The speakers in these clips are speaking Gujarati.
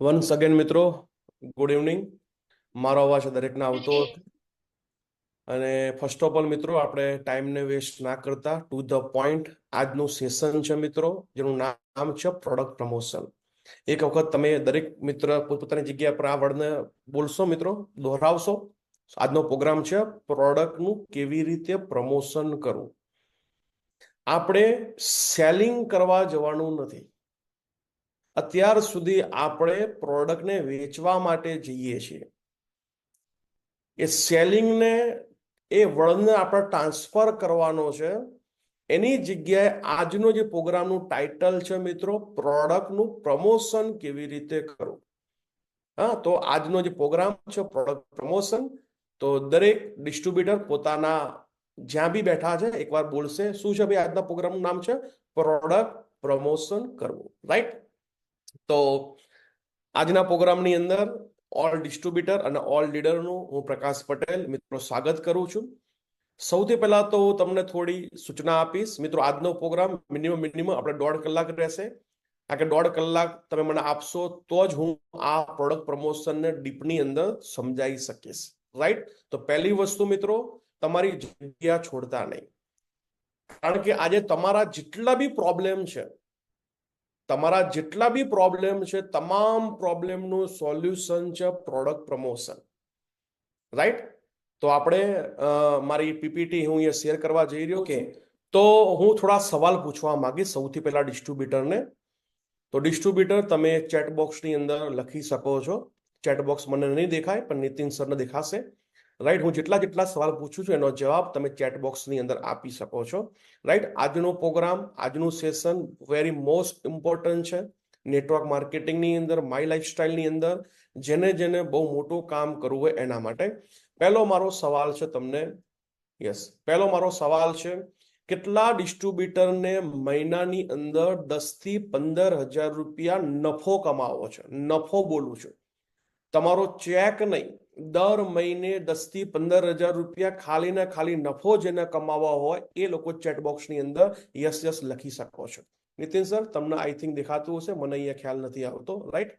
વન્સ અગેન મિત્રો, ગુડ ઇવનિંગ. મારો અવાજ દરેકને આવતો હશે. અને ફર્સ્ટ ઓફ ઓલ મિત્રો, આપણે ટાઈમને વેસ્ટ ના કરતા ટુ ધ પોઈન્ટ આજનું સેશન છે મિત્રો, જેનું નામ છે પ્રોડક્ટ પ્રમોશન. એક વખત તમે દરેક મિત્ર પોતપોતાની જગ્યા પર આ વર્ડને બોલશો મિત્રો, દોહરાવશો. આજનો પ્રોગ્રામ છે પ્રોડક્ટનું કેવી રીતે પ્રમોશન કરવું. આપણે સેલિંગ કરવા જવાનું નથી. અત્યાર સુધી આપણે પ્રોડક્ટને વેચવા માટે જઈએ છીએ. એ સેલિંગને, એ વળને આપણે ટ્રાન્સફર કરવાનો છે. એની જગ્યાએ આજનો જે પ્રોગ્રામનું ટાઇટલ છે મિત્રો, પ્રોડક્ટનું પ્રમોશન કેવી રીતે કરવું. હા, તો આજનો જે પ્રોગ્રામ છે પ્રોડક્ટ પ્રમોશન, તો દરેક ડિસ્ટ્રીબ્યુટર પોતાના જ્યાં બી બેઠા છે એકવાર બોલશે. શું છે ભાઈ આજના પ્રોગ્રામનું નામ? છે પ્રોડક્ટ પ્રમોશન કરવું, રાઈટ? તો આજના પ્રોગ્રામની અંદર ઓલ ડિસ્ટ્રીબ્યુટર અને ઓલ લીડરનું હું પ્રકાશ પટેલ મિત્રો સ્વાગત કરું છું. સૌથી પહેલા તો હું તમને થોડી સૂચના આપીશ મિત્રો. આજનો પ્રોગ્રામ મિનિમમ આપણે 1.5 કલાક રહેશે. કારણ કે 1.5 કલાક તમે મને આપશો તો જ હું આ પ્રોડક્ટ પ્રમોશનને ડીપની અંદર સમજાવી શકીશ, રાઈટ? તો પહેલી વસ્તુ મિત્રો, તમારી જગ્યા છોડતા નહીં. કારણ કે આજે તમારા જેટલા બી પ્રોબ્લેમ છે, તમામ પ્રોબ્લેમનું સોલ્યુશન છે પ્રોડક્ટ પ્રમોશન, રાઈટ? તો આપણે મારી પીપીટી હું અહીંયા શેર કરવા જઈ રહ્યો છું. તો હું થોડા સવાલ પૂછવા માંગીશ સૌથી પહેલા ડિસ્ટ્રીબ્યુટરને. તો ડિસ્ટ્રીબ્યુટર, તમે ચેટ બોક્સની અંદર લખી શકો છો. ચેટ બોક્સ મને નહીં દેખાય પણ નીતિન સરને દેખાશે, રાઈટ? હું જેટલા સવાલ પૂછું છું એનો જવાબ તમે ચેટ બોક્સની અંદર આપી શકો છો, રાઈટ? આજનો પ્રોગ્રામ, આજનું સેશન વેરી મોસ્ટ ઇમ્પોર્ટન્ટ છે નેટવર્ક માર્કેટિંગની અંદર, માય લાઈફસ્ટાઈલની અંદર, જેને બહુ મોટું કામ કરવું હોય એના માટે. પહેલો મારો સવાલ છે તમને, પહેલો મારો સવાલ છે, કેટલા ડિસ્ટ્રીબ્યુટરને મહિનાની અંદર 10 થી 15 હજાર રૂપિયા નફો કમાવો છે? નફો બોલું છું, તમારો ચેક નહીં. દર મહિને 10 થી 15 હજાર રૂપિયા ખાલી ને ખાલી નફો જેને કમાવા હોય એ લોકો ચેટબોક્સની અંદર યસ યસ લખી શકો છો. નીતિન સર, તમને આઈ થિંક દેખાતું હશે, મને અહીંયા ખ્યાલ નથી આવતો, રાઈટ?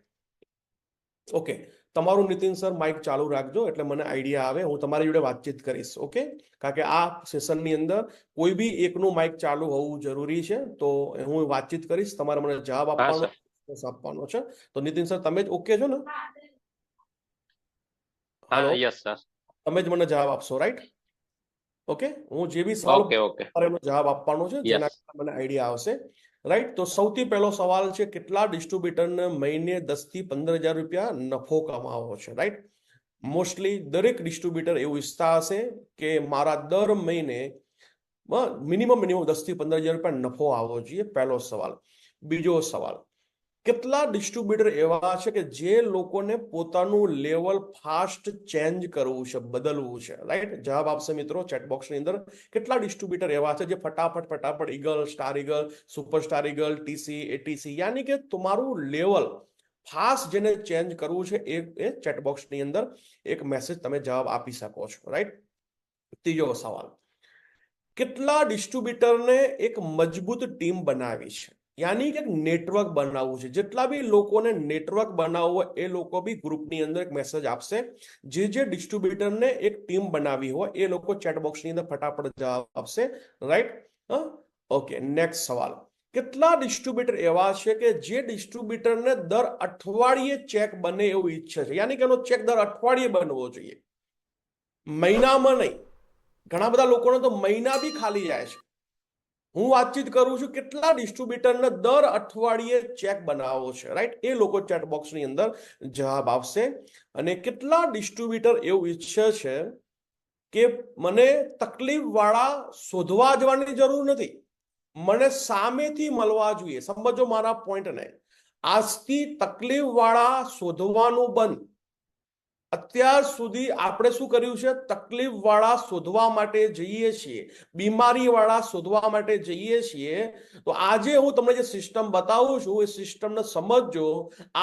ઓકે, તમારું નીતિન સર માઇક ચાલુ રાખજો એટલે મને આઈડિયા આવે, હું તમારી જોડે વાતચીત કરીશ. ઓકે, કારણ કે આ સેશનની અંદર કોઈ બી એકનું માઇક ચાલુ હોવું જરૂરી છે. તો હું વાતચીત કરીશ, તમારે મને જવાબ આપવાનો છે. તો નીતિન સર, તમે જ ઓકે છો ને? હાલો, યસ સર, તમે જ મને જવાબ આપશો, રાઈટ? ઓકે, હું જે બી સવાલ એનો જવાબ આપવાનો છે જેના મને આઈડિયા આવશે, રાઈટ? તો સૌથી પહેલો સવાલ છે, કેટલા ડિસ્ટ્રીબ્યુટરને મહિને 10 થી 15 હજાર રૂપિયા નફો કમાવો છે, રાઈટ? મોસ્ટલી દરેક ડિસ્ટ્રીબ્યુટર એવું ઈચ્છતા હશે કે મારા દર મહિને મિનિમમ 10 થી 15 હજાર રૂપિયા નફો આવવો જોઈએ. પહેલો સવાલ. બીજો સવાલ, કેટલા ડિસ્ટ્રીબ્યુટર એવા છે કે જે લોકોને પોતાનું લેવલ ફાસ્ટ ચેન્જ કરવું છે, બદલવું છે, રાઈટ? જવાબ આપશે મિત્રો ચેટબોક્સની અંદર. કેટલા ડિસ્ટ્રીબ્યુટર એવા છે જે ફટાફટ eagle, star eagle, super star eagle, TC, ATC, યાની કે તમારું લેવલ ફાસ્ટ જેને ચેન્જ કરવું છે એ ચેટબોક્સની અંદર એક મેસેજ તમે જવાબ આપી શકો છો, રાઈટ? ત્રીજો સવાલ, કેટલા ડિસ્ટ્રીબ્યુટરને એક મજબૂત ટીમ બનાવી છે, યાની કે નેટવર્ક બનાવવું છે? જેટલા બી લોકોને નેટવર્ક બનાવવું હોય એ લોકો બી ગ્રુપની અંદર એક મેસેજ આપશે. જે ડિસ્ટ્રીબ્યુટરને એક ટીમ બનાવી હોય એ લોકો ચેટબોક્સની અંદર ફટાફટ જવાબ આપશે, રાઈટ? ઓકે, નેક્સ્ટ સવાલ, કેટલા ડિસ્ટ્રીબ્યુટર એવા છે કે જે ડિસ્ટ્રીબ્યુટરને દર અઠવાડિયે ચેક બને એવું ઈચ્છે છે, યાની કે એનો ચેક દર અઠવાડિયે બનવો જોઈએ, મહિનામાં નહીં? ઘણા બધા લોકોને તો મહિના બી ખાલી જાય છે. હું વાતચીત કરું છું કેટલા ડિસ્ટ્રીબ્યુટરને દર અઠવાડિયે ચેક બનાવવો છે, રાઈટ? એ લોકો ચેટ બોક્સની અંદર જવાબ આપશે. અને કેટલા ડિસ્ટ્રીબ્યુટર એવું ઈચ્છે છે કે મને તકલીફ વાળા શોધવા જવાની જરૂર નથી, મને સામેથી મળવા જોઈએ. સમજો મારા પોઈન્ટને. આજથી તકલીફ વાળા શોધવાનું બંધ. અત્યાર સુધી આપણે શું કર્યું છે? તકલીફ વાળા શોધવા માટે જઈએ છીએ, બીમારી વાળા શોધવા માટે જઈએ છીએ. તો આજે હું તમને જે સિસ્ટમ બતાવું છું એ સિસ્ટમને સમજજો.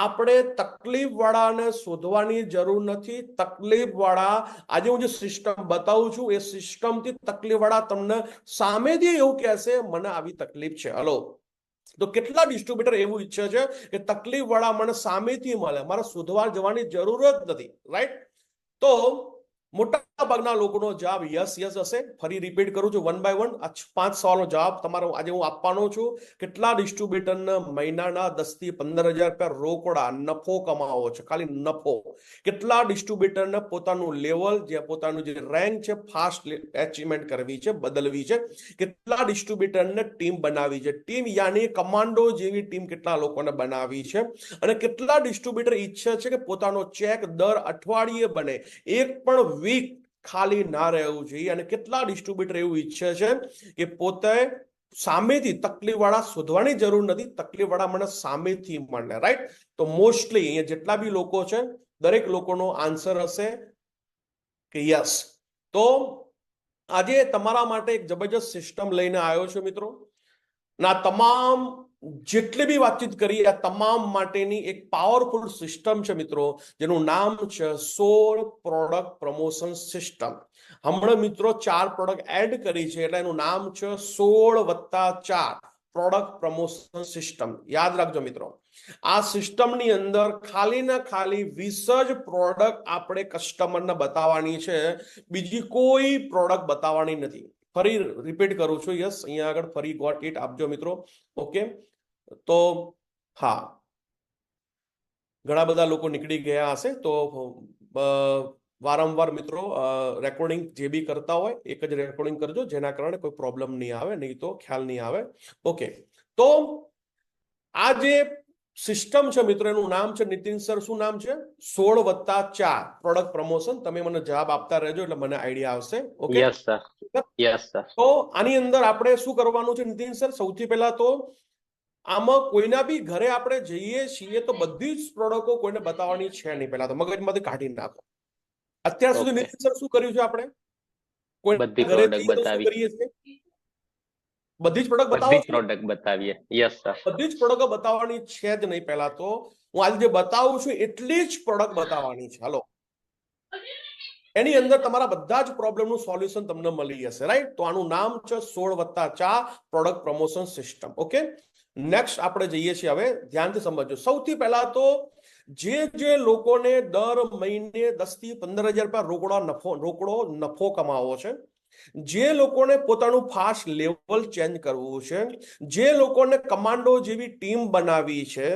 આપણે તકલીફ વાળાને શોધવાની જરૂર નથી. તકલીફ વાળા, આજે હું જે સિસ્ટમ બતાવું છું એ સિસ્ટમથી તકલીફ વાળા તમને સામેથી એવું કહેશે મને આવી તકલીફ છે. હલો, તો કેટલા ડિસ્ટ્રીબ્યુટર એવું ઈચ્છે છે કે તકલીફ વાળા મને સામેથી મળે, મારે શોધવા જવાની જરૂર જ નથી, રાઈટ? તો મોટા ભાગના લોકોનો જવાબ યસ યસ હશે. ફરી રિપીટ કરું છું વન બાય વન. આ 5 સવાલનો જવાબ તમારો આજે હું આપવાનો છું. કેટલા ડિસ્ટ્રીબ્યુટરને મહિનાના 10 થી 15,000 રૂપિયા રોકડા નફો કમાવો છે, ખાલી નફો? કેટલા ડિસ્ટ્રીબ્યુટરને પોતાનું લેવલ, જે પોતાનું જે રેન્ક છે, ફાસ્ટ એચીવમેન્ટ કરવી છે, બદલવી છે? કેટલા ડિસ્ટ્રીબ્યુટરને ટીમ બનાવી છે, ટીમ યાની કમાન્ડો જેવી ટીમ કેટલા લોકોને બનાવી છે? અને કેટલા ડિસ્ટ્રીબ્યુટર ઈચ્છે છે કે પોતાનો ચેક દર અઠવાડિયે બને, એક પણ વીક ખાલી ના રહેવું જોઈએ? અને કેટલા ડિસ્ટ્રીબ્યુટર એવું ઈચ્છે છે કે પોતે સામેથી તકલીફ વાળા શોધવાની જરૂર નથી, તકલીફ વાળા મને સામેથી મળે, રાઈટ? તો મોસ્ટલી અહીંયા જેટલા બી લોકો છે દરેક લોકોનો આન્સર હશે કે યસ. તો આજે તમારા માટે એક જબરજસ્ત સિસ્ટમ લઈને આવ્યો છું મિત્રો. ના તમામ જેટલી બી વાતચીત કરી આ તમામ માટેની એક પાવરફુલ સિસ્ટમ છે મિત્રો, જેનું નામ છે 16 પ્રોડક્ટ પ્રમોશન સિસ્ટમ. હમણાં મિત્રો 4 પ્રોડક્ટ એડ કરી છે એટલે એનું નામ છે 16+4 પ્રોડક્ટ પ્રમોશન સિસ્ટમ. યાદ રાખજો મિત્રો, આ સિસ્ટમની અંદર ખાલી ને ખાલી 20 જ પ્રોડક્ટ આપણે કસ્ટમરને બતાવવાની છે, બીજી કોઈ પ્રોડક્ટ બતાવવાની નથી. ફરી રિપીટ કરું છું, યસ અહીંયા આગળ ફરી ગોટ ઇટ આપજો મિત્રો. ઓકે, તો હા, ઘણા બધા લોકો નીકળી ગયા હશે, તો વારંવાર મિત્રો રેકોર્ડિંગ જે બી કરતા હોય એક જ રેકોર્ડિંગ કરજો, જેના કારણે કોઈ પ્રોબ્લેમ નહીં આવે, નહીં તો ખ્યાલ નહીં આવે. ઓકે, તો આ જે સિસ્ટમ છે મિત્રો એનું નામ છે, નીતિન સર શું નામ છે? 16+4 પ્રોડક્ટ પ્રમોશન. તમે મને જવાબ આપતા રહેજો એટલે મને આઈડિયા આવશે. Okay, yes sir, yes sir. તો આની અંદર આપણે શું કરવાનું છે નીતિન સર? સૌથી પહેલા તો આમાં કોઈના બી ઘરે આપણે જઈએ છીએ તો બધી જ પ્રોડક્ટો કોઈને બતાવવાની છે નહીં. પહેલા તો મગજમાંથી કાઢી નાખો. અત્યાર સુધી નીતિન સર શું કર્યું છે? આપણે કોઈ ઘરે જઈએ તો શું કરીએ છીએ? બધી જ પ્રોડક્ટ બતાવીએ. યસ સર, બધી જ પ્રોડક્ટ બતાવવાની છે જ નહીં. પહેલા તો હું આજે જે બતાવું છું એટલી જ પ્રોડક્ટ બતાવવાની છે. હાલો, એની અંદર તમારા બધા જ પ્રોબ્લેમનું સોલ્યુશન તમને મળી જશે, રાઈટ? તો આનું નામ છે 16+4 product promotion system. Okay, next આપણે જઈએ છીએ. હવે ધ્યાનથી સમજો. સૌથી પહેલા તો જે લોકોને દર મહિને 10 થી 15,000 રૂપિયા રોકડો નફો કમાવો છે, જે લોકોને પોતાનું ફાસ્ટ લેવલ ચેન્જ કરવું છે, જે લોકોને કમાન્ડો જેવી ટીમ બનાવી છે,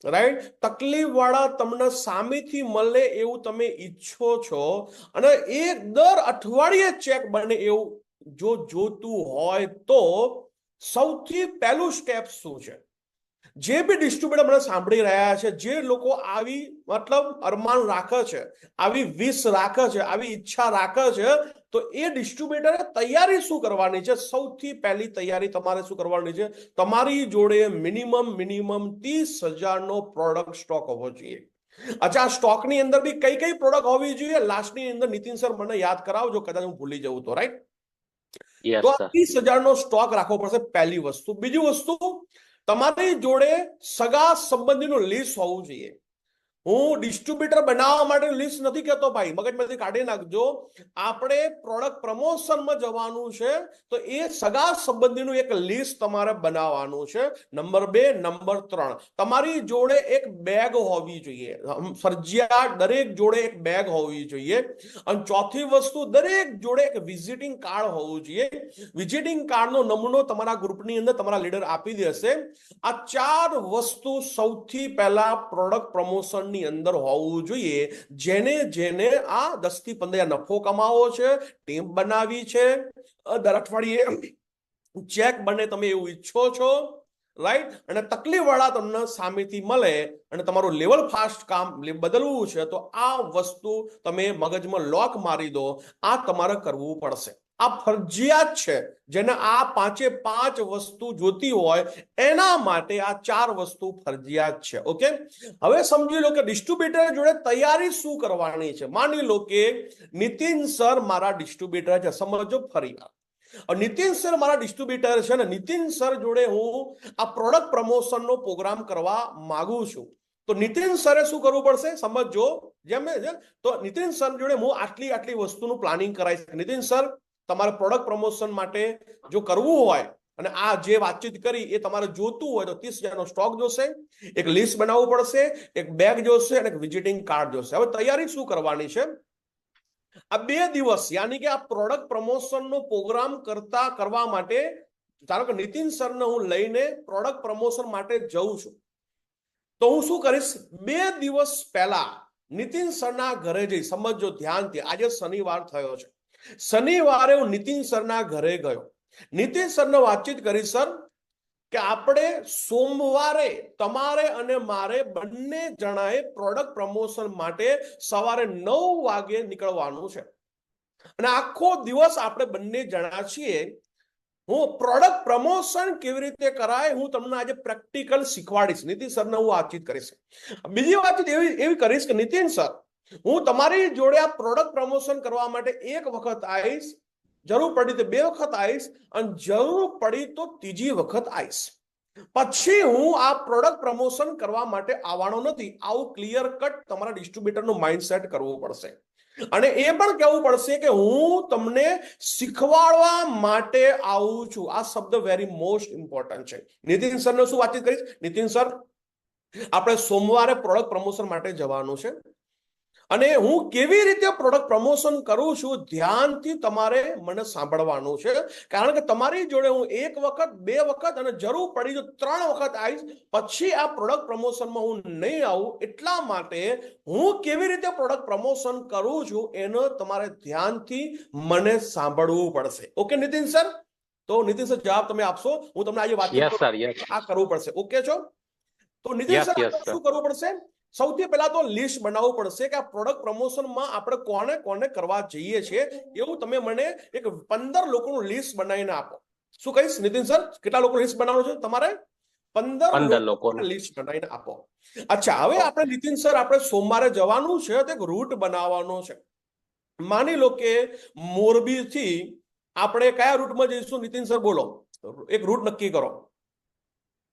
રાઈટ? તકલીફ વાળા તમને સામેથી મળે એવું તમે ઈચ્છો છો, અને એક દર અઠવાડિયે ચેક બને એવું જો જોતું હોય તો સૌથી પહેલું સ્ટેપ શું છે? જે બી ડિસ્ટ્રીબ્યુટર મને સાંભળી રહ્યા છે, જે લોકો આવી મતલબ અરમાન રાખે છે, આવી વિશ રાખે છે, આવી ઈચ્છા રાખે છે, તો એ ડિસ્ટ્રીબ્યુટરે તૈયારી શું કરવાની છે? સૌથી પહેલી તૈયારી તમારે શું કરવાની છે? તમારી જોડે મિનિમમ 30,000 નો પ્રોડક્ટ સ્ટોક હોવો જોઈએ. અચ્છા, આ સ્ટોકની અંદર બી કઈ કઈ પ્રોડક્ટ હોવી જોઈએ? લાસ્ટની અંદર નીતિન સર મને યાદ કરાવજો, કદાચ હું ભૂલી જવું તો, રાઈટ? તો 30,000 નો સ્ટોક રાખવો પડશે, પહેલી વસ્તુ. બીજી વસ્તુ, તમારી જોડે સગા સંબંધીનું લિસ્ટ હોવું જોઈએ. હું ડિસ્ટ્રીબ્યુટર બનાવવા માટે લિસ્ટ નથી કહેતો ભાઈ, મગજમાંથી કાઢી નાખજો. આપણે પ્રોડક્ટ પ્રમોશનમાં જવાનું છે તો એ સગા સંબંધીનું એક લિસ્ટ તમારે બનાવવાનું છે. નંબર 2. નંબર 3, તમારી જોડે એક બેગ હોવી જોઈએ, ફરજિયાત દરેક જોડે એક બેગ હોવી જોઈએ. અને ચોથી વસ્તુ, દરેક જોડે એક વિઝિટિંગ કાર્ડ હોવું જોઈએ. વિઝિટિંગ કાર્ડનો નમૂનો તમારા ગ્રુપની અંદર તમારા લીડર આપી દેશે. આ 4 વસ્તુ સૌથી પહેલા પ્રોડક્ટ પ્રમોશન ની અંદર હોવું જોઈએ. જેને આ 10 થી 15 નફો કમાવો છે, ટીમ બનાવી છે, દર અઠવાડિયે ચેક બને તમે એવું ઈચ્છો છો, રાઈટ? અને તકલીફ વાળા તમને સામેથી મળે અને તમારું લેવલ ફાસ્ટ કામ બદલવું છે, તો આ વસ્તુ તમે મગજમાં લોક મારી દો. આ તમારે કરવું પડશે. આ ફરજિયાત છે. જેને આ 5 વસ્તુ જોતી હોય એના માટે આ 4 વસ્તુ ફરજિયાત છે. ઓકે, હવે સમજી લો કે ડિસ્ટ્રીબ્યુટર જોડે તૈયારી શું કરવાની છે. માની લો કે નીતિન સર મારા ડિસ્ટ્રીબ્યુટર છે. સમજો ફરી વાર, નીતિન સર મારા ડિસ્ટ્રીબ્યુટર છે ને નીતિન સર જોડે હું આ પ્રોડક્ટ પ્રમોશનનો પ્રોગ્રામ કરવા માંગુ છું. તો નીતિન સરે શું કરવું પડશે? સમજો, જેમ તો નીતિન સર જોડે હું આટલી વસ્તુનું પ્લાનિંગ કરાવીશ. નીતિન સર, તમારે પ્રોડક્ટ પ્રમોશન માટે જો કરવું હોય, અને આ જે વાતચીત કરી એ તમારે જોતું હોય તો 30,000નો સ્ટોક જોશે, એક લિસ્ટ બનાવવું પડશે, એક બેગ જોશે અને એક વિઝિટિંગ કાર્ડ જોશે. હવે તૈયારી શું કરવાની છે? આ 2 દિવસ યાની કે આ પ્રોડક્ટ પ્રમોશનનો પ્રોગ્રામ કરવા માટે, ધારો કે નીતિન સરને હું લઈને પ્રોડક્ટ પ્રમોશન માટે જઉં છું, તો હું શું કરીશ? 2 દિવસ પહેલા નીતિન સરના ઘરે જઈ, સમજો ધ્યાનથી, આજે શનિવાર થયો છે, શનિવારે હું નીતિન સરના ઘરે ગયો, નીતિન સરને વાતચીત કરી, સર કે આપણે સોમવારે તમારે અને મારે બંને જણાએ પ્રોડક્ટ પ્રમોશન માટે સવારે 9 વાગે નીકળવાનું છે અને આખો દિવસ આપણે બંને જણા છીએ. હું પ્રોડક્ટ પ્રમોશન કેવી રીતે કરાય હું તમને આજે પ્રેક્ટિકલ શીખવાડીશ. નીતિન સરને હું વાતચીત કરીશ. બીજી વાતચીત એવી કરીશ કે નીતિન સર, હું તમારી જોડે આ પ્રોડક્ટ પ્રમોશન કરવા માટે એક વખત આવીશ, જરૂર પડી તો 2 વખત આવીશ અને જરૂર પડી તો 3જી વખત આવીશ. પછી હું આ પ્રોડક્ટ પ્રમોશન કરવા માટે આવવાનો નથી. આવું ક્લિયર કટ તમારા ડિસ્ટ્રીબ્યુટરનું માઇન્ડસેટ કરવું પડશે અને એ પણ કહેવું પડશે કે હું તમને શીખવાડવા માટે આવું છું. આ શબ્દ વેરી મોસ્ટ ઇમ્પોર્ટન્ટ છે. નીતિન સરને શું વાતચીત કરીશ? નીતિન સર, આપણે સોમવારે પ્રોડક્ટ પ્રમોશન માટે જવાનું છે અને હું કેવી રીતે પ્રોડક્ટ પ્રમોશન કરું છું ધ્યાનથી તમારે મને સાંભળવાનું છે, કારણ કે તમારી જોડે હું 1 વખત 2 વખત અને જરૂર પડી તો 3 વખત આવીશ. પછી આ પ્રોડક્ટ પ્રમોશનમાં હું નહીં આવું. એટલા માટે હું કેવી રીતે પ્રોડક્ટ પ્રમોશન કરું છું એનો તમારે ધ્યાનથી મને સાંભળવું પડશે. Okay Nitin sir? તો નીતિન સર જવાબ તમે આપશો? હું તમને આજે વાત આ કરવું પડશે. ઓકે છો? તો નીતિન સર શું કરવું પડશે? સૌથી પહેલા તો લિસ્ટ બનાવવું પડશે કે આ પ્રોડક્ટ પ્રમોશનમાં આપણે કોને કોને કરવા જઈએ છીએ. એવું તમે મને એક 15 લોકોનું લિસ્ટ બનાવીને આપો. શું કહીશ નીતિન સર? કેટલા લોકો લિસ્ટ બનાવવાનું છે તમારે? 15 લોકોનું લિસ્ટ બનાવીને આપો. અચ્છા, હવે આપણે નીતિન સર આપણે સોમવારે જવાનું છે તો એક રૂટ બનાવવાનો છે. માની લો કે મોરબી થી આપણે કયા રૂટમાં જઈશું નીતિન સર? બોલો, એક રૂટ નક્કી કરો.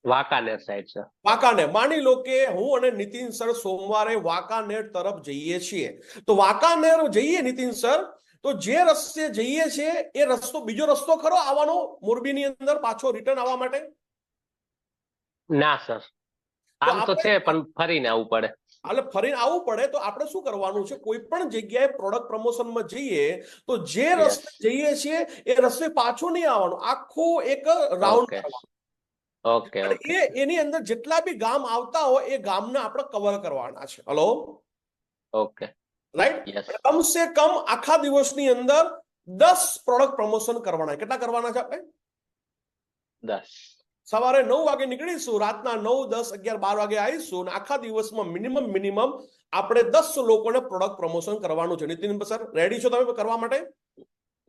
વાંકાનેર સાઈડ છે. વાંકાનેર. માની લો કે હું અને નીતિન સર સોમવારે વાંકાનેર તરફ જઈએ છીએ, તો વાંકાનેર જઈએ નીતિન સર, તો જે રસ્તે જઈએ છીએ એ રસ્તો, બીજો રસ્તો ખરો આવવાનો મોરબીની અંદર પાછો રિટર્ન આવવા માટે? ના સર, આમ તો છે પણ ફરીને આવવું પડે. એટલે ફરીને આવવું પડે. તો આપણે શું કરવાનું છે? કોઈ પણ જગ્યાએ પ્રોડક્ટ પ્રમોશનમાં જઈએ તો જે રસ્તે જઈએ છીએ એ રસ્તે પાછું નહીં આવવાનું, આખો એક રાઉન્ડ કરવાનો. ઓકે. એની અંદર જેટલા બી ગામ આવતા હોય એ ગામને આપણે કવર કરવાના છે. હલો? Okay, right? કમસે કમ આખા દિવસની અંદર 10 પ્રોડક્ટ પ્રમોશન કરવાના. કેટલા કરવાના છે આપણે? 10. સવારે 9 વાગે નીકળીશું, રાતના 9, 10, 11, 12 વાગે આવીશું અને આખા દિવસમાં મિનિમમ આપણે 10 લોકોને પ્રોડક્ટ પ્રમોશન કરવાનું છે. નીતિન સર, રેડી છો તમે કરવા માટે?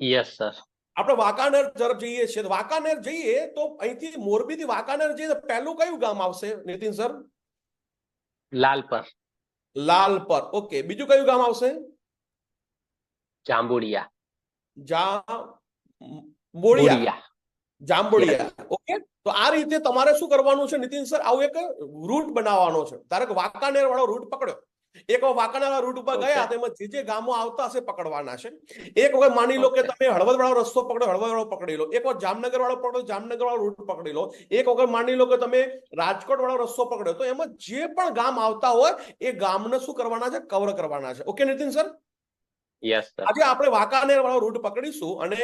Yes sir. આપણે વાંકાનેર તરફ જઈએ છીએ. વાંકાનેર જઈએ તો અહીંથી મોરબીથી વાંકાનેર જઈએ તો પહેલું કયું ગામ આવશે નીતિન સર? લાલપર. લાલપર. ઓકે. બીજું કયું ગામ આવશે? જાંબુડિયા. જાંબુડિયા. ઓકે. તો આ રીતે તમારે શું કરવાનું છે નીતિન સર? આવું એક રૂટ બનાવવાનો છે. ધારો કે વાંકાનેર વાળો રૂટ પકડ્યો, એક વખત વાંકાનેર રૂટ ઉપર ગયા તો એમાં જે ગામો આવતા હશે પકડવાના છે. એક વખત માની લો કે તમે હળવદ વાળો રસ્તો પકડો, હળવદ વાળો પકડી લો. એક વખત જામનગર વાળો પકડો, જામનગર વાળો રૂટ પકડી લો. એક વખત માની લો કે તમે રાજકોટ વાળો રસ્તો પકડ્યો, તો એમાં જે પણ ગામ આવતા હોય એ ગામને શું કરવાના છે? કવર કરવાના છે. Okay Nitin sir? Yes sir. આજે આપણે વાંકાનેર વાળો રૂટ પકડીશું અને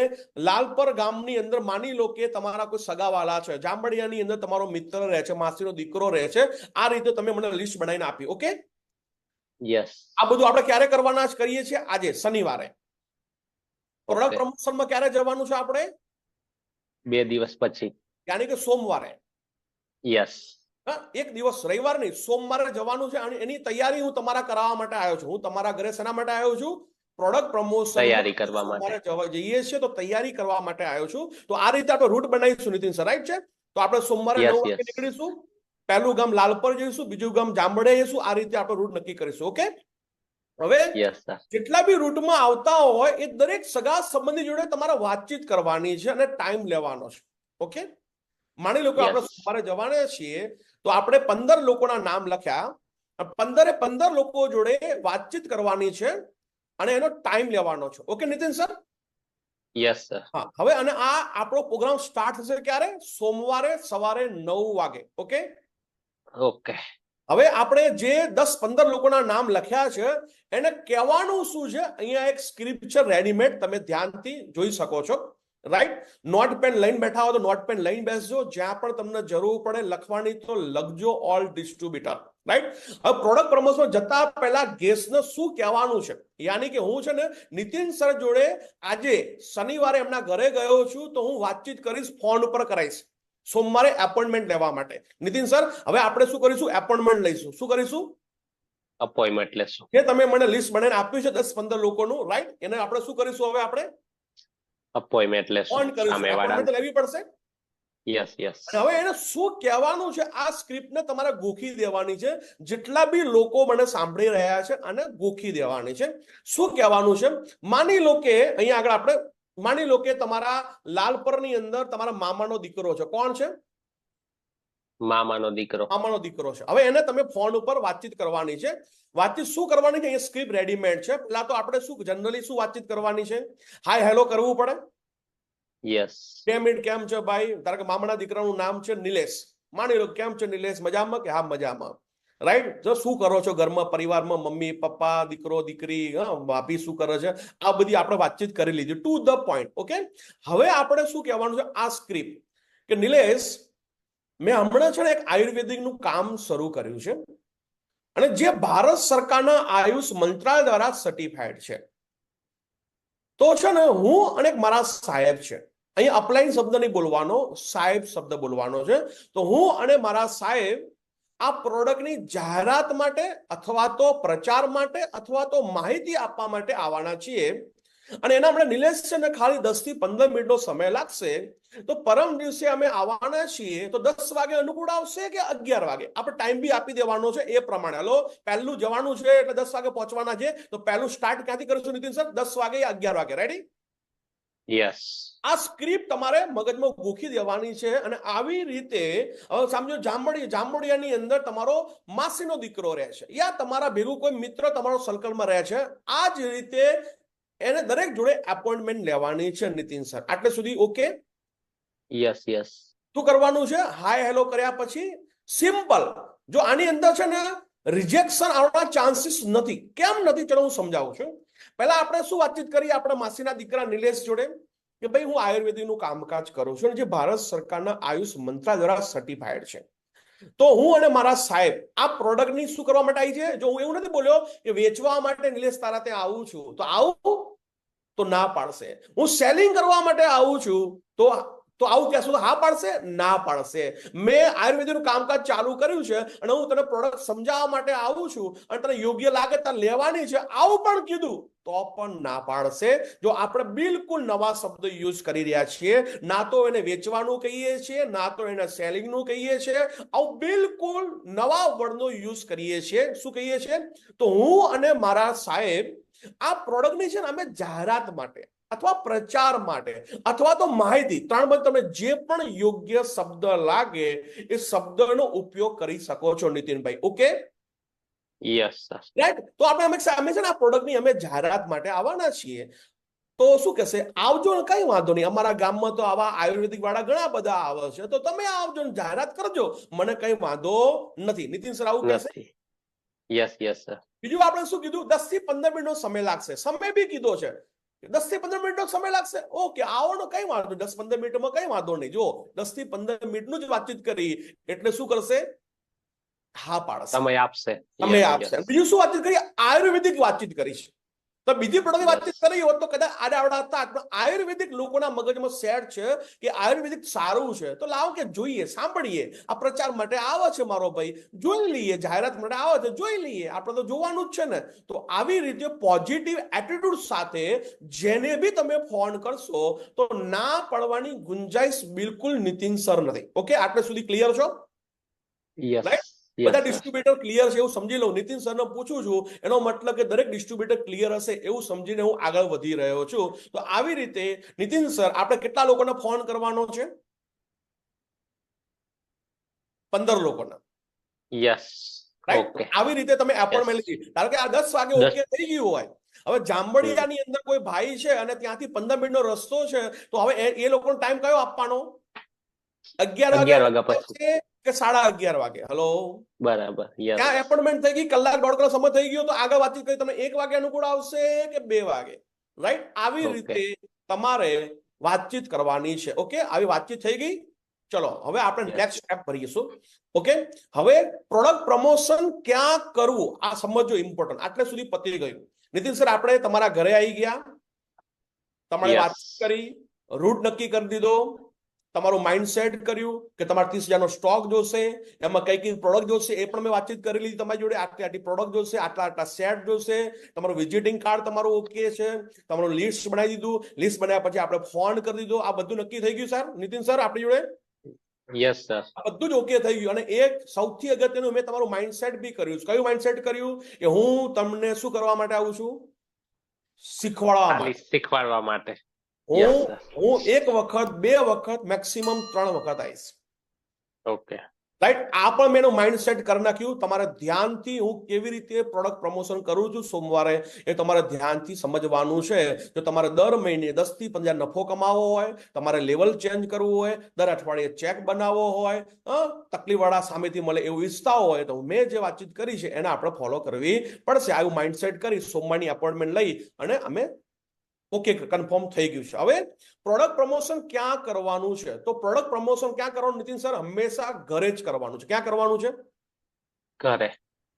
લાલપર ગામની અંદર માની લો કે તમારા કોઈ સગાવાલા છે, જાંબડિયાની અંદર તમારો મિત્ર રહે છે, માસીનો દીકરો રહે છે. આ રીતે તમે મને લિસ્ટ બનાવીને આપી. ઓકે? યસ. આ બધું આપણે ક્યારે કરવાના કરીએ છીએ? આજે શનિવારે. પ્રોડક્ટ પ્રમોશનમાં ક્યારે જવાનું છે આપણે? 2 દિવસ પછી, યાની કે સોમવારે. યસ. એક દિવસ રવિવાર નહીં, સોમવારે જવાનું છે અને એની તૈયારી હું તમારા કરાવવા માટે આવ્યો છું. હું તમારા ઘરે શેના માટે આવ્યો છું? પ્રોડક્ટ પ્રમોશન તૈયારી કરવા માટે. જઈએ છીએ તો તૈયારી કરવા માટે આવ્યો છું. તો આ રીતે આપણે રૂટ બનાવીશું નીતિન સર, રાઈટ છે? તો આપણે સોમવારે 9 વાગે નીકળીશું. પહેલું ગામ લાલપર જઈશું, બીજું ગામ જાંબડિયા જઈશું. આ રીતે આપણે રૂટ નક્કી કરીશું. ઓકે? હવે જેટલા બી રૂટમાં આવતા હોય એ દરેક સગા સંબંધી જોડે તમારે વાતચીત કરવાની છે અને ટાઈમ લેવાનો છે. ઓકે? માની લો કે આપણે સોમવારે જવાના છીએ તો આપણે 15 લોકોના નામ લખ્યા. 15 લોકો જોડે વાતચીત કરવાની છે અને એનો ટાઈમ લેવાનો છે. Okay Nitin sir? Yes sir. હા, હવે અને આ આપણો પ્રોગ્રામ સ્ટાર્ટ થશે ક્યારે? સોમવારે સવારે 9 વાગે. Okay okay. હવે આપણે જે 10-15 લોકોના નામ લખ્યા છે એને કહેવાનું શું છે, અહીંયા એક સ્ક્રિપ્ટ છે રેડીમેડ, તમે ધ્યાનથી જોઈ શકો છો. રાઈટ, નોટ પેન લઈને બેઠા હો તો નોટ પેન લઈને બેસજો, જ્યાં પણ તમને જરૂર પડે લખવાની તો લખજો, ઓલ ડિસ્ટ્રીબ્યુટર. રાઈટ, હવે પ્રોડક્ટ પ્રમોશન જતા પહેલા ગેસને શું કહેવાનું છે, યાની કે હું છે ને નીતિન સર જોડે આજે શનિવારે એમના ઘરે ગયો છું તો હું વાતચીત કરીશ, ફોન ઉપર કરાઈશ સોમવારે એપોઇન્ટમેન્ટ લેવા માટે. નીતિન સર, હવે આપણે શું કરીશું? એપોઇન્ટમેન્ટ લઈશું. શું કરીશું? અપોઇન્ટમેન્ટ લેશું. કે તમે મને લિસ્ટ બનાવીને આપ્યું છે 10-15 લોકોનું, રાઈટ, એને આપણે શું કરીશું? હવે આપણે અપોઇન્ટમેન્ટ લેશું. ફોન કરીશું, એપોઇન્ટમેન્ટ લેવી પડશે. Yes yes. હવે એને શું કહેવાનું છે, આ સ્ક્રિપ્ટને તમારે ગોખી દેવાની છે. જેટલા બી લોકો મને સાંભળી રહ્યા છે અને ગોખી દેવાની છે. શું કહેવાનું છે? માની લો કે અહીંયા આગળ આપણે માની લો કે તમારા લાલપરની અંદર તમારા મામાનો દીકરો છે. કોણ છે? મામાનો દીકરો. મામાનો દીકરો છે. હવે એને તમે ફોન ઉપર વાતચીત કરવાની છે. વાતચીત શું કરવાની છે? અહીંયા સ્ક્રિપ્ટ રેડીમેડ છે. પેલા તો આપણે શું જનરલી શું વાતચીત કરવાની છે? હાય હેલો કરવું પડે. યસ. 2 મિનિટ કેમ છે ભાઈ? ધારો કે મામાના દીકરાનું નામ છે નિલેશ. માની લો કેમ છે નિલેશ? મજામાં? કે હા મજામાં. રાઈટ, જો શું કરો છો ઘરમાં, પરિવારમાં, મમ્મી પપ્પા, દીકરો દીકરી, ભાભી શું કરે છે, આ બધી આપણે વાતચીત કરી લીધી, ટુ ધ પોઈન્ટ. ઓકે, હવે આપણે શું કહેવાનું છે? આ સ્ક્રિપ્ટ કે નિલેશ, મેં હમણાં છે ને એક આયુર્વેદિકનું કામ શરૂ કર્યું છે અને જે ભારત સરકારના આયુષ મંત્રાલય દ્વારા સર્ટિફાઈડ છે. તો છે ને હું અને મારા સાહેબ છે, અહીં અપ્લાઈન શબ્દ નહીં બોલવાનો, સાહેબ શબ્દ બોલવાનો છે. તો હું અને મારા સાહેબ આ પ્રોડક્ટની જાહેરાત માટે અથવા તો પ્રચાર માટે અથવા તો માહિતી આપવા માટે આવવાના છીએ. અને એના આપણે નિલેશ છે ને ખાલી 10-15 મિનિટનો સમય લાગશે. તો પરમ દિવસે અમે આવવાના છીએ તો 10 વાગે અનુકૂળ આવશે કે 11 વાગે? આપણે ટાઈમ બી આપી દેવાનો છે એ પ્રમાણે. હલો, પહેલું જવાનું છે એટલે 10 વાગે પહોંચવાના છે, તો પહેલું સ્ટાર્ટ ક્યાંથી કરીશું નીતિન સર? 10 વાગે યા 11 વાગે? રેડી? યસ. આ સ્ક્રિપ્ટ તમારે મગજમાં ગોખી દેવાની છે. અને આવી રીતે હવે સમજો જાંબુડિયાની અંદર તમારો માસીનો દીકરો રહે છે યા તમારા ભેગું કોઈ મિત્ર તમારો સર્કલમાં રહે છે. આ જ રીતે એને દરેક જોડે એપોઇન્ટમેન્ટ લેવાની છે. નીતિન સર, આટલે સુધી ઓકે? Yes yes. શું કરવાનું છે? હાય હેલો કર્યા પછી સિમ્પલ, જો આની અંદર છે ને રિજેક્શન આવવાના ચાન્સીસ નથી. કેમ નથી? ચલો હું સમજાવું છું. પહેલા આપણે શું વાતચીત કરી આપણા માસીના દીકરા નિલેશ જોડે કે ભાઈ હું આયુર્વેદિકનું કામકાજ કરું છું અને જે ભારત સરકારના આયુષ મંત્રાલય દ્વારા સર્ટિફાઈડ છે. તો હું અને મારા સાહેબ આ પ્રોડક્ટની શું કરવા માટે આવી છે? જો હું એવું નથી બોલ્યો કે વેચવા માટે નિલેશ તારા ત્યાં આવું છું તો આવું, તો ના પાડશે. હું સેલિંગ કરવા માટે આવું છું તો આવું કહેશો તો હા પાડશે? ના પાડશે. મેં આયુર્વેદિકનું કામકાજ ચાલુ કર્યું છે અને હું તને પ્રોડક્ટ સમજાવવા માટે આવું છું અને તને યોગ્ય લાગે તો લેવાની છે, આવું પણ કીધું તો પણ ના પાડશે. જો આપણે બિલકુલ નવા શબ્દ યુઝ કરી રહ્યા છીએ, ના તો એને વેચવાનું કહીએ છીએ, ના તો એને સેલિંગનું કહીએ છીએ, આવું બિલકુલ નવા વર્ડનો યુઝ કરીએ છીએ. શું કહીએ છીએ? તો હું અને મારા સાહેબ આ પ્રોડક્ટની છે ને અમે જાહેરાત માટે અથવા પ્રચાર માટે અથવા તો માહિતી, ત્રણમાંથી તમે જે પણ યોગ્ય શબ્દ લાગે એ શબ્દનો ઉપયોગ કરી શકો છો Nitinbhai. Okay? Yes sir. Right, તો અમે છે ને આ પ્રોડક્ટની અમે જાહેરાત માટે આવવાના છીએ. તો શું કહેશે? આવજો ને, કઈ વાંધો નહીં, અમારા ગામમાં તો આવા આયુર્વેદિક વાળા ઘણા બધા આવે છે, તો તમે આવજો ને જાહેરાત કરજો, મને કઈ વાંધો નથી. નીતિન સર આવું કહેશે? Yes yes sir. બીજું આપણે શું કીધું? 10-15 મિનિટનો સમય લાગશે. સમય બી કીધો છે, 10-15 મિનિટનો સમય લાગશે. ઓકે, આવવાનો કઈ વાંધો, 10-15 મિનિટમાં કઈ વાંધો નહીં. જો 10-15 મિનિટનું જ વાતચીત કરી એટલે શું કરશે? હા પાડશે, સમય આપશે. સમય આપશે. બીજું શું વાતચીત કરી? આયુર્વેદિક વાતચીત કરીશ. તો બીજી પ્રોડક્ટની વાતચીત કરી હોત તો કદાચ આડા હતા. આયુર્વેદિક લોકોના મગજમાં સેટ છે કે આયુર્વેદિક સારું છે, તો લાવો કે જોઈએ, સાંભળીએ. આ પ્રચાર માટે આવે છે મારો ભાઈ, જોઈ લઈએ. જાહેરાત માટે આવે છે, જોઈ લઈએ. આપણે તો જોવાનું જ છે ને. તો આવી રીતે પોઝિટિવ એટીટ્યુડ સાથે જેને બી તમે ફોન કરશો તો ના પડવાની ગુંજાઈશ બિલકુલ નીતિન સર નથી. ઓકે, આટલે સુધી ક્લિયર છો? યસ. બધા ડિસ્ટ્રીબ્યુટર ક્લિયર છે એવું સમજી લઉં. નીતિન સરને પૂછું છું એનો મતલબ કે દરેક ડિસ્ટ્રીબ્યુટર ક્લિયર હશે એવું સમજીને હું આગળ વધી રહ્યો છું. તો આવી રીતે નીતિન સર આપણે કેટલા લોકોને ફોન કરવાનો છે? 15 લોકોના. યસ. રાઈટ, આવી રીતે તમે એપોઇન્ટમેન્ટ લીધી. ધારો કે આ 10 વાગે ઓકે થઈ ગયું હોય હવે જાંબડિયાની અંદર કોઈ ભાઈ છે અને ત્યાંથી 15 મિનિટનો રસ્તો છે, તો હવે એ લોકોનો ટાઈમ કયો આપવાનો? 11 વાગે પછી કે 11:30 વાગે? હલો, બરાબર. ત્યાં એપોઇન્ટમેન્ટ થઈ ગઈ, કલાક દોઢ કલાક સમય થઈ ગયો, તો આગળ વાતચીત કરી તમે 1 વાગે અનુકૂળ આવશે કે 2 વાગે? રાઈટ, આવી રીતે તમારે વાતચીત કરવાની છે. ઓકે, આવી વાતચીત થઈ ગઈ. ચલો હવે આપણે નેક્સ્ટ સ્ટેપ ભરીશું. ઓકે, હવે પ્રોડક્ટ પ્રમોશન ક્યાં કરવું આ સમજો, ઇમ્પોર્ટન્ટ. આટલે સુધી પતી ગયું. નીતિન સર, આપણે તમારા ઘરે આવી ગયા, તમારે વાતચીત કરી, રૂટ નક્કી કરી દીધો, તમારું માઇન્ડ સેટ કર્યું કે તમારે 30,000 સ્ટોક જોશે, એમાં કઈ કઈ પ્રોડક્ટ જોશે એ પણ મેં વાતચીત કરી લીધી તમારી જોડે. આટલી પ્રોડક્ટ જોશે, આટલા સેટ જોશે, તમારું વિઝિટિંગ કાર્ડ તમારું ઓકે છે, તમારું લિસ્ટ બનાવી દીધું, લિસ્ટ બનાવ્યા પછી આપણે ફોન કરી દીધો. આ બધું નક્કી થઈ ગયું સર, નીતિન સર આપણી જોડે? યસ સર, આ બધું જ ઓકે થઈ ગયું. અને એક સૌથી અગત્યનું મેં તમારું માઇન્ડસેટ બી કર્યું. કયું માઇન્ડસેટ કર્યું? કે હું તમને શું કરવા માટે આવું છું? શીખવાડવા માટે. હું 1 વખત 2 વખત મેક્સિમમ 3 વખત આવીશ. ઓકે, રાઈટ, આ પણ મેં એનું માઇન્ડ સેટ કરી નાખ્યું. તમારે ધ્યાનથી હું કેવી રીતે પ્રોડક્ટ પ્રમોશન કરું છું સોમવારે, એ તમારે ધ્યાનથી સમજવાનું છે. જો તમારે દર મહિને 10 થી 15 નફો કમાવો હોય, તમારે લેવલ ચેન્જ કરવું હોય, દર અઠવાડિયે ચેક બનાવવો હોય, તકલીફવાળા સામેથી મળે એવું ઈચ્છતા હોય, તો મેં જે વાતચીત કરી છે એને આપણે ફોલો કરવી પડશે. આવું માઇન્ડ સેટ કરી સોમવારની અપોઇન્ટમેન્ટ લઈ અને અમે ઓકે કન્ફર્મ થઈ ગયું છે. હવે પ્રોડક્ટ પ્રમોશન ક્યાં કરવાનું છે? તો પ્રોડક્ટ પ્રમોશન ક્યાં કરવાનું નીતિન સર? હંમેશા ઘરે જ કરવાનું છે. ક્યાં કરવાનું છે?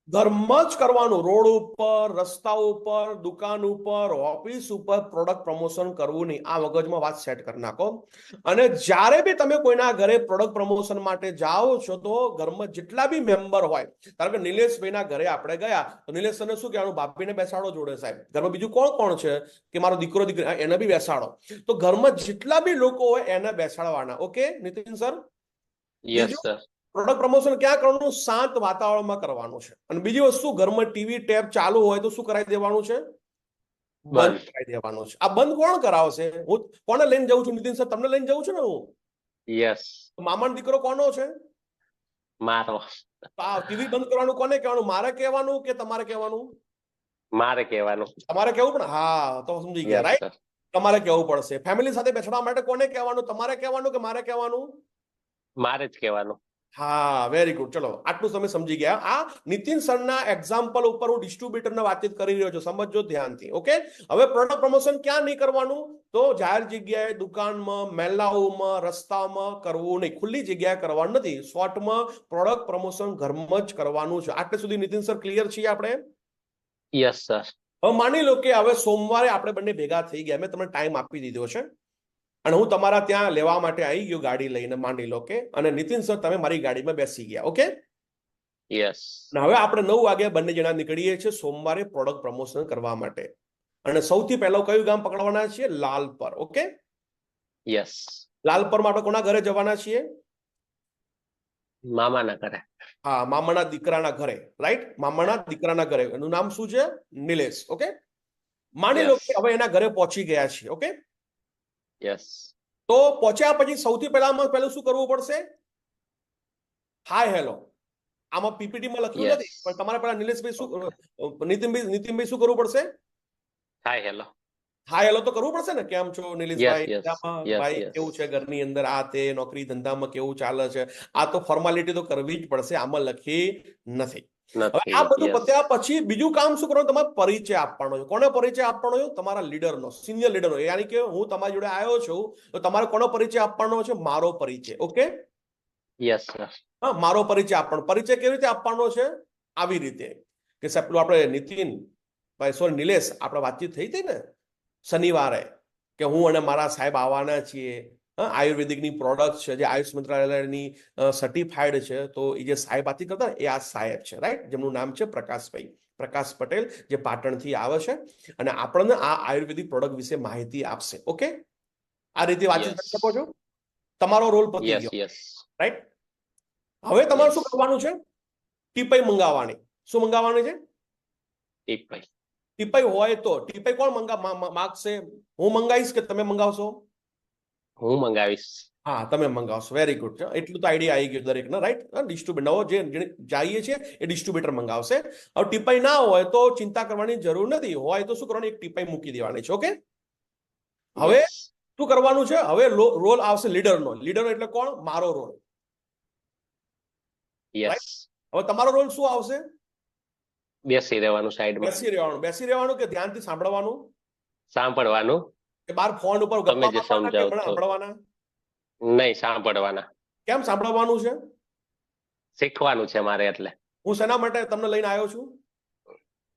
ઘરમાં જ કરવાનું. રોડ ઉપર, રસ્તા ઉપર, દુકાન ઉપર, ઓફિસ ઉપર પ્રોડક્ટ પ્રમોશન કરવું નહીં. આ મગજમાં વાત સેટ કરી નાખો. અને જ્યારે બી તમે કોઈના ઘરે પ્રોડક્ટ પ્રમોશન માટે જાઓ છો, તો ઘરમાં જેટલા બી મેમ્બર હોય, ધારો કે નિલેશભાઈના ઘરે આપણે ગયા, તો નિલેશ સરને શું કહેવાનું? ભાભીને બેસાડો જોડે સાહેબ. ઘરમાં બીજું કોણ કોણ છે? કે મારો દીકરો દીકરી, એને બી બેસાડો. તો ઘરમાં જેટલા બી લોકો હોય એને બેસાડવાના. Okay Nitin sir? Yes sir. Product promotion ક્યાં કરવાનું? શાંત વાતાવરણમાં કરવાનું છે. અને બીજી વસ્તુ, ઘરમાં ટીવી ટેપ ચાલુ હોય તો શું કરાવી દેવાનું છે? બંધ કરાવી દેવાનું છે. આ બંધ કોણ કરાવશે? હું કોને લઈને જઉં છું નીતિન સર? તમને લઈને જઉં છું ને હું. યસ. મામાનો દીકરો કોનો છે? મારો. ટીવી બંધ કરવાનું કોને કહેવાનું? મારે કહેવાનું કે તમારે કહેવાનું? મારે કહેવાનું. તમારે કહેવું પડે. હા, તો સમજી ગયા. રાઈટ, તમારે કહેવું પડશે. ફેમિલી સાથે બેસવા માટે કોને કહેવાનું? તમારે કહેવાનું કે મારે કહેવાનું? મારે જ કહેવાનું. હા, વેરી ગુડ. ચલો, આટલું તમે સમજી ગયા. આ નીતિન સરના એક્ઝામ્પલ ઉપર હું ડિસ્ટ્રીબ્યુટરને વાતચીત કરી રહ્યો છું. સમજો ધ્યાનથી. ઓકે, હવે પ્રોડક્ટ પ્રમોશન ક્યાં નહીં કરવાનું? તો જાહેર જગ્યાએ, દુકાનમાં, મેલાઓમાં, રસ્તામાં કરવું નહીં. ખુલ્લી જગ્યાએ કરવાનું નથી. શોર્ટમાં પ્રોડક્ટ પ્રમોશન ઘરમાં જ કરવાનું છે. આટલે સુધી નીતિન સર ક્લિયર છીએ આપણે? Yes sir. હવે માની લો કે હવે સોમવારે આપણે બંને ભેગા થઈ ગયા, મેં તમને ટાઈમ આપી દીધો છે અને હું તમારા ત્યાં લેવા માટે આવી ગયો ગાડી લઈને, માની લો કે, અને નીતિન સર તમે મારી ગાડીમાં બેસી ગયા. Okay, yes. હવે આપણે 9 વાગે બંને જણા નીકળીએ છીએ સોમવારે પ્રોડક્ટ પ્રમોશન કરવા માટે. અને સૌથી પહેલા કયું ગામ પકડવાના છીએ? લાલપર. Okay, yes. લાલપરમાં આપણે કોના ઘરે જવાના છીએ? મામાના ઘરે. હા, મામાના દીકરાના ઘરે. રાઈટ, મામાના દીકરાના ઘરે. એનું નામ શું છે? નિલેશ. ઓકે, માની લો કે હવે એના ઘરે પહોંચી ગયા છીએ. Okay, yes. તો પહોંચ્યા પછી સૌથી પહેલું શું કરવું પડશે? Hi hello. આમાં પીપીટીમાં લખ્યું નથી, પણ તમારે પહેલા નિલેશભાઈ શું, નીતિનભાઈ શું કરવું પડશે? Hi hello. હાય હેલો તો કરવું પડશે ને. કેમ છો નિલેશભાઈ? ભાઈ કેવું છે ઘરની અંદર, આ તે નોકરી ધંધામાં કેવું ચાલે છે? આ તો ફોર્માલિટી તો કરવી જ પડશે, આમાં લખી નથી. આ બધું પત્યા પછી બીજું કામ શું કરવાનું? તમારે પરિચય આપવાનો છે. કોને પરિચય આપવાનો છે? તમારા લીડરનો, સિનિયર લીડરનો. યાની કે હું તમારી જોડે આવ્યો છું તો તમારે કોનો પરિચય આપવાનો છે? મારો પરિચય. Okay, yes sir. હા, મારો પરિચય આપવાનો. પરિચય કેવી રીતે આપવાનો છે? આવી રીતે કે સાહેબ, પેલું આપણે નીતિન ભાઈ, સોરી નિલેશ, આપણે વાતચીત થઈ હતી ને શનિવારે, કે હું અને મારા સાહેબ આવવાના છીએ. આયુર્વેદિકની પ્રોડક્ટ છે જે આયુષ મંત્રાલયની સર્ટિફાઈડ છે. તો એ જે સાહેબ વાતચીત કરતા એ આ સાહેબ છે, રાઈટ, જેમનું નામ છે પ્રકાશભાઈ, પ્રકાશ પટેલ, જે પાટણથી આવે છે અને આપણને આ આયુર્વેદિક પ્રોડક્ટ વિશે માહિતી આપશે. ઓકે, આ રીતે વાતચીત કરી શકો છો. તમારો રોલ પતી ગયો. રાઈટ, હવે તમારે શું કરવાનું છે? ટીપાઈ મંગાવવાની. શું મંગાવવાની છે? ટીપાઈ. ટીપાઈ હોય તો ટીપાઈ કોણ માગશે? હું મંગાવીશ કે તમે મંગાવશો? હું મંગાવીશ. હા, તમે મંગાવશો. Very good. એટલું તો આઈડિયા આવી ગયો દરેકને, રાઈટ? ડિસ્ટ્રીબ્યુટર નવો જે જઈએ છે એ ડિસ્ટ્રીબ્યુટર મંગાવશે. હવે ટીપાઈ ના હોય તો ચિંતા કરવાની જરૂર નથી. હોય તો શું કરવાનું, એક ટીપાઈ મૂકી દેવાની છે. ઓકે, હવે શું કરવાનું છે? હવે રોલ આવશે લીડરનો. લીડર એટલે કોણ? મારો રોલ. રાઈટ? હવે તમારો રોલ શું આવશે? બેસી રહેવાનું સાઈડમાં. બેસી રહેવાનું કે ધ્યાનથી સાંભળવાનું? સાંભળવાનું. કે બાર ફોન ઉપર તમે જે ગપ્પા મારવાના કે સમજાવો સાંભળવાના? નહીં, સાંભળવાના. કેમ સાંભળવાનું છે? શીખવાનું છે મારે, એટલે. હું શેના માટે તમને લઈને આવ્યો છું?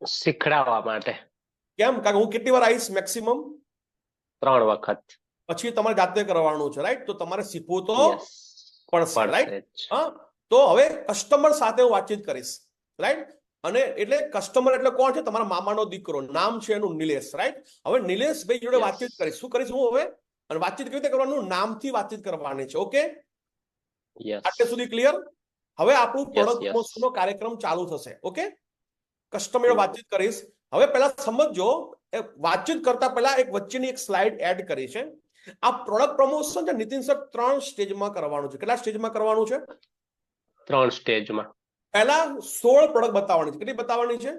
શીખડાવવા માટે. કેમ? કારણ કે હું કેટલી વાર આવીશ? મેક્સિમમ 3 વખત. પછી તમારે જાતે કરવાનું છે, રાઈટ? તો તમારે શીખવું તો પડશે, રાઈટ? હા, તો હવે કસ્ટમર સાથે હું વાતચીત કરીશ, રાઈટ? અને એટલે કસ્ટમર એટલે કોણ છે? તમારા મામાનો દીકરો. નામ છે એનું નિલેશ, રાઈટ? હવે નિલેશભાઈ જોડે વાતચીત કરીશ. શું કરીશ હું હવે? અને વાતચીત કેવી રીતે કરવાનું? નામથી વાતચીત કરવાની છે. ઓકે, આટલે સુધી ક્લિયર? હવે આપણું પ્રોડક્ટ પ્રમોશનનો કાર્યક્રમ ચાલુ થશે. ઓકે, કસ્ટમર વાતચીત કરીશ. હવે પહેલા સમજો, વાતચીત કરતા પહેલા એક વચ્ચેની એક સ્લાઇડ એડ કરી છે. આ પ્રોડક્ટ પ્રમોશન છે નીતિન સર 3 સ્ટેજમાં કરવાનું છે. કેટલા સ્ટેજમાં કરવાનું છે? 3 સ્ટેજમાં. પહેલા 16 પ્રોડક્ટ બતાવવાની છે. કેટલી બતાવવાની છે?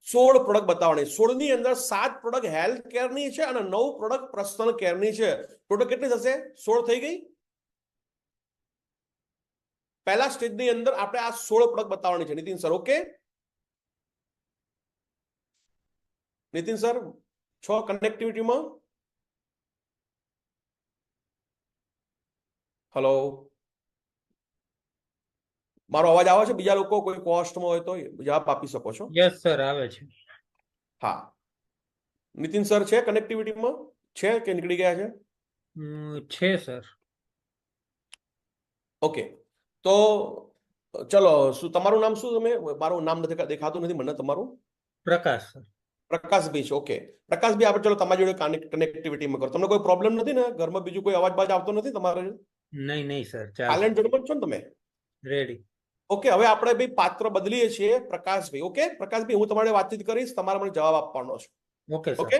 16 પ્રોડક્ટ બતાવવાની. 16 ની અંદર 7 પ્રોડક્ટ હેલ્થ કેર ની છે અને 9 પ્રોડક્ટ પર્સનલ કેર ની છે. ટોટલ કેટલી થશે? 16 થઈ ગઈ. પહેલા સ્ટેજની અંદર આપણે આ 16 પ્રોડક્ટ બતાવવાની છે Nitin sir. Okay, Nitin sir છો કનેક્ટિવિટીમાં? હેલો, મારો અવાજ આવે છે? બીજા લોકો કોઈ કોસ્ટમાં હોય તો જવાબ આપી શકો છો. યસ સર, આવે છે. હા, નીતિન સર છે કનેક્ટિવિટીમાં? છે કે નીકળી ગયા છે? છે સર. ઓકે, તો ચલો, શું તમારું નામ શું? તમે, મારું નામ નથી દેખાતું નથી મને. તમારું? પ્રકાશ સર. પ્રકાશભાઈ છે. ઓકે, પ્રકાશભાઈ, આપણે ચલો તમારી જોડે કનેક્ટિવિટીમાં કરો. તમને કોઈ પ્રોબ્લેમ નથી ને? ઘરમાં બીજું કોઈ અવાજ બાજ આવતો નથી તમારે? નહીં સર, સાયલેન્ટ જોડે છો ને તમે? રેડી. ઓકે, હવે આપણે ભાઈ પાત્ર બદલીએ છીએ. પ્રકાશભાઈ. ઓકે, પ્રકાશભાઈ, હું તમારી વાતચીત કરીશ, તમારે મને જવાબ આપવાનો છે. Okay sir. ઓકે,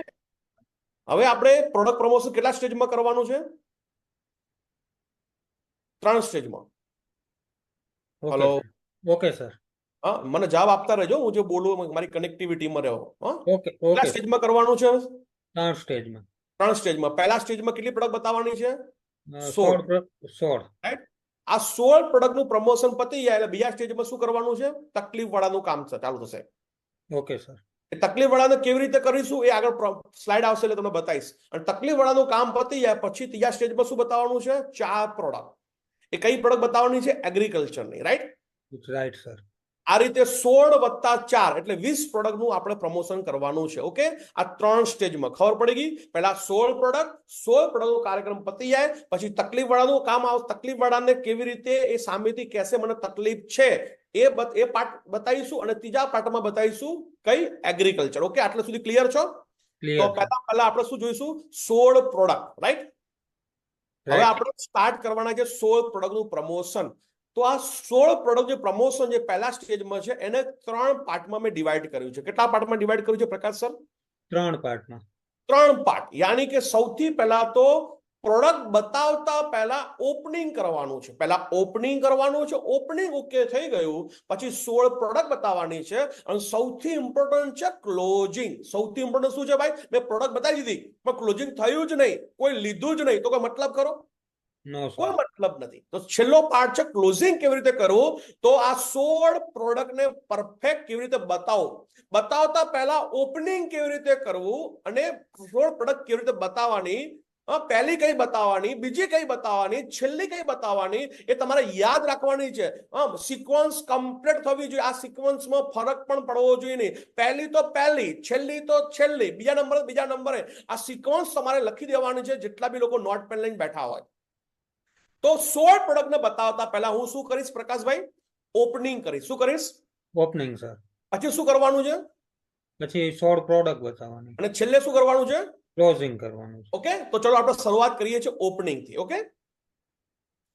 હવે આપણે પ્રોડક્ટ પ્રમોશન કેટલા સ્ટેજમાં કરવાનું છે? 3 સ્ટેજમાં. Hello, okay sir. હા, મને જવાબ આપતા રહેજો. હું જે બોલું મારી કનેક્ટિવિટીમાં રહો. હા, ઓકે. કેટલા સ્ટેજમાં કરવાનું છે? 3 સ્ટેજમાં. 3 સ્ટેજમાં. પહેલા સ્ટેજમાં કેટલી પ્રોડક્ટ બતાવવાની છે? 16. રાઈટ? આ 16 પ્રોડક્ટનું પ્રમોશન પતી જાય એટલે બીજા સ્ટેજમાં શું કરવાનું છે? તકલીફ વાળાનું કામ ચાલુ થશે. Okay sir. તકલીફ વાળાને કેવી રીતે કરીશું એ આગળ સ્લાઇડ આવશે એટલે તમને બતાવીશ. અને તકલીફ વાળાનું કામ પતી જાય પછી ત્રીજા સ્ટેજમાં શું બતાવવાનું છે? 4 પ્રોડક્ટ. એ કઈ પ્રોડક્ટ બતાવવાની છે? એગ્રીકલ્ચરની. Right sir. આ રીતે 16 + 4 એટલે 20 પ્રોડક્ટનું આપણે પ્રમોશન કરવાનું છે. ઓકે, આ 3 સ્ટેજમાં. ખબર પડી ગઈ? પહેલા 16 પ્રોડક્ટનો કાર્યક્રમ પતી જાય પછી તકલીફ વાળાનું કામ આવે. તકલીફ વાળાને કેવી રીતે એ સામેથી કહેશે મને તકલીફ છે એ પાર્ટ બતાવીશું અને ત્રીજા પાર્ટમાં બતાવીશું કઈ? એગ્રીકલ્ચર. ઓકે, આટલા સુધી ક્લિયર છો? તો પહેલા આપણે શું જોઈશું? 16 પ્રોડક્ટ. રાઈટ? હવે આપણે સ્ટાર્ટ કરવાના છે 16 પ્રોડક્ટનું પ્રમોશન. તો આ 16 પ્રોડક્ટ જે પ્રમોશન જે પહેલા સ્ટેજમાં છે એને 3 પાર્ટમાં મેં ડિવાઈડ કર્યું છે. કેટલા પાર્ટમાં ડિવાઈડ કર્યું છે પ્રકાશ સર? 3 પાર્ટમાં. 3 પાર્ટ. યાની કે સૌથી પહેલા તો પ્રોડક્ટ બતાવતા પહેલા ઓપનિંગ કરવાનું છે. પહેલા ઓપનિંગ કરવાનું છે. ઓપનિંગ ઓકે થઈ ગયું પછી 16 પ્રોડક્ટ બતાવવાની છે અને સૌથી ઇમ્પોર્ટન્ટ છે ક્લોઝિંગ. સૌથી ઇમ્પોર્ટન્ટ શું છે ભાઈ? મેં પ્રોડક્ટ બતાવી દીધી પણ ક્લોઝિંગ થયું જ નહીં, કોઈ લીધું જ નહીં, તો કોઈ મતલબ ખરો? કોઈ મતલબ નથી. તો છેલ્લો પાર્ટ છે ક્લોઝિંગ કેવી રીતે કરવું. તો આ 16 પ્રોડક્ટને પરફેક્ટ કેવી રીતે બતાવતા પહેલા ઓપનિંગ કેવી રીતે કરવું અને 16 પ્રોડક્ટ કેવી રીતે બતાવવાની, પહેલી કઈ બતાવવાની, બીજી કઈ બતાવવાની, છેલ્લી કઈ બતાવવાની, એ તમારે યાદ રાખવાની છે. સિક્વન્સ કમ્પ્લીટ થવી જોઈએ. આ સિક્વન્સમાં ફરક પણ પડવો જોઈએ નહીં. પહેલી તો પહેલી, છેલ્લી તો છેલ્લી, બીજા નંબરે આ સિક્વન્સ તમારે લખી દેવાની છે જેટલા બી લોકો નોટ પેન લઈને બેઠા હોય. તો 16 પ્રોડક્ટને બતાવતા પહેલા હું શું કરીશ પ્રકાશભાઈ? ઓપનિંગ કરીશ. શું કરીશ? Opening sir. પછી શું કરવાનું છે? પછી 16 પ્રોડક્ટ બતાવવાની અને છેલ્લે શું કરવાનું છે? ક્લોઝિંગ કરવાનું છે. ઓકે, તો ચલો આપણે શરૂઆત કરીએ છીએ ઓપનિંગ થી. ઓકે,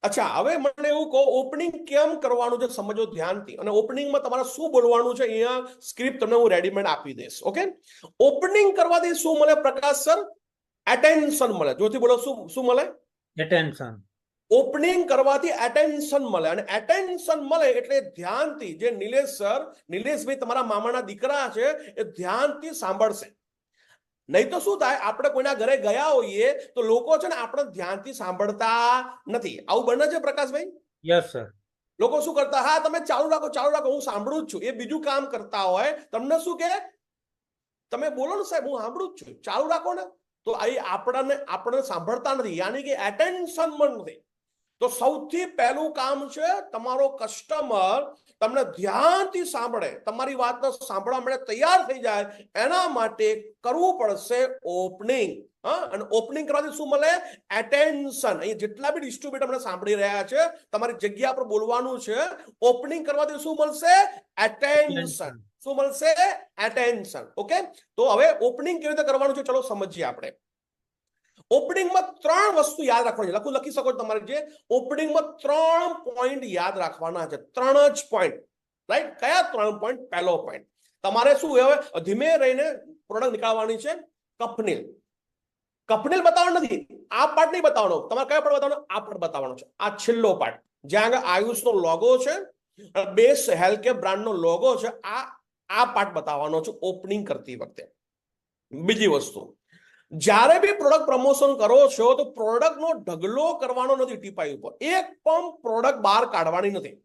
અચ્છા, હવે મને એવું કહો ઓપનિંગ કેમ કરવાનું છે સમજો ધ્યાનથી. અને ઓપનિંગમાં તમારે શું બોલવાનું છે અહીંયા સ્ક્રિપ્ટ તમને હું રેડીમેડ આપી દઈશ. ઓકે, ઓપનિંગ કરવાથી શું મળે પ્રકાશ સર? એટેન્શન મળે. જોથી બોલો, શું મળે? એટેન્શન. ઓપનિંગ કરવાથી એટેન્શન મળે, અને એટેન્શન મળે એટલે ધ્યાનથી, જે નિલેશભાઈ તમારા મામાના દીકરા છે, એ ધ્યાનથી સાંભળશે. નહીં તો શું થાય, આપણે કોઈના ઘરે ગયા હોઈએ તો લોકો છે ને આપણે ધ્યાનથી સાંભળતા નથી. આવું બને છે પ્રકાશભાઈ? Yes sir. લોકો શું કરતા, હા તમે ચાલુ રાખો, હું સાંભળું જ છું. એ બીજું કામ કરતા હોય, તમને શું કે તમે બોલો ને સાહેબ, હું સાંભળું જ છું, ચાલુ રાખો ને. તો આપણને સાંભળતા નથી, યાની કે એટેન્શન નથી. તો સૌથી પહેલું કામ છે, તમારો કસ્ટમર તમને ધ્યાનથી સાંભળે, તમારી વાતને સાંભળવા માટે તૈયાર થઈ જાય, એના માટે કરવું પડશે ઓપનિંગ. અને ઓપનિંગ કરવાથી શું મળે? એટેન્શન. અહીં જેટલા બી ડિસ્ટ્રીબ્યુટર મને સાંભળી રહ્યા છે, તમારી જગ્યા પર બોલવાનું છે. ઓપનિંગ કરવાથી શું મળશે? એટેન્શન. શું મળશે? એટેન્શન. ઓકે, તો હવે ઓપનિંગ કેવી રીતે કરવાનું છે, ચલો સમજીએ આપણે. ઓપનિંગમાં 3 વસ્તુ યાદ રાખવાની છે. લખી શકો છો તમારે. જે ઓપનિંગમાં 3 પોઈન્ટ યાદ રાખવાના છે, 3 જ પોઈન્ટ. રાઈટ? કયા 3 પોઈન્ટ? પહેલો પોઈન્ટ તમારે શું, હવે ધીમે રહીને પ્રોડક્ટ નીકાળવાની છે. કપનીલ બતાવવાનો નથી, આ પાર્ટ નહીં બતાવવાનો. તમારે કયો પાર્ટ બતાવવાનો? આ પાર્ટ બતાવવાનો છે, આ છેલ્લો પાર્ટ, જ્યાં આગળ આયુષનો લોગો છે, બેસ્ટ હેલ્થકેર બ્રાન્ડનો લોગો છે. આ પાર્ટ બતાવવાનો છે ઓપનિંગ કરતી વખતે. બીજી વસ્તુ, જ્યારે બી પ્રોડક્ટ પ્રમોશન કરો છો તો પ્રોડક્ટનો ઢગલો કરવાનો નથી. ટીપાઈ ઉપર એક પણ પ્રોડક્ટ બહાર કાઢવાની નથી.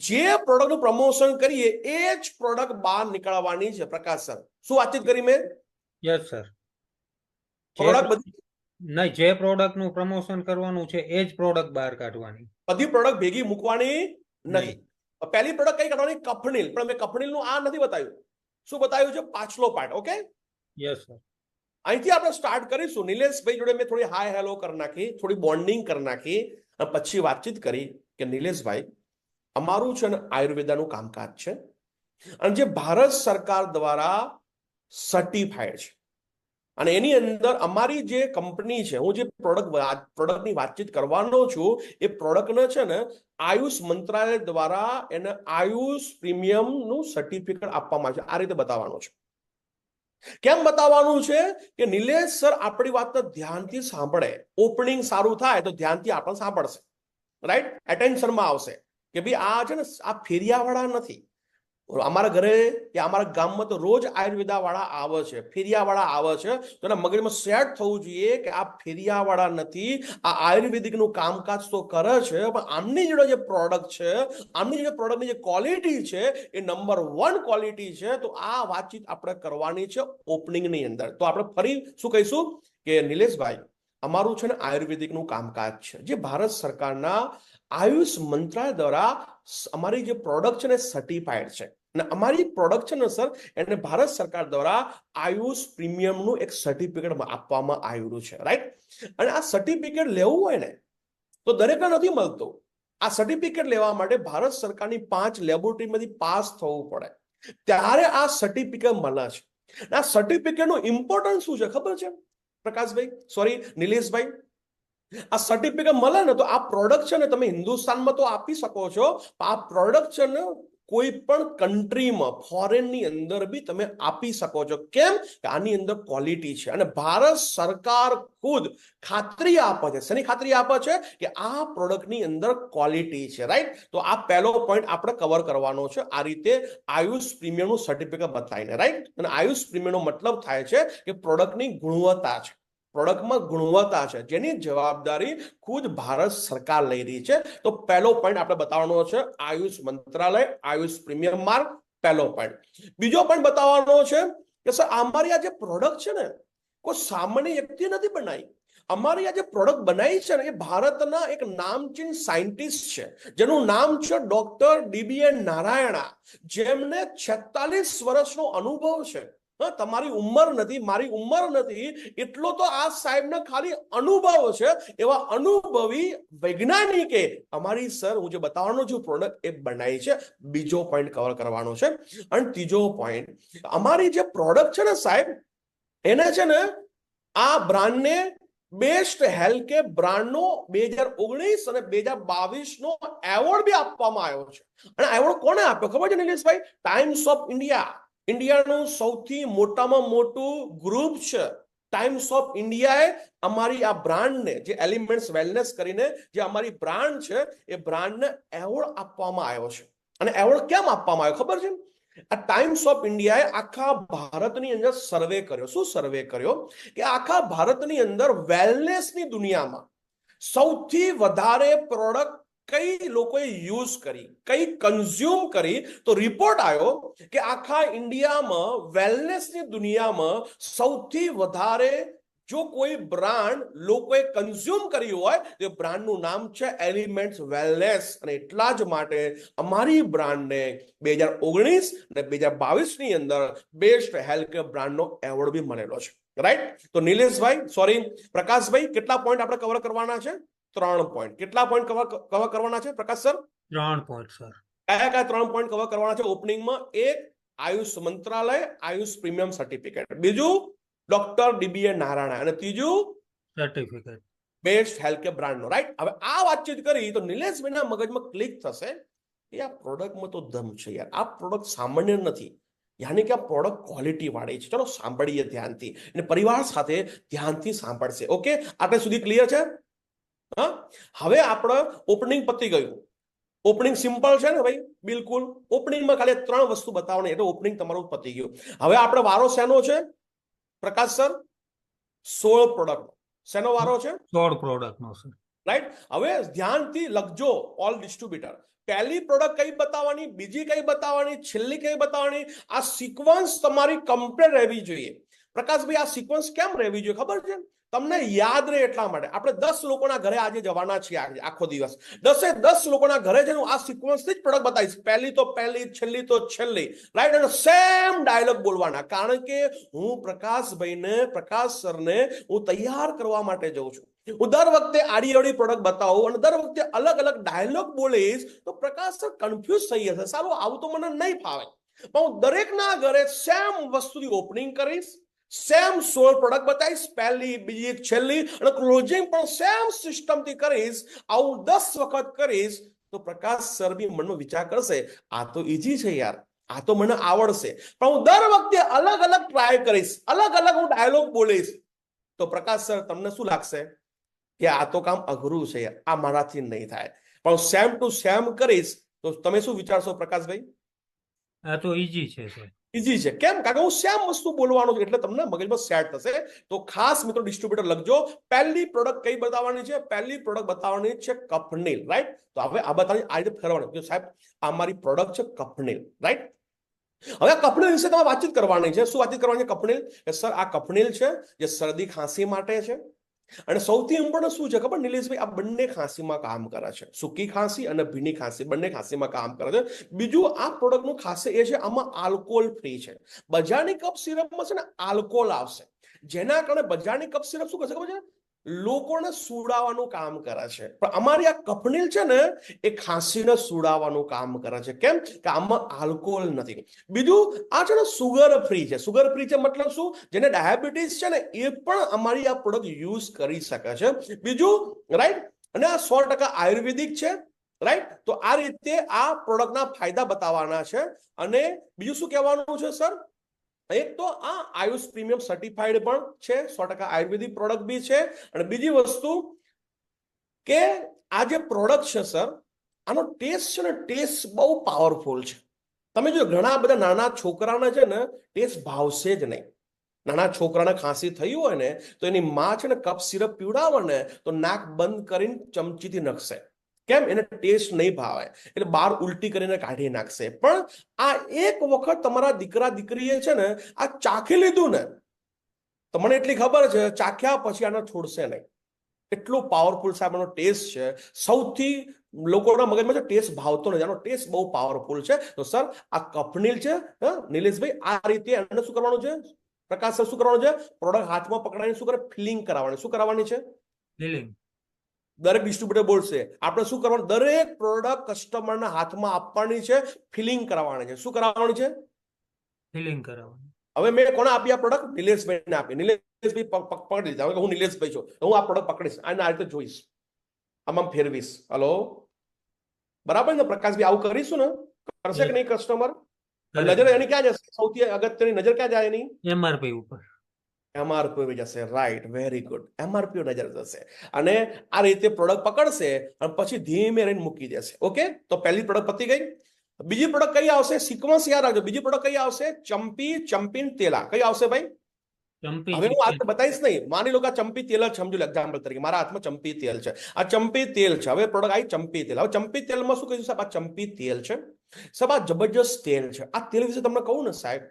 જે પ્રોડક્ટનું પ્રમોશન કરીએ એ જ પ્રોડક્ટ બહાર નીકળવાની છે. પ્રકાશ સર, શું વાતચીત કરી મેં? Yes sir. પ્રોડક્ટ બધી નહીં, જે પ્રોડક્ટ નું પ્રમોશન કરવાનું છે એ જ પ્રોડક્ટ બહાર કાઢવાની. બધી પ્રોડક્ટ ભેગી મૂકવાની નથી. પહેલી પ્રોડક્ટ કઈ કાઢવાની? કફનીલ. પણ મેં કફનીલનું આ નથી બતાવ્યું. શું બતાવ્યું છે? પાછલો પાર્ટ. Okay, yes sir. અહીંથી આપણે સ્ટાર્ટ કરીશું. નિલેશભાઈ જોડે મેં થોડી હાય હેલો કરી નાખી, થોડી બોન્ડિંગ કરી નાખી, અને પછી વાતચીત કરી કે નિલેશભાઈ, અમારું છે ને આયુર્વેદાનું કામકાજ છે, અને જે ભારત સરકાર દ્વારા સર્ટિફાઈડ છે, અને એની અંદર અમારી જે કંપની છે, હું જે પ્રોડક્ટની વાતચીત કરવાનો છું, એ પ્રોડક્ટને છે ને આયુષ મંત્રાલય દ્વારા એને આયુષ પ્રીમિયમનું સર્ટિફિકેટ આપવામાં આવે છે. આ રીતે બતાવવાનું છે. કેમ બતાવવાનું છે? કે નિલેશ સર આપણી વાતને ધ્યાનથી સાંભળે. ઓપનિંગ સારું થાય તો ધ્યાનથી આપણને સાંભળશે. રાઈટ? એટેન્શનમાં આવશે કે ભાઈ આ છે ને, આ ફેરિયાવાળા નથી. અમારા ઘરે કે અમારા ગામમાં તો રોજ આયુર્વેદા વાળા આવે છે, ફેરિયાવાળા આવે છે. તો એના મગજમાં સેટ થવું જોઈએ કે આ ફેરિયાવાળા નથી, આ આયુર્વેદિકનું કામકાજ તો કરે છે, પણ આમની જોડે જે પ્રોડક્ટ છે, આમની જોડે પ્રોડક્ટની જે ક્વોલિટી છે એ નંબર 1 ક્વોલિટી છે. તો આ વાતચીત આપણે કરવાની છે ઓપનિંગની અંદર. તો આપણે ફરી શું કહીશું કે નિલેશભાઈ, અમારું છે ને આયુર્વેદિકનું કામકાજ છે, જે ભારત સરકારના આયુષ મંત્રાલય દ્વારા અમારી જે પ્રોડક્ટ છે ને સર્ટિફાઈડ છે, અને અમારી પ્રોડક્ટ છે ને સર, એને ભારત સરકાર દ્વારા આયુષ પ્રીમિયમનું એક સર્ટિફિકેટ આપવામાં આવ્યું છે. રાઈટ? અને આ સર્ટિફિકેટ લેવું હોય ને તો દરેકને નથી મળતું. આ સર્ટિફિકેટ લેવા માટે ભારત સરકારની 5 લેબોરેટરીમાંથી પાસ થવું પડે, ત્યારે આ સર્ટિફિકેટ મળે છે. આ સર્ટિફિકેટનું ઇમ્પોર્ટન્સ શું છે ખબર છે પ્રકાશભાઈ, સોરી નિલેશભાઈ? આ સર્ટિફિકેટ મળે ને તો આ પ્રોડક્ટ છે ને તમે હિન્દુસ્તાનમાં તો આપી શકો છો, આ પ્રોડક્ટ છે ને કોઈ પણ કન્ટ્રીમાં, ફોરેનની અંદર બી તમે આપી શકો છો. કેમ? કે આની અંદર ક્વોલિટી છે, અને ભારત સરકાર ખુદ ખાતરી આપે છે. શેની ખાતરી આપે છે? કે આ પ્રોડક્ટની અંદર ક્વોલિટી છે. રાઈટ? તો આ પહેલો પોઈન્ટ આપણે કવર કરવાનો છે, આ રીતે આયુષ પ્રીમિયમનું સર્ટિફિકેટ બતાવીને. રાઈટ? અને આયુષ પ્રીમિયમનો મતલબ થાય છે કે પ્રોડક્ટની ગુણવત્તા છે, પ્રોડક્ટમાં ગુણવત્તા છે, જેની જવાબદારી ખુદ ભારત સરકાર લઈ રહી છે. તો પહેલો પોઈન્ટ આપણે બતાવવાનો છે આયુષ મંત્રાલય, આયુષ પ્રીમિયમ માર્ક. પહેલો પોઈન્ટ. બીજો પોઈન્ટ બતાવવાનો છે કે સર અમારી આ જે પ્રોડક્ટ છે ને, કોઈ સામાન્ય વ્યક્તિ નથી બનાવી. અમારી આ જે પ્રોડક્ટ બનાવી છે ને, એ ભારતના એક નામચીન સાયન્ટિસ્ટ છે, જેનું નામ છે ડોક્ટર DBN નારાયણા, જેમને 46 વર્ષનો અનુભવ છે. તમારી ઉંમર નથી, મારી ઉંમર નથી, એટલો તો આ સાહેબને ખાલી અનુભવ છે. એવા અનુભવી વૈજ્ઞાનિકે અમારી સર, હું જે બતાવવાનો છું પ્રોડક્ટ, એ બનાવી છે. બીજો પોઈન્ટ કવર કરવાનો છે. અને ત્રીજો પોઈન્ટ, અમારી જે પ્રોડક્ટ છે ને સાહેબ, એને છે ને આ બ્રાન્ડને બેસ્ટ હેલ્થકેર બ્રાન્ડનો 2019 અને 2022 નો એવોર્ડ બી આપવામાં આવ્યો છે. અને એવોર્ડ કોને આપ્યો ખબર છે નિલેશભાઈ? Times of India. ઇન્ડિયાનું સૌથી મોટામાં મોટું ગ્રુપ છે ટાઈમ્સ ઓફ ઇન્ડિયાએ અમારી આ બ્રાન્ડને, જે એલિમેન્ટ્સ વેલનેસ કરીને જે અમારી બ્રાન્ડ છે, એ બ્રાન્ડને એવોર્ડ આપવામાં આવ્યો છે. અને એવોર્ડ કેમ આપવામાં આવ્યો ખબર છે? આ ટાઈમ્સ ઓફ ઇન્ડિયાએ આખા ભારતની અંદર સર્વે કર્યો. શું સર્વે કર્યો? કે આખા ભારતની અંદર વેલનેસની દુનિયામાં સૌથી વધારે પ્રોડક્ટ કઈ લોકોએ યુઝ કરી, કઈ કન્ઝ્યુમ કરી, તો રિપોર્ટ આવ્યો કે આખા ઇન્ડિયામાં વેલનેસની દુનિયામાં સૌથી વધારે જો કોઈ બ્રાન્ડ લોકોએ કન્ઝ્યુમ કર્યું હોય તો બ્રાન્ડનું નામ છે એલિમેન્ટ્સ વેલનેસ. અને એટલા જ માટે અમારી બ્રાન્ડને 2019 અને 2022 ની અંદર બેસ્ટ હેલ્થકેર બ્રાન્ડનો એવોર્ડ બી મળેલો છે. રાઈટ? તો નિલેશભાઈ, સોરી પ્રકાશભાઈ, કેટલા પોઈન્ટ આપણે કવર કરવાના છે? 3 પોઈન્ટ. કેટલા પોઈન્ટ કવર કરવાના છે પ્રકાશ સર? 3 point sir. કયા કયા 3 પોઈન્ટ કવર કરવાના છે ઓપનિંગમાં? એક, આયુષ મંત્રાલય, આયુષ પ્રીમિયમ સર્ટિફિકેટ. બીજું, ડોક્ટર ડીબીએ નારાયણ. અને ત્રીજું, સર્ટિફિકેટ બેસ્ટ હેલ્થકેર બ્રાન્ડનો. રાઈટ? હવે આ વાતચીત કરી તો નિલેશભાઈના મગજમાં ક્લિક થશે કે આ પ્રોડક્ટમાં તો દમ છે યાર, આ પ્રોડક્ટ સામાન્ય નથી, યાની કે આ પ્રોડક્ટ ક્વોલિટી વાળી છે. ચલો સાંભળીએ ધ્યાનથી, અને પરિવાર સાથે ધ્યાનથી સાંભળશે. ઓકે, આટલે સુધી ક્લિયર છે? હા, હવે આપણે ઓપનિંગ પતી ગયું. ઓપનિંગ સિમ્પલ છે ને ભાઈ? બિલકુલ. ઓપનિંગમાં ખાલી 3 વસ્તુ બતાવવાની એટલે ઓપનિંગ તમારું પતી ગયું. હવે આપણે વારો શેનો છે પ્રકાશ સર? 16 પ્રોડક્ટ. શેનો વારો છે? 16 પ્રોડક્ટ નો સર. રાઈટ? હવે ધ્યાનથી લખજો ઓલ ડિસ્ટ્રીબ્યુટર. પહેલી પ્રોડક્ટ કઈ બતાવવાની, બીજી કઈ બતાવવાની, છેલ્લી કઈ બતાવવાની, આ સિક્વન્સ તમારી કમ્પ્લીટ રહેવી જોઈએ. પ્રકાશભાઈ, આ સિક્વન્સ કેમ રહેવી જોઈએ ખબર છે? તમને યાદ રહે એટલા માટે. આપણે 10 લોકોના ઘરે આજે જવાના છીએ, આખો દિવસ 10 લોકોના ઘરે જઈને હું આ સિક્વન્સથી જ પ્રોડક્ટ બતાવીશ. પહેલી તો પહેલી, છેલ્લી તો છેલ્લી. રાઈટ? અને સેમ ડાયલોગ બોલવાના, કારણ કે હું પ્રકાશભાઈને, પ્રકાશ સરને હું તૈયાર કરવા માટે જઉં છું. હું દર વખતે આડી અવળી પ્રોડક્ટ બતાવું અને દર વખતે અલગ અલગ ડાયલોગ બોલીશ તો પ્રકાશ સર કન્ફ્યુઝ થઈ જશે. સારું, આવું તો મને નહીં ફાવે. પણ હું દરેકના ઘરે સેમ વસ્તુની ઓપનિંગ કરીશ, સેમ 16 પ્રોડક્ટ બતાવીશ, પહેલી, બીજી, છેલ્લી, અને ક્લોઝિંગ પણ સેમ સિસ્ટમથી કરીશ. આવું 10 વખત કરીશ તો પ્રકાશ સર બી મનમાં વિચાર કરશે, આ તો ઈઝી છે યાર, આ તો મને આવડશે. પણ હું દર વખતે અલગ અલગ ટ્રાય કરીશ, અલગ અલગ હું ડાયલોગ બોલીશ તો પ્રકાશ સર તમને શું લાગશે કે આ તો કામ અઘરું છે યાર, આ મારાથી નહીં થાય. પણ સેમ ટુ સેમ કરીશ તો તમે શું વિચારશો પ્રકાશભાઈ? આ તો ઈઝી છે સર. ઈઝી છે. કેમ? કારણ કે હું સેમ વસ્તુ બોલવાનું છું એટલે તમને મગજમાં સેટ થશે. તો ખાસ મિત્રો ડિસ્ટ્રીબ્યુટર લખજો, પહેલી પ્રોડક્ટ કઈ બતાવવાની છે? પહેલી પ્રોડક્ટ બતાવવાની છે કફનીલ. રાઈટ? તો હવે આ બતાવવાની આ રીતે ફેરવવાનું, સાહેબ આ મારી પ્રોડક્ટ છે કફનીલ. રાઈટ? હવે આ કફનીલ વિશે તમારે વાતચીત કરવાની છે. શું વાતચીત કરવાની છે કફનીલ? સર આ કફનીલ છે જે શરદી ખાંસી માટે છે. અને સૌથી ઇમ્પોર્ટન્ટ શું છે ખબર નિલેશભાઈ? આ બંને ખાંસીમાં કામ કરે છે. સૂકી ખાંસી અને ભીની ખાંસી બંને ખાંસીમાં કામ કરે છે. બીજું, આ પ્રોડક્ટનું ખાસ એ છે આમાં આલ્કોહોલ ફ્રી છે. બજારની કફ સિરપમાં છે ને આલ્કોહોલ આવશે, જેના કારણે બજારની કફ સિરપ શું કરશે ખબર છે? લોકોને સુડાવવાનું કામ કરે છે. પણ અમારી આ કફનીલ છે ને એ ખાંસીને સુડાવવાનું કામ કરે છે. કેમ? કે આમાં આલ્કોહોલ નથી. બીજું, આ છે ને સુગર ફ્રી છે. સુગર ફ્રી છે મતલબ શું? જેને ડાયાબિટીસ છે ને એ પણ અમારી આ પ્રોડક્ટ યુઝ કરી શકે છે. બીજું, રાઈટ? અને આ 100% આયુર્વેદિક છે. રાઈટ? તો આ રીતે આ પ્રોડક્ટના ફાયદા બતાવવાના છે. અને બીજું શું કહેવાનું છે સર? એક તો આ આયુષ પ્રીમિયમ સર્ટિફાઈડ પણ છે, 100% આયુર્વેદિક પ્રોડક્ટ બી છે. અને બીજી વસ્તુ કે આ જે પ્રોડક્ટ છે સર, આનો ટેસ્ટ છે ને, ટેસ્ટ બહુ પાવરફુલ છે. તમે જો ઘણા બધા નાના છોકરાને છે ને ટેસ્ટ ભાવશે જ નહીં. નાના છોકરાને ખાંસી થઈ હોય ને તો એની માં છે ને કફ સિરપ પીવડાવે ને તો નાક બંધ કરીને ચમચીથી નખશે. કેમ? એને ટેસ્ટ નહીં ભાવે એટલે બહાર ઉલટી કરીને કાઢી નાખશે. પણ આ એક વખત તમારા દીકરા દીકરીએ છે ને આ ચાખી લીધું ને તો મને એટલી ખબર છે ચાખ્યા પછી આને છોડશે નહીં. એટલું પાવરફુલ સાહેબ આનો ટેસ્ટ છે. સૌથી લોકોના મગજમાં છે ટેસ્ટ ભાવતો નથી, આનો ટેસ્ટ બહુ પાવરફુલ છે. તો સર આ કફનીલ છે. નિલેશભાઈ, આ રીતે એને શું કરવાનું છે પ્રકાશ સર? શું કરવાનું છે? પ્રોડક્ટ હાથમાં પકડાઈને શું કરે? ફિલિંગ કરાવવાની. શું કરાવવાની છે? ફિલિંગ. દરેક ડિસ્ટ્રીબ્યુટર બોલશે આપણે શું કરવાનું? દરેક પ્રોડક્ટ કસ્ટમરના હાથમાં આપવાની છે, ફિલિંગ કરાવવાની છે. શું કરાવવાની છે? ફિલિંગ કરાવવાની. હવે મેં કોને આપી આ પ્રોડક્ટ? નિલેશભાઈને આપી. નિલેશભાઈ પકડી લીધા. હવે હું નિલેશભાઈ છું, હું આ પ્રોડક્ટ પકડીશ અને આ રીતે જોઈશ, આમ ફેરવીશ. હલો, બરાબર ને પ્રકાશભાઈ? આવું કરીશું ને, કરશે કે નહીં કસ્ટમર? નજર એની ક્યાં જશે? સૌથી અગત્યની નજર ક્યાં જાય એની? એમઆરપી ઉપર. MRP જશે, રાઈટ, વેરી ગુડ, MRP નજર જશે અને આ રીતે પ્રોડક્ટ પકડશે અને પછી ધીમે રહીને મૂકી દેશે. ઓકે, તો પહેલી પ્રોડક્ટ પતી ગઈ. બીજી પ્રોડક્ટ કઈ આવશે? સિક્વન્સ યાદ રાખજો. બીજી પ્રોડક્ટ કઈ આવશે? ચંપી તેલા. કઈ આવશે ભાઈ? હવે હું આ બતાવીશ નહીં. માની લો કે આ ચંપી તેલ જ સમજો એક્ઝામ્પલ તરીકે. મારા હાથમાં ચંપી તેલ છે. આ ચંપી તેલ છે. હવે પ્રોડક્ટ આવી ચંપી તેલ. હવે ચંપી તેલમાં શું કહીશું સાહેબ? આ ચંપી તેલ છે સાહેબ, આ જબરજસ્ત તેલ છે. આ તેલ વિશે તમને કહું ને સાહેબ,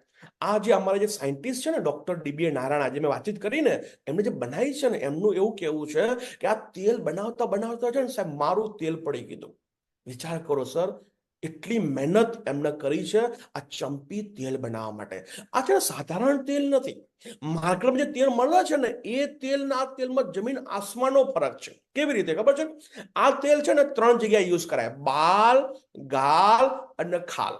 આ જે અમારા જે સાયન્ટિસ્ટ છે ને, ડોક્ટર DBA નારાયણ, આજે મેં વાતચીત કરીને એમને જે બનાવી છે ને, એમનું એવું કેવું છે કે આ તેલ બનાવતા બનાવતા છે ને સાહેબ, મારું તેલ પડી ગયું. વિચાર કરો સર, એટલી મહેનત એમને કરી છે આ ચંપી તેલ બનાવવા માટે. આ છે સાધારણ તેલ નથી. માર્કેટમાં જે તેલ મળે છે ને, એ તેલ ના આ તેલમાં જમીન આસમાનનો ફરક છે. કેવી રીતે ખબર છે? આ તેલ છે ને 3 જગ્યાએ યુઝ કરાય: બાલ, ગાલ અને ખાલ.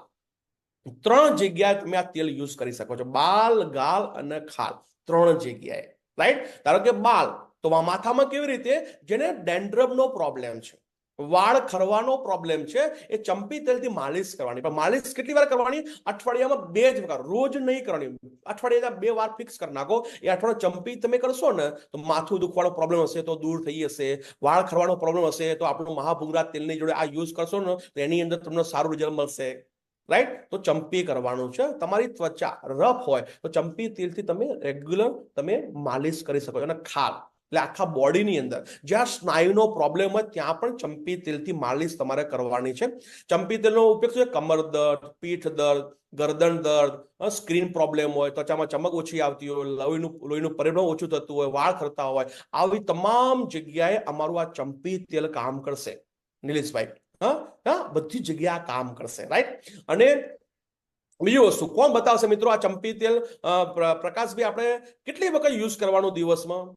3 જગ્યાએ તમે આ તેલ યુઝ કરી શકો છો. બાલ, ગાલ અને ખાલ, 3 જગ્યાએ. રાઈટ? ધારો કે બાલ, તો માથામાં કેવી રીતે? જેને ડેન્ડ્રફનો પ્રોબ્લેમ છે, વાળ ખરવાનો પ્રોબ્લેમ છે, એ ચંપી તેલથી માલિશ કરવાની. પણ માલિશ કેટલી વાર કરવાની? અઠવાડિયામાં 2 જ વાર, રોજ નહીં કરવાની. અઠવાડિયાના 2 વાર ફિક્સ કરી નાખો. એ અઠવાડિયે ચંપી તમે કરશો ને તો માથું દુખવાનો પ્રોબ્લેમ હશે તો દૂર થઈ જશે. વાળ ખરવાનો પ્રોબ્લેમ હશે તો આપણું મહાભૂંગરા તેલની જોડે આ યુઝ કરશો ને તો એની અંદર તમને સારું રિઝલ્ટ મળશે. રાઈટ? તો ચંપી કરવાનું છે. તમારી ત્વચા રફ હોય તો ચંપી તેલથી તમે રેગ્યુલર તમે માલિશ કરી શકો છો. અને ખાલ એટલે આખા બોડીની અંદર જ્યાં સ્નાયુનો પ્રોબ્લેમ હોય ત્યાં પણ ચંપી તેલથી માલિશ તમારે કરવાની છે. ચંપી તેલનો ઉપયોગ છે કમર દર્દ, પીઠ દર્દ, ગરદન દર્દ, સ્ક્રીન પ્રોબ્લેમ હોય, ત્વચામાં ચમક ઓછી આવતી હોય, લોહીનું પરિભ્રમણ ઓછું થતું હોય, વાળ ખરતા હોય, આવી તમામ જગ્યાએ અમારું આ ચંપી તેલ કામ કરશે નિલેશભાઈ. બધી જગ્યાએ આ કામ કરશે. રાઈટ? અને બીજી વસ્તુ કોણ બતાવશે મિત્રો? આ ચંપી તેલ પ્રકાશભાઈ આપણે કેટલી વખત યુઝ કરવાનું દિવસમાં?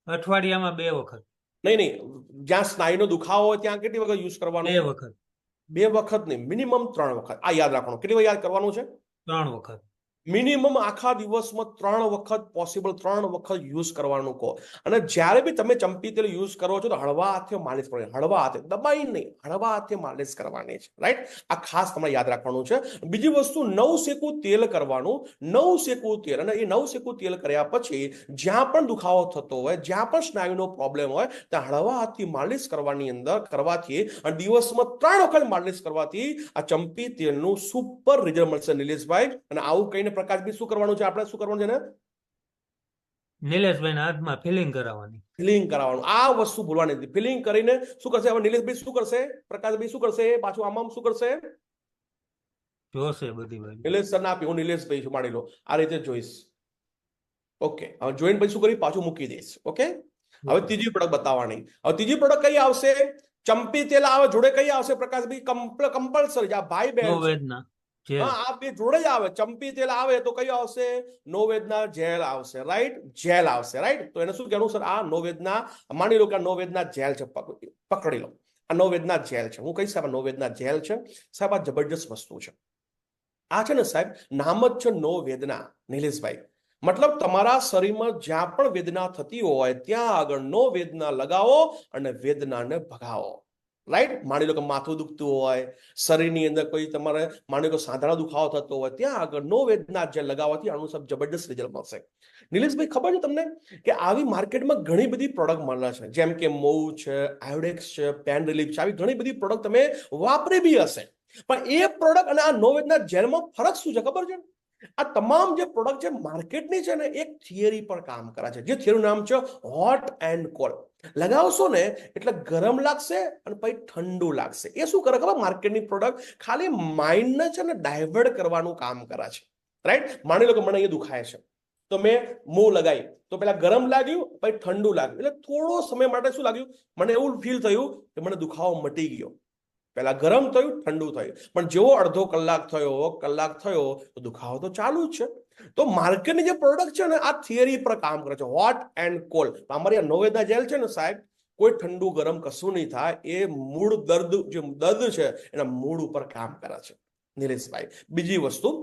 અઠવાડિયામાં 2 વખત. નહીં, જ્યાં સ્નાયુનો દુખાવો હોય ત્યાં કેટલી વખત યુઝ કરવાનું? 2 વખત. 2 વખત નહીં, મિનિમમ 3 વખત. આ યાદ રાખવાનું. કેટલી વાર યાદ કરવાનું છે? 3 વખત. મિનિમમ આખા દિવસમાં 3 વખત પોસિબલ 3 વખત યુઝ કરવાનું કહો. અને જ્યારે બી તમે ચંપી તેલ યુઝ કરો છો તો હળવા હાથે માલિશ કરવાની. હળવા હાથે, દબાઈ નહીં, હળવા હાથે માલિશ કરવાની છે. રાઈટ? આ ખાસ તમારે યાદ રાખવાનું છે. બીજી વસ્તુ, નવશેકું તેલ કરવાનું. નવશેકું તેલ, અને એ નવશેકું તેલ કર્યા પછી જ્યાં પણ દુખાવો થતો હોય, જ્યાં પણ સ્નાયુનો પ્રોબ્લેમ હોય ત્યાં હળવા હાથથી માલિશ કરવાની અંદર કરવાથી અને દિવસમાં 3 વખત માલિશ કરવાથી આ ચંપી તેલનું સુપર રિઝલ્ટ મળશે નિલેશભાઈ. અને આવું કહીને પ્રકાશભાઈ શું કરવાનું છે? આપણે શું કરવાનું છે ને? નિલેશભાઈના હાથમાં ફિલિંગ કરાવવાની. ફિલિંગ કરાવવાનું. આ વસ્તુ ભૂલવાની નથી. ફિલિંગ કરીને શું કરશે? હવે નિલેશભાઈ શું કરશે? પ્રકાશભાઈ શું કરશે? પાછું આમાં શું કરશે? જોશે બધી બાજુ. નિલેશ સર ના આપી, હું નિલેશભાઈ છું, માની લો આ રીતે જોઈશ. ઓકે, હવે જોઈને પછી શું કરી? પાછું મૂકી દઈશ. ઓકે, હવે ત્રીજી પ્રોડક્ટ બતાવવાની. હવે ત્રીજી પ્રોડક્ટ કઈ આવશે? ચંપી તેલ આવે, જોડે કઈ આવશે પ્રકાશભાઈ? કમ્પલસરી. આ ભાઈ બહેન આ બે જોડે જ આવે. ચંપી તેલ આવે તો કઈ આવશે? નોવેદના જેલ આવશે. રાઈટ? જેલ આવશે. રાઈટ? તો એને શું કહેવાનું સર? આ નોવેદના, માની લો કે આ નોવેદના જેલ છે, પકડી લો. આ નોવેદના જેલ છે. હું કહીશ સાહેબ નોવેદના જેલ છે. સાહેબ આ જબરજસ્ત વસ્તુ છે. આ છે ને સાહેબ, નામ જ છે નો વેદના નિલેશભાઈ. મતલબ તમારા શરીરમાં જ્યાં પણ વેદના થતી હોય ત્યાં આગળ નો વેદના લગાવો અને વેદનાને ભગાવો. રાઈટ? માની લો કે માથું દુખતું હોય, શરીરની અંદર કોઈ તમારે માની લો સાંધાનો દુખાવો થતો હોય, ત્યાં આગળ નો વેદના જે લગાવવાથી આનું સબ જબરદસ્ત રિઝલ્ટ મળશે. નિલેશભાઈ ખબર છે તમને કે આવી માર્કેટમાં ઘણી બધી પ્રોડક્ટ મળે છે, જેમ કે મોવ છે, આયોડેક્સ છે, પેન રિલીફ છે, આવી ઘણી બધી પ્રોડક્ટ તમે વાપરી બી હશે. પણ એ પ્રોડક્ટ અને આ નો વેદના જેલમાં ફરક શું છે ખબર છે? આ તમામ જે પ્રોડક્ટ છે માર્કેટની છે ને, એક થિયરી પર કામ કરે છે. જે થિયરીનું નામ છે હોટ એન્ડ કોલ્ડ. લગાવશો ને એટલે ગરમ લાગશે અને પછી ઠંડુ લાગશે. એ શું કરે ખબર? માર્કેટની પ્રોડક્ટ ખાલી માઇન્ડને છે ને ડાયવર્ટ કરવાનું કામ કરે છે. રાઈટ? માની લો કે મને એ દુખાય છે તો મેં મોં લગાવી તો પેલા ગરમ લાગ્યું, પછી ઠંડુ લાગ્યું. એટલે થોડો સમય માટે શું લાગ્યું? મને એવું ફીલ થયું કે મને દુખાવો મટી ગયો. પેલા ગરમ થયું, ઠંડુ થયું, પણ જેવો અડધો કલાક થયો તો દુખાવો તો ચાલુ જ છે. તો માર્કેટની જે પ્રોડક્ટ છે ને, આ થિયરી પર કામ કરે છે, હોટ એન્ડ કોલ્ડ. અમારી આ નોવેદના જેલ છે ને સાહેબ, કોઈ ઠંડુ ગરમ કશું નહીં થાય. એ મૂળ દર્દ, જે દર્દ છે એના મૂળ ઉપર કામ કરે છે નિલેશભાઈ. બીજી વસ્તુ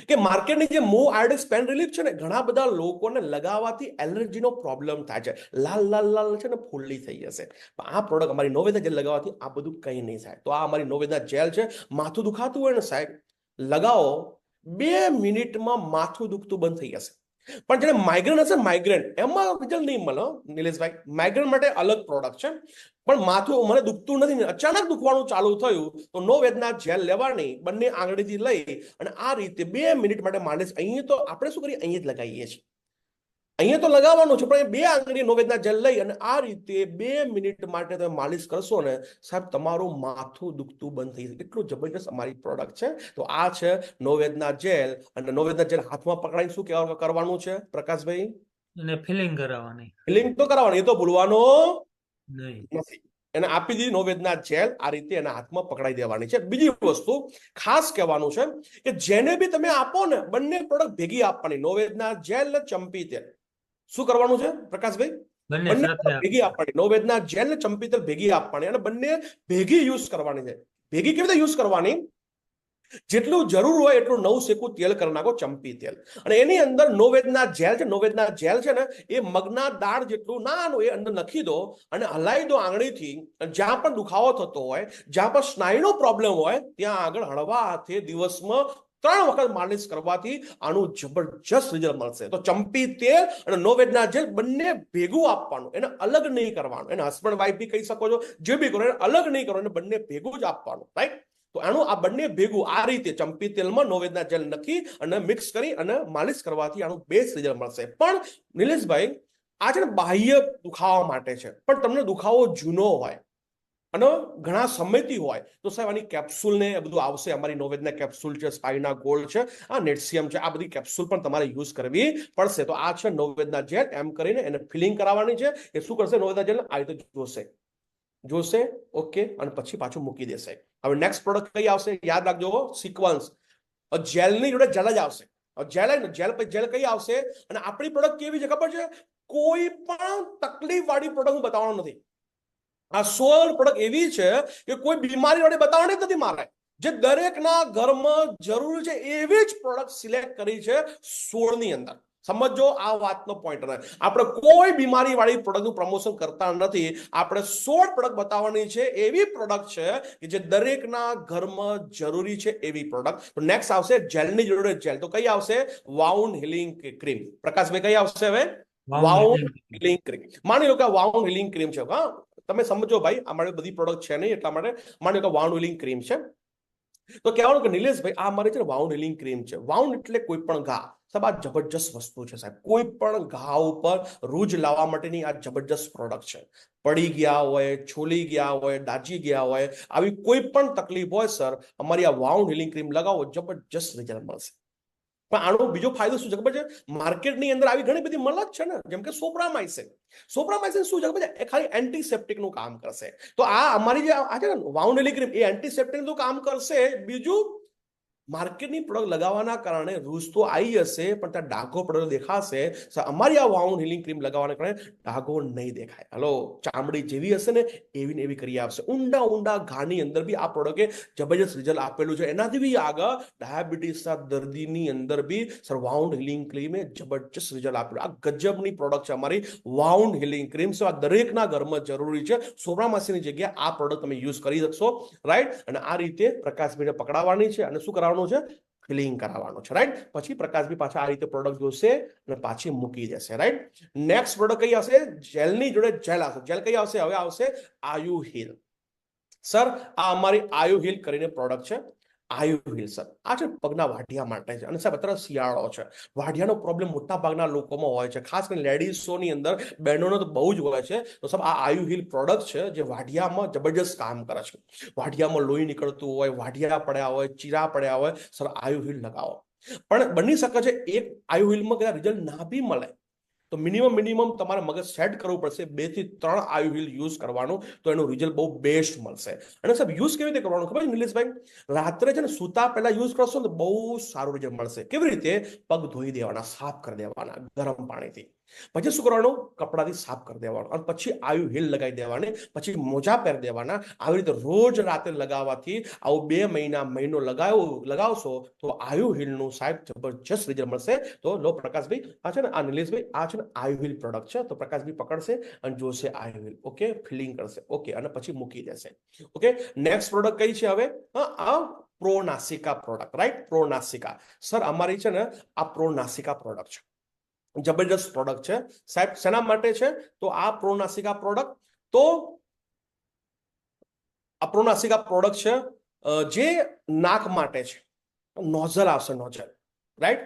કે માર્કેટની જે મૂવ આયોડેક્સ પેન રિલીફ છે ને, ઘણા બધા લોકોને લગાવવાથી એલર્જીનો પ્રોબ્લેમ થાય છે. લાલ લાલ લાલ છે ને ફૂલ્લી થઈ જશે. આ પ્રોડક્ટ અમારી નોવેદના જેલ લગાવવાથી આ બધું કંઈ નહીં થાય. તો આ અમારી નોવેદના જેલ છે. માથું દુખાતું હોય ને સાહેબ, લગાવો, 2 મિનિટમાં માથું દુખતું બંધ થઈ જશે. પણ જેને માઇગ્રેન હશે માઇગ્રેન એમાં રિઝલ્ટ નહીં મળે નિલેશભાઈ. માઇગ્રેન માટે અલગ પ્રોડક્ટ છે. પણ માથું મને દુખતું નથી, અચાનક દુખવાનું ચાલુ થયું તો નો વેદના જેલ લેવાની, બંને આંગળીથી લઈ અને આ રીતે 2 મિનિટ માટે માલિશ. અહીંયા તો આપણે શું કરીએ, અહીંયા જ લગાવીએ છીએ, અહીંયા તો લગાવવાનું છે, પણ 2 આંગળી નો વેદના જેલ લઈ અને આ રીતે 2 મિનિટ માટે તમે માલિશ કરશો ને સાહેબ, તમારું માથું દુખતું બંધ થઈ જશે. એટલું જબરજસ્ત અમારી પ્રોડક્ટ છે. તો આ છે નો વેદના જેલ. અને નો વેદના જેલ હાથમાં પકડાઈને શું કરવાનું છે પ્રકાશભાઈ? એને ફિલિંગ કરાવવાની. ફિલિંગ તો કરાવવાની, એ તો ભૂલવાનું નહીં નથી. એને આપી દીધી નો વેદના જેલ, આ રીતે એના હાથમાં પકડાઈ દેવાની છે. બીજી વસ્તુ ખાસ કહેવાનું છે કે જેને બી તમે આપો ને, બંને પ્રોડક્ટ ભેગી આપવાની, નો વેદના જેલ ને ચંપી તેલ. શું કરવાનું છે પ્રકાશભાઈ? બંને સાથે ભેગી આપવાની, નો વેદના જેલ ને ચંપી તેલ ભેગી આપવાની અને બંને ભેગી યુઝ કરવાની છે. ભેગી કેવી રીતે યુઝ કરવાની? જેટલું જરૂર હોય એટલું 9 સેકું તેલ કરી નાખો, ચંપી તેલ. અને એની અંદર નો વેદના જેલ છે, નો વેદના જેલ છે ને એ મગના દાળ જેટલું નાનું એ અંદર નાખી દો અને હલાવી દો આંગળીથી. જ્યાં પણ દુખાવો થતો હોય, જ્યાં પણ સ્નાયુનો પ્રોબ્લેમ હોય, ત્યાં આગળ હળવા હાથે દિવસમાં 3 વખત માલિશ કરવાથી આનું જબરજસ્ત રિઝલ્ટ મળશે. તો ચંપી તેલ અને નો વેદના જેલ બંને ભેગું આપવાનું, એને અલગ નહીં કરવાનું. એને હસબન્ડ વાઈફ બી કહી શકો છો, જે બી કરો એને અલગ નહીં કરો, એને બંને ભેગું જ આપવાનું, રાઈટ? તો આનું આ બંને ભેગું આ રીતે ચંપી તેલમાં નો વેદના જેલ નાખી અને મિક્સ કરી અને માલિશ કરવાથી આનું બેસ્ટ રિઝલ્ટ મળશે. પણ નિલેશભાઈ, આ છે ને બાહ્ય દુખાવા માટે છે, પણ તમને દુખાવો જૂનો હોય અને ઘણા સમયથી હોય તો સાહેબ આની કેપ્સ્યુલ ને એ બધું આવશે. અમારી નો વેદના કેપ્સ્યુલ છે, સ્પાઇના ગોલ્ડ છે, આ નેટસિયમ છે, આ બધી કેપ્સ્યુલ પણ તમારે યુઝ કરવી પડશે. તો આ છે નો વેદના જેલ. એમ કરીને એને ફિલિંગ કરાવવાની છે. એ શું કરશે? નો વેદના જેલ આ રીતે જોશે, ઓકે, અને પછી પાછું મૂકી દેશે. હવે નેક્સ્ટ પ્રોડક્ટ કઈ આવશે? યાદ રાખજો, સિક્વન્સ. જેલની જોડે જેલ જ આવશે. જેલ કઈ આવશે? અને આપણી પ્રોડક્ટ કેવી છે ખબર છે? કોઈ પણ તકલીફ વાળી પ્રોડક્ટ હું બતાવવાનો નથી. આ 16 પ્રોડક્ટ એવી છે કે કોઈ બીમારી વાળી બતાવવાની જ નથી મારે. જે દરેકના ઘરમાં જરૂર છે એવી જ પ્રોડક્ટ સિલેક્ટ કરી છે 16 ની અંદર. સમજો આ વાતનો પોઈન્ટ. આપણે કોઈ બીમારી વાળી પ્રોડક્ટનું પ્રમોશન કરતા નથી. આપણે 16 પ્રોડક્ટ બતાવવાની છે, એવી પ્રોડક્ટ છે કે જે દરેકના ઘરમાં જરૂરી છે એવી પ્રોડક્ટ. તો નેક્સ્ટ આવશે જેલની જોડે જેલ. તો કઈ આવશે? Wound healing cream. પ્રકાશભાઈ કઈ આવશે હવે? Wound healing cream. માની લો કે વાઉન્ડ હીલિંગ ક્રીમ છે. હા, તમે સમજો ભાઈ, અમારે બધી પ્રોડક્ટ છે નહીં, એટલા માટે માની લો કે વાઉન્ડ હીલિંગ ક્રીમ છે. તો કહેવાનું કે નિલેશભાઈ આ અમારી છે ને વાઉન્ડ હીલિંગ ક્રીમ છે. વાઉન્ડ એટલે કોઈ પણ ઘા. સાહેબ આ જબરજસ્ત વસ્તુ છે સાહેબ. કોઈ પણ ઘા ઉપર રૂજ લાવવા માટેની આ જબરજસ્ત પ્રોડક્ટ છે. પડી ગયા હોય, છોલી ગયા હોય, દાજી ગયા હોય, આવી કોઈ પણ તકલીફ હોય સર, અમારી આ વાઉન્ડ હીલિંગ ક્રીમ લગાવો, જબરજસ્ત રિઝલ્ટ મળશે. પણ આનો બીજો ફાયદો શું છે ખબર છે? માર્કેટની અંદર આવી ઘણી બધી મળત છે ને, જેમ કે સોપ્રામાઇસિન. સોપ્રામાઇસિન શું છે ખબર છે? એ ખાલી એન્ટીસેપ્ટિક નું કામ કરશે. તો આ અમારી જે આ છે ને વાઉન્ડ હીલિંગ ક્રીમ, એ એન્ટીસેપ્ટિક નું કામ કરશે. બીજું, માર્કેટની પ્રોડક્ટ લગાવવાના કારણે રૂઝ તો આવી હશે, પણ ત્યાં ડાઘો પડેલો દેખાશે. અમારી આ વાઉન્ડ હીલિંગ ક્રીમ લગાવવાના કારણે ડાઘો નહીં દેખાય. હલો, ચામડી જેવી હશે ને એવી ને એવી કરી આપશે. ઊંડા ઘાની અંદર બી આ પ્રોડક્ટે જબરજસ્ત રિઝલ્ટ આપેલું છે. એનાથી બી આગળ ડાયાબિટીસના દર્દીની અંદર બી સર વાઉન્ડ હીલિંગ ક્રીમે જબરજસ્ત રિઝલ્ટ આપેલું. આ ગજબની પ્રોડક્ટ છે અમારી વાઉન્ડ હીલિંગ ક્રીમ. આ દરેકના ઘરમાં જરૂરી છે. સોપ્રામાઇસિનની જગ્યાએ આ પ્રોડક્ટ તમે યુઝ કરી શકશો, રાઈટ? અને આ રીતે પ્રકાશભાઈને પકડાવવાની છે અને શું કરવાનું છે? ફિલિંગ કરાવવાનું છે, રાઈટ? પછી પ્રકાશભાઈ પાછા આ રીતે પ્રોડક્ટ જોશે અને પાછી મૂકી દેશે, રાઈટ? નેક્સ્ટ પ્રોડક્ટ કઈ આવશે? જેલની જોડે જેલ આવશે. જેલ કઈ આવશે? હવે આવશે આયુ હીલ. સર આ અમારી આયુ હીલ કરીને પ્રોડક્ટ છે. આયુ હીલ સર આ છે પગના વાઢિયા માટે છે. અને સાહેબ અત્યારે શિયાળો છે, વાઢિયાનો પ્રોબ્લેમ મોટા ભાગના લોકોમાં હોય છે, ખાસ કરીને લેડીઝોની અંદર, બહેનોનો તો બહુ જ હોય છે. તો સાહેબ આ આયુ હીલ પ્રોડક્ટ છે જે વાઢિયામાં જબરજસ્ત કામ કરે છે. વાઢિયામાં લોહી નીકળતું હોય, વાઢિયા પડ્યા હોય, ચીરા પડ્યા હોય, સર આયુ હીલ લગાવો. પણ બની શકે છે એક આયુ હીલમાં કદાચ રિઝલ્ટ ના બી મળે, તો મિનિમમ તમારે મગજ સેટ કરવું પડશે. 2 થી 3 આયુ હીલ યુઝ કરવાનું, તો એનું રિઝલ્ટ બહુ બેસ્ટ મળશે. અને સાહેબ યુઝ કેવી રીતે કરવાનું ખબર છે નિલેશભાઈ? રાત્રે છે ને સૂતા પહેલા યુઝ કરશો ને બહુ સારું રિઝલ્ટ મળશે. કેવી રીતે? પગ ધોઈ દેવાના, સાફ કરી દેવાના ગરમ પાણીથી. પછી શું કરવાનું? કપડાથી સાફ કરી દેવાનું અને પછી આયુ હીલ લગાવી દેવાની, પછી મોજા પહેરી દેવાના. આવી રીતે રોજ રાતે લગાવવાથી આવું 2 મહિનો લગાવશો તો આયુ હીલનું સાહેબ જબરજસ્ત રિઝલ્ટ મળશે. તો લો પ્રકાશભાઈ, આ છે ને આ નિલેશભાઈ, આ છે ને આયુ હીલ પ્રોડક્ટ છે. તો પ્રકાશભાઈ પકડશે અને જોશે આયુ હીલ, ઓકે, ફિલિંગ કરશે, ઓકે, અને પછી મૂકી દેશે. ઓકે, નેક્સ્ટ પ્રોડક્ટ કઈ છે હવે? આ પ્રોનાસિકા પ્રોડક્ટ, રાઈટ? પ્રોનાસિકા સર અમારી છે ને આ પ્રોનાસિકા પ્રોડક્ટ છે. જબરજસ્ત પ્રોડક્ટ છે સાહેબ. શેના માટે છે? તો આ પ્રોનાસિકા પ્રોડક્ટ, તો આ પ્રોનાસિકા પ્રોડક્ટ છે જે નાક માટે છે. નોઝલ આવશે, નોઝલ, રાઈટ?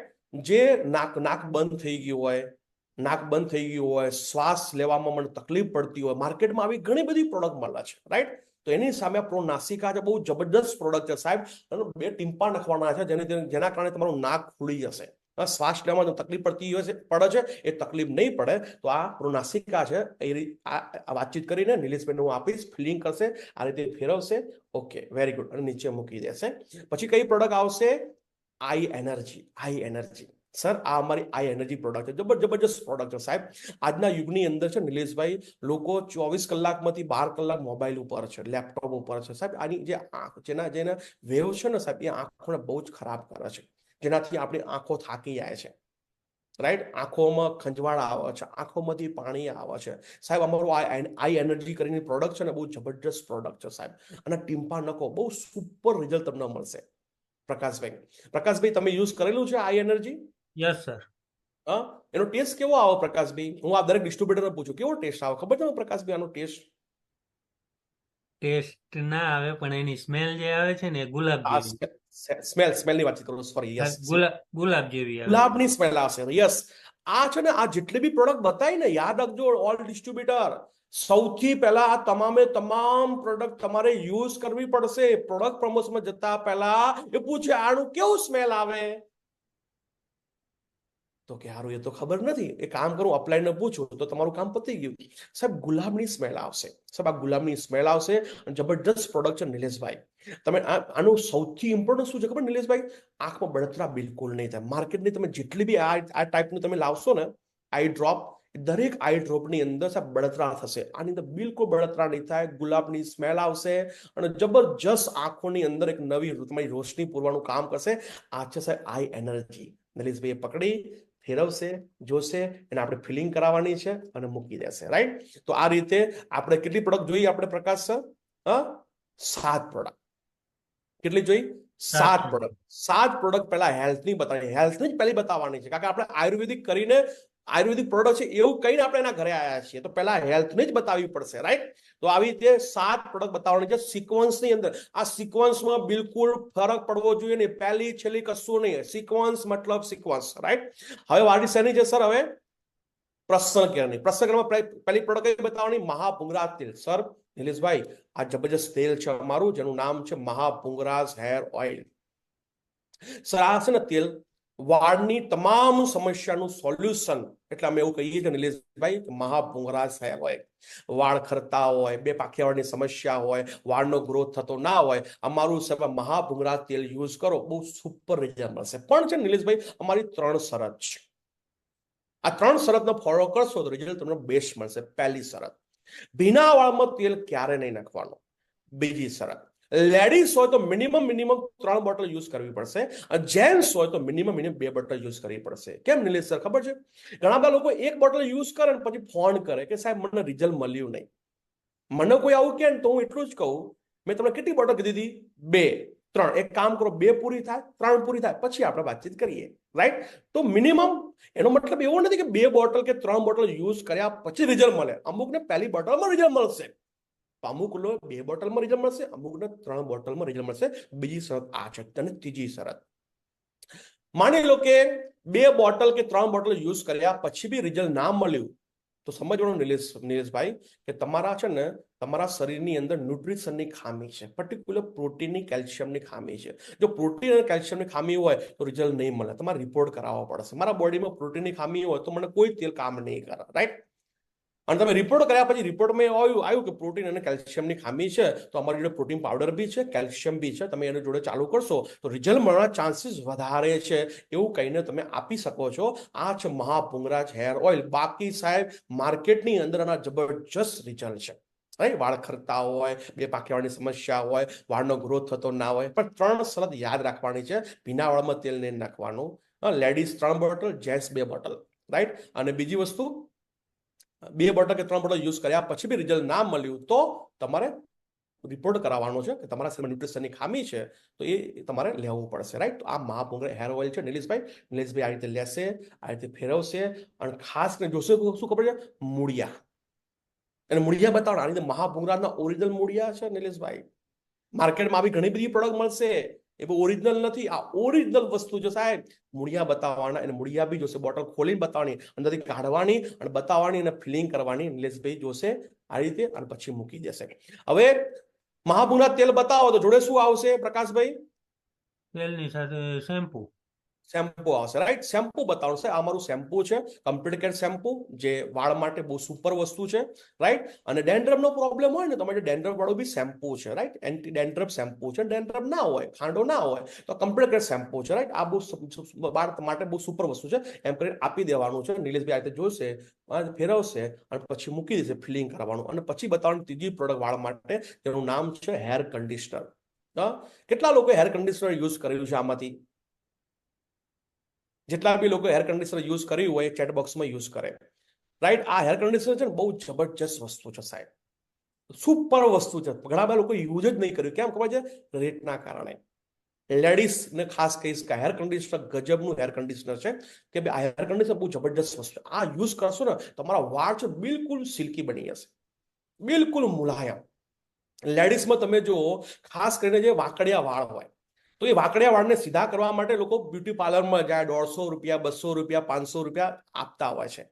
જે નાક બંધ થઈ ગયું હોય, શ્વાસ લેવામાં મને તકલીફ પડતી હોય, માર્કેટમાં આવી ઘણી બધી પ્રોડક્ટ મળે છે, રાઈટ? તો એની સામે પ્રોનાસિકા છે, બહુ જબરદસ્ત પ્રોડક્ટ છે સાહેબ. અને 2 ટીમ્પા નાખવાના છે જેના કારણે તમારું નાક ખુલી જશે. શ્વાસ લેવામાં તકલીફ પડે છે, એ તકલીફ નહીં પડે. તો આ પ્રોનાસિકા છે, આ વાતચીત કરીને નિલેશભાઈને હું આપીશ, ફિલિંગ કરશે, આ રીતે ફેરવશે. Okay, very good. અને નીચે મૂકી દેશે. પછી કઈ પ્રોડક્ટ આવશે? આઈ એનર્જી. સર, આ અમારી આઈ એનર્જી પ્રોડક્ટ છે, જબરજસ્ત પ્રોડક્ટ છે સાહેબ. આજના યુગની અંદર છે નિલેશભાઈ, લોકો 24 કલાકમાંથી 12 કલાક મોબાઈલ ઉપર છે, લેપટોપ ઉપર છે સાહેબ. આની જે આંખ, જેના વેવ છે ને સાહેબ, એ આંખોને બહુ જ ખરાબ કરે છે, જેનાથી આપણી આંખો થાકી જાય છે, રાઈટ? આંખોમાં ખંજવાળ આવે છે, આંખોમાંથી પાણી આવે છે સાહેબ. અમારું આઈ એનર્જી કરીને પ્રોડક્ટ છે ને, બહુ જબરજસ્ત પ્રોડક્ટ છે સાહેબ. અને ટીમ્પા નકો, બહુ સુપર રિઝલ્ટ તમને મળશે. પ્રકાશભાઈ, તમે યુઝ કરેલું છે આઈ એનર્જી? Yes sir. એનો ટેસ્ટ કેવો આવે પ્રકાશભાઈ? હું આ દરેક ડિસ્ટ્રીબ્યુટરને પૂછું, કેવો ટેસ્ટ આવે? ખબર છે પ્રકાશભાઈ આનો ટેસ્ટ? ટેસ્ટ ના આવે, પણ એની સ્મેલ જે આવે છે ને, એ ગુલાબ જેવી. સ્મેલની વાત કરું, સોરી, યસ, ગુલાબ જેવી આવે. ગુલાબની સ્મેલ આવશે, યસ. આ છે ને, આ જેટલી બી પ્રોડક્ટ બતાવી ને, યાદ રાખજો ઓલ ડિસ્ટ્રીબ્યુટર, સૌથી પહેલા આ તમામ પ્રોડક્ટ તમારે યુઝ કરવી પડશે. પ્રોડક્ટ પ્રમોશનમાં જતા પહેલા એ પૂછે, આનું કેવું સ્મેલ આવે? તો કે હારું, એ તો ખબર નથી. એ કામ કરું, અપ્લાયને પૂછું તો તમારું કામ પતી ગયું. સાહેબ, ગુલાબની સ્મેલ આવશે સાહેબ, આ ગુલાબની સ્મેલ આવશે. જબરદસ્ત પ્રોડક્ટ છે નિલેશભાઈ. તમે આનું સૌથી ઇમ્પોર્ટન્ટ શું છે ખબર નિલેશભાઈ? આંખમાં બળતરા બિલકુલ નહીં થાય. માર્કેટની તમે જેટલી બી આ ટાઈપનું તમે લાવશો ને આઈ ડ્રોપ, દરેક આઈ ડ્રોપની અંદર સાહેબ બળતરા થશે. આની અંદર બિલકુલ બળતરા નહીં થાય. ગુલાબની સ્મેલ આવશે અને જબરજસ્ત આંખોની અંદર એક નવી તમારી રોશની પૂરવાનું કામ કરશે. આ છે સાહેબ આઈ એનર્જી. નિલેશભાઈ પકડી, ફેરવશે, જોશે, એને આપણે ફિલિંગ કરાવવાની છે અને મૂકી દેશે, રાઈટ? તો આ રીતે આપણે કેટલી પ્રોડક્ટ જોઈએ આપણે પ્રકાશ સર? 7 પ્રોડક્ટ. કેટલી જોઈ? 7 પ્રોડક્ટ. 7 પ્રોડક્ટ પહેલા હેલ્થની બતાવવાની, હેલ્થની જ પહેલી બતાવવાની છે, કારણ કે આપણે આયુર્વેદિક કરીને આયુર્વેદિક પ્રોડક્ટ છે એવું કહીને આપણે એના ઘરે આવ્યા છીએ, તો પહેલા હેલ્થની જ બતાવવી પડશે, રાઈટ? તો આવી રીતે 7 પ્રોડક્ટ બતાવવાની છે સિક્વન્સની અંદર. આ સિક્વન્સમાં બિલકુલ ફરક પડવો જોઈએ નહીં, પહેલી છેલ્લી કશું નહીં. સિક્વન્સ મતલબ સિક્વન્સ, રાઈટ? હવે વાડી શેની છે સર? હવે પ્રસન્ન કેરની. પ્રસન્ન કેરમાં પહેલી પ્રોડક્ટ કઈ બતાવવાની? મહાભુંગરાજ તેલ. સર નિલેશભાઈ, આ જબરજસ્ત તેલ છે અમારું, જેનું નામ છે મહાભુંગરાજ હેર ઓઇલ. સર, આ છે ને તેલ વાળની તમામ સમસ્યાનું સોલ્યુશન. એટલે અમે એવું કહીએ છીએ નિલેશભાઈ, મહાભુંગરાજ હેર ઓઇલ. વાળ ખરતા હોય, 2 પાખિયાવાળની સમસ્યા હોય, વાળનો ગ્રોથ થતો ના હોય, અમારું મહાભુંગરાજ તેલ યુઝ કરો, બહુ સુપર રિઝલ્ટ મળશે. પણ છે નિલેશભાઈ, અમારી 3 શરત છે. આ 3 શરતનો ફોલો કરશો તો રિઝલ્ટ તમને બેસ્ટ મળશે. પહેલી શરત, ભીના વાળમાં તેલ ક્યારે નહીં નાખવાનું. બીજી શરત, લેડીઝ હોય તો મિનિમમ 3 બોટલ યુઝ કરવી પડશે. જેન્ટ્સ હોય તો મિનિમમ 2 બોટલ યુઝ કરવી પડશે. કેમ નિલેશ સર ખબર છે? ઘણા બધા લોકો 1 બોટલ યુઝ કરે ને પછી ફોન કરે કે સાહેબ મને રિઝલ્ટ મળ્યું નહીં. મને કોઈ આવું કે તો હું એટલું જ કહું, મેં તમને કેટલી બોટલ કીધી હતી? 2, 3. એક કામ કરો, 2 પૂરી થાય, 3 પૂરી થાય, પછી આપણે વાતચીત કરીએ, રાઈટ? તો મિનિમમ, એનો મતલબ એવો નથી કે 2 બોટલ કે 3 બોટલ યુઝ કર્યા પછી રિઝલ્ટ મળે. અમુકને પહેલી બોટલમાં રિઝલ્ટ મળશે, અમુક લો 2 બોટલમાં રિઝલ્ટ મળશે, અમુકને 3 બોટલમાં રિઝલ્ટ મળશે. બીજી શરત આ છે. અને ત્રીજી શરત, માની લો કે 2 બોટલ કે 3 બોટલ યુઝ કર્યા પછી બી રિઝલ્ટ ના મળ્યું, તો સમજવાનું નિલેશભાઈ કે તમારા છે ને, તમારા શરીરની અંદર ન્યુટ્રિશનની ખામી છે, પર્ટિક્યુલર પ્રોટીનની, કેલ્શિયમની ખામી છે. જો પ્રોટીન અને કેલ્શિયમની ખામી હોય તો રિઝલ્ટ નહીં મળે. તમારે રિપોર્ટ કરાવવો પડશે. મારા બોડીમાં પ્રોટીનની ખામી હોય તો મને કોઈ તેલ કામ નહીં કરે, રાઈટ? અને તમે રિપોર્ટ કર્યા પછી રિપોર્ટમાં આવ્યું કે પ્રોટીન અને કેલ્શિયમની ખામી છે, તો અમારી જોડે પ્રોટીન પાવડર બી છે, કેલ્શિયમ બી છે. તમે એની જોડે ચાલુ કરશો તો રિઝલ્ટ મળવાના ચાન્સીસ વધારે છે. એવું કહીને તમે આપી શકો છો. આ છે મહાભુંગરાજ હેર ઓઇલ. બાકી સાહેબ માર્કેટની અંદર આના જબરજસ્ત રિઝલ્ટ છે, રાઈટ? વાળ ખરતા હોય, 2 પાખિયાવાળની સમસ્યા હોય, વાળનો ગ્રોથ થતો ના હોય, પણ 3 શરત યાદ રાખવાની છે. ભીના વાળમાં તેલ નહીં નાખવાનું. Ladies 3 bottle, gents 2 bottle, right? અને બીજી વસ્તુ, 2 બોટલ કે 3 બોટલ યુઝ કર્યા પછી બી રિઝલ્ટ ના મળ્યું તો તમારે રિપોર્ટ કરાવવાનો છે કે તમારા શરીરમાં ન્યુટ્રિશનની ખામી છે, તો એ તમારે લેવું પડશે, રાઈટ. તો આ મહાભૂંગળા હેર ઓઇલ છે નિલેશભાઈ આ રીતે લેશે, આ રીતે ફેરવશે, અને ખાસ કરીને જોશે શું ખબર છે, મૂળિયા. અને મૂળિયા બતાવો, આની અંદર મહાભૂંગળાના ઓરિજિનલ મૂળિયા છે નિલેશભાઈ. માર્કેટમાં આવી ઘણી બધી પ્રોડક્ટ મળશે, એ બહુ ઓરિજિનલ નથી. આ ઓરિજિનલ વસ્તુ છે સાહેબ. મૂળિયા બતાવવાના, અને મૂળિયા બી જોશે, બોટલ ખોલીને બતાવવાની, અંદરથી કાઢવાની અને બતાવવાની અને ફિલિંગ કરવાની. નિલેશભાઈ જોશે આ રીતે, અને પછી મૂકી દેશે. હવે મહાભૂંગળા તેલ બતાવો તો જોડે શું આવશે પ્રકાશભાઈ? તેલની સાથે શેમ્પુ આવશે, રાઈટ. શેમ્પુ બતાવો છે. આ મારું શેમ્પુ છે, કમ્પ્લીટ કેર શેમ્પુ, જે વાળ માટે બહુ સુપર વસ્તુ છે, રાઈટ. અને ડેન્ડ્રફનો પ્રોબ્લેમ હોય ને, તમારે ડેન્ડ્રફ વાળું બી શેમ્પુ છે, રાઈટ. એન્ટી ડેન્ડ્રફ શેમ્પુ છે. ડેન્ડ્રફ ના હોય, ખાંડો ના હોય, તો કમ્પ્લીટ કેર શેમ્પુ છે, રાઈટ. આ બહુ વાળ માટે બહુ સુપર વસ્તુ છે. એમ કરીને આપી દેવાનું છે. નિલેશભાઈ આ રીતે જોશે, ફેરવશે, અને પછી મૂકી દેશે ફિલિંગ કરવાનું, અને પછી બતાવવાનું ત્રીજી પ્રોડક્ટ વાળ માટે, જેનું નામ છે હેર કન્ડિશનર. કેટલા લોકો હેર કન્ડિશનર યુઝ કરેલું છે આમાંથી? જેટલા બી લોકો હેર કન્ડિશનર યુઝ કર્યું હોય ચેટ બોક્સમાં યુઝ કરે, રાઈટ. આ હેર કન્ડિશનર છે ને બહુ જબરજસ્ત વસ્તુ છે સાહેબ, સુપર વસ્તુ છે. ઘણા બધા લોકો યુઝ જ નહીં કર્યું. કેમ ખબર છે? રેટના કારણે. લેડીઝ ને ખાસ કહીશ કે હેર કન્ડિશનર ગજબનું હેર કન્ડિશનર છે, કે આ હેર કન્ડિશનર બહુ જબરજસ્ત વસ્તુ. આ યુઝ કરશો ને, તમારા વાળ છે બિલકુલ સિલ્કી બની જશે, બિલકુલ મુલાયમ. લેડીઝમાં તમે જુઓ, ખાસ કરીને જે વાકડિયા વાળ હોય, તો એ વાકડિયા વાળને સીધા કરવા માટે લોકો બ્યુટી પાર્લરમાં જાય, 150 રૂપિયા, 200 રૂપિયા, 500 રૂપિયા આપતા હોય છે.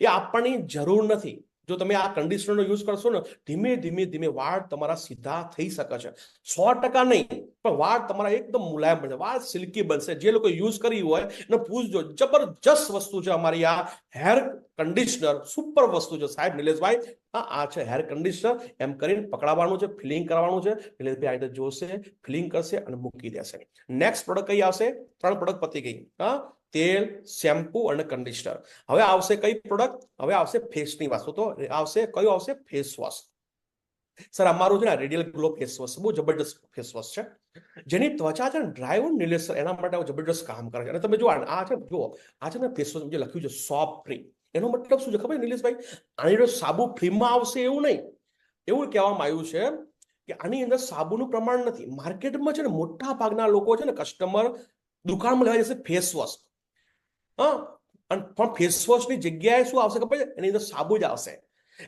એ આપવાની જરૂર નથી. જો તમે આ કન્ડિશનરનો યુઝ કરશો ને, ધીમે ધીમે ધીમે વાળ તમારા સીધા થઈ શકે છે. 100% નહીં, પણ વાળ તમારા એકદમ મુલાયમ બનશે, વાળ સિલ્કી બનશે. જે લોકો યુઝ કરી હોય એને પૂછજો, જબરજસ્ત વસ્તુ છે અમારી આ હેર કન્ડિશનર, સુપર વસ્તુ છે સાહેબ. નિલેશભાઈ આ છે હેર કન્ડિશનર. એમ કરીને પકડાવવાનું છે, ફિલિંગ કરવાનું છે. નિલેશભાઈ આ રીતે જોશે, ફિલિંગ કરશે અને મૂકી દેશે. નેક્સ્ટ પ્રોડક્ટ કઈ આવશે? 3 પ્રોડક્ટ પતી ગઈ. તેલ, શેમ્પુ અને કન્ડિશનર. હવે આવશે કઈ પ્રોડક્ટ? હવે આવશે ફેસની વસ્તુ. તો આવશે કયું આવશે? Face wash. સર અમારું છે ને રેડિયલ ગ્લો ફેસ વોશ બહુ જબરદસ્ત ફેસ વોશ છે. જેની ત્વચા છે ને ડ્રાય હોય ને સર, એના માટે જબરદસ્ત કામ કરે છે. અને તમે જો આ છે, જુઓ આ છે ને ફેસ વોશ જે લખ્યું છે સોપ ફ્રી, એનો મતલબ શું છે ખબર નિલેશભાઈ? આની જો સાબુ ફ્રીમાં આવશે એવું નહીં. એવું કહેવામાં આવ્યું છે કે આની અંદર સાબુનું પ્રમાણ નથી. માર્કેટમાં છે ને મોટા ભાગના લોકો છે ને, કસ્ટમર દુકાનમાં લેવા જશે ફેસ વોશ, પણ ફેસ વોશની જગ્યાએ શું આવશે ખબર છે? એની અંદર સાબુ જ આવશે.